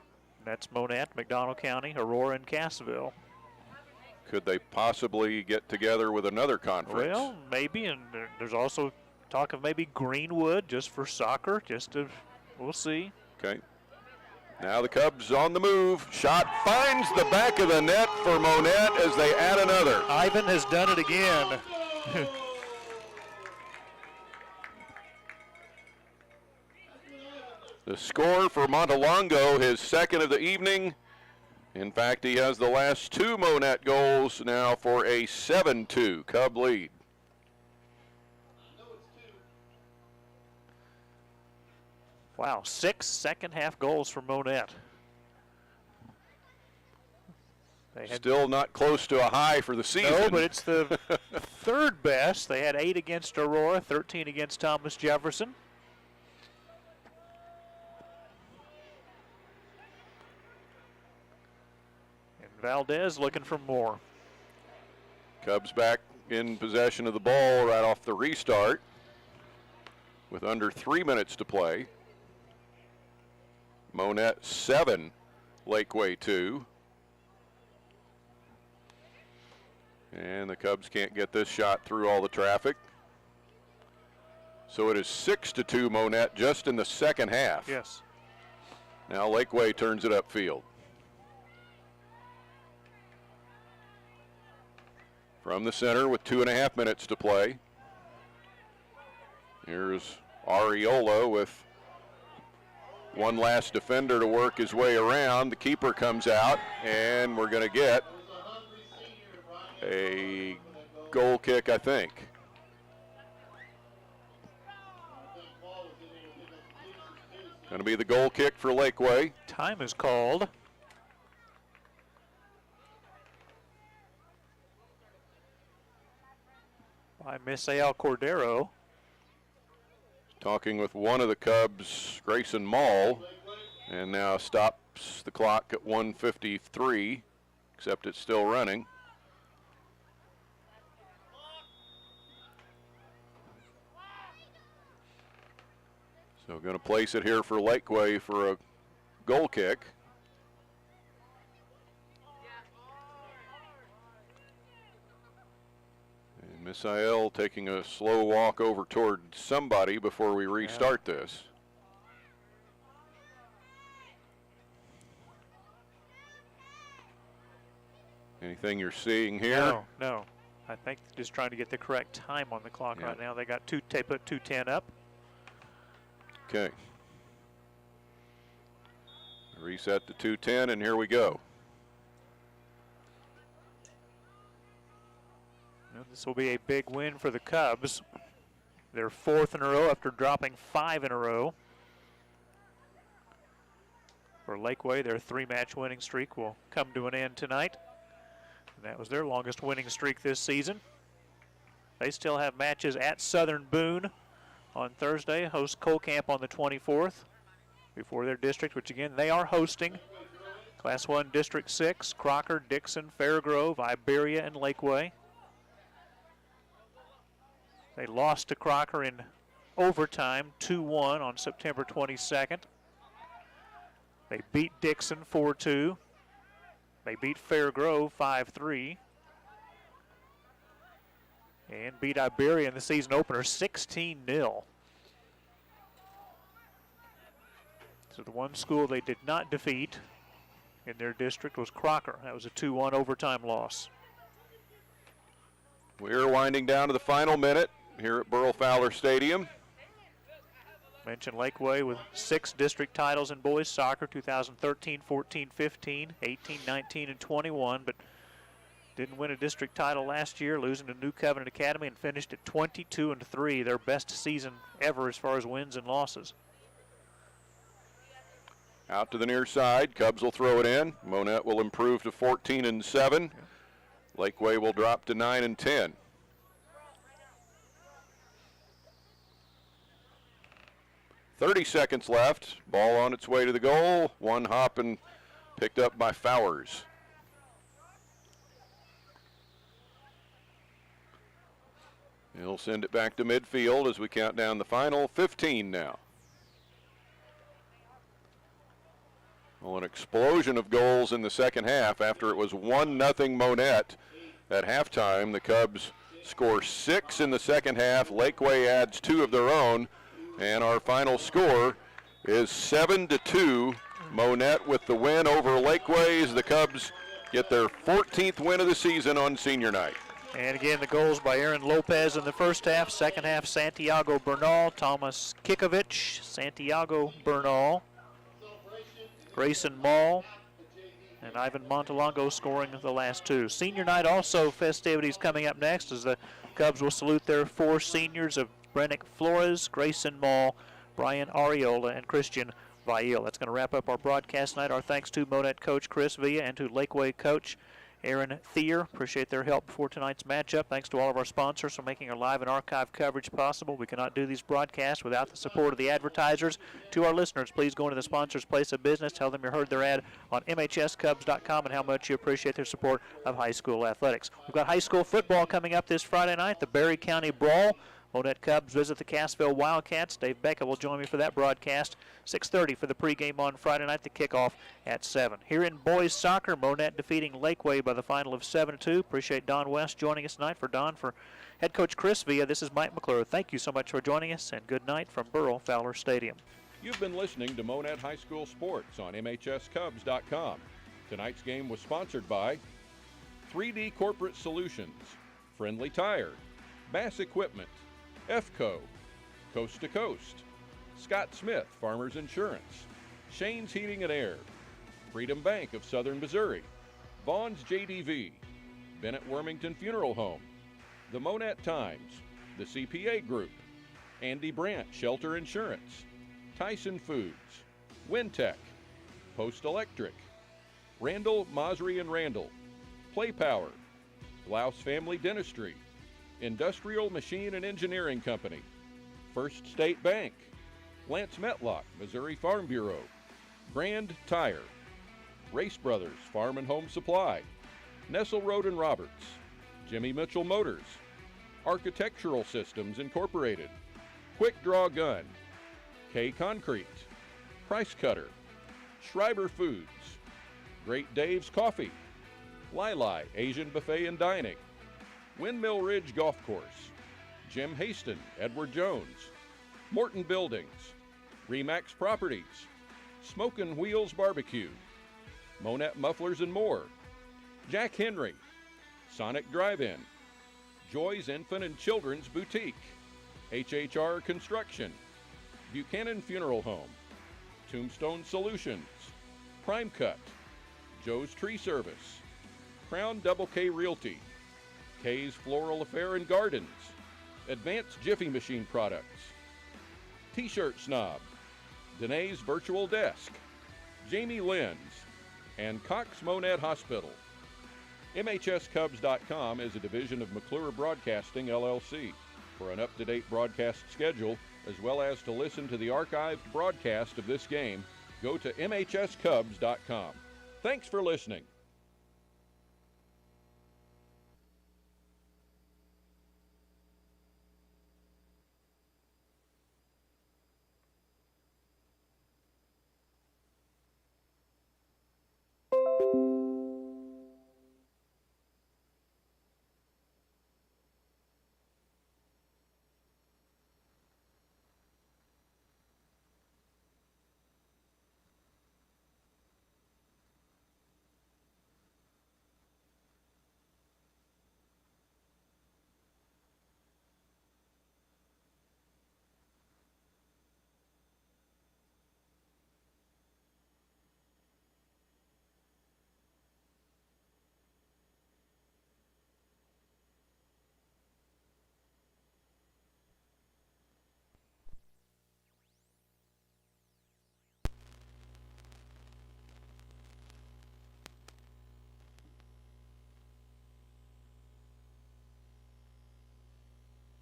That's Monett, McDonald County, Aurora, and Cassville. Could they possibly get together with another conference? Well, maybe, and there's also talk of maybe Greenwood just for soccer, we'll see. Okay. Now the Cubs on the move. Shot finds the back of the net for Monett as they add another. Ivan has done it again. The score for Montelongo, his second of the evening. In fact, he has the last 2 Monett goals now for a 7-2 Cub lead. Wow, 6 second-half goals for Monett. Still not close to a high for the season. No, but it's the third best. They had 8 against Aurora, 13 against Thomas Jefferson. And Valdez looking for more. Cubs back in possession of the ball right off the restart with under 3 minutes to play. Monett 7, Laquey 2. And the Cubs can't get this shot through all the traffic. So it is 6-2 Monett just in the second half. Yes. Now Laquey turns it upfield. From the center with 2.5 minutes to play. Here's Ariola with one last defender to work his way around. The keeper comes out, and we're going to get a goal kick, I think. Going to be the goal kick for Laquey. Time is called. By Misael Cordero. Talking with one of the Cubs, Grayson Mall, and now stops the clock at 1:53, except it's still running. So going to place it here for Laquey for a goal kick. And Misael taking a slow walk over toward somebody before we restart this. Anything you're seeing here? No. I think just trying to get the correct time on the clock right now. They put 2:10 up. Okay. Reset to 2:10, and here we go. Well, this will be a big win for the Cubs. Their 4th in a row after dropping 5 in a row. For Laquey, their 3-match winning streak will come to an end tonight. And that was their longest winning streak this season. They still have matches at Southern Boone on Thursday, host Colcamp on the 24th before their district, which again they are hosting. Class 1 District 6, Crocker, Dixon, Fairgrove, Iberia, and Laquey. They lost to Crocker in overtime 2-1 on September 22nd. They beat Dixon 4-2. They beat Fairgrove 5-3. And beat Iberia in the season opener 16-0. So the one school they did not defeat in their district was Crocker. That was a 2-1 overtime loss. We're winding down to the final minute here at Burl Fowler Stadium. Mentioned Laquey with 6 district titles in boys soccer, 2013, 14, 15, 18, 19, and 21, but didn't win a district title last year, losing to New Covenant Academy, and finished at 22-3, their best season ever as far as wins and losses. Out to the near side, Cubs will throw it in. Monett will improve to 14-7. Laquey will drop to 9-10. .30 seconds left. Ball on its way to the goal. One hop and picked up by Fowers. He'll send it back to midfield as we count down the final 15 now. Well, an explosion of goals in the second half after it was 1-0 Monett at halftime. The Cubs score 6 in the second half. Laquey adds 2 of their own. And our final score is 7-2. Monett with the win over Laquey as the Cubs get their 14th win of the season on senior night. And again, the goals by Aaron Lopez in the first half. Second half, Santiago Bernal, Thomas Kikovich, Santiago Bernal, Grayson Mall, and Ivan Montalongo scoring the last 2. Senior night also festivities coming up next as the Cubs will salute their 4 seniors of Brennick Flores, Grayson Mall, Brian Ariola, and Christian Vail. That's going to wrap up our broadcast tonight. Our thanks to Monett coach Chris Villa and to Laquey coach Aaron Thier. Appreciate their help before tonight's matchup. Thanks to all of our sponsors for making our live and archive coverage possible. We cannot do these broadcasts without the support of the advertisers. To our listeners, please go into the sponsor's place of business. Tell them you heard their ad on MHSCubs.com and how much you appreciate their support of high school athletics. We've got high school football coming up this Friday night, the Berry County Brawl. Monett Cubs visit the Cassville Wildcats. Dave Becca will join me for that broadcast. 6:30 for the pregame on Friday night, the kickoff at 7. Here in boys soccer, Monett defeating Laquey by the final of 7-2. Appreciate Don West joining us tonight. For Don, for head coach Chris Villa, this is Mike McClure. Thank you so much for joining us, and good night from Burl Fowler Stadium. You've been listening to Monett High School Sports on MHSCubs.com. Tonight's game was sponsored by 3D Corporate Solutions, Friendly Tire, Bass Equipment, EFCO, Coast to Coast, Scott Smith Farmers Insurance, Shane's Heating and Air, Freedom Bank of Southern Missouri, Vaughn's JDV, Bennett Wormington Funeral Home, the Monett Times, the CPA Group, Andy Brandt Shelter Insurance, Tyson Foods, Wintech, Post Electric, Randall, Mosry and Randall, Play Power, Blouse Family Dentistry, Industrial Machine and Engineering Company, First State Bank, Lance Metlock, Missouri Farm Bureau, Grand Tire, Race Brothers Farm and Home Supply, Nestle Road and Roberts, Jimmy Mitchell Motors, Architectural Systems Incorporated, Quick Draw Gun, K Concrete, Price Cutter, Schreiber Foods, Great Dave's Coffee, Lili Asian Buffet and Dining, Windmill Ridge Golf Course, Jim Haston, Edward Jones, Morton Buildings, Remax Properties, Smokin' Wheels Barbecue, Monett Mufflers and More, Jack Henry, Sonic Drive-In, Joy's Infant and Children's Boutique, HHR Construction, Buchanan Funeral Home, Tombstone Solutions, Prime Cut, Joe's Tree Service, Crown Double K Realty, K's Floral Affair and Gardens, Advanced Jiffy Machine Products, T-Shirt Snob, Danae's Virtual Desk, Jamie Lynn's, and Cox Monett Hospital. MHSCubs.com is a division of McClure Broadcasting, LLC. For an up-to-date broadcast schedule, as well as to listen to the archived broadcast of this game, go to MHSCubs.com. Thanks for listening.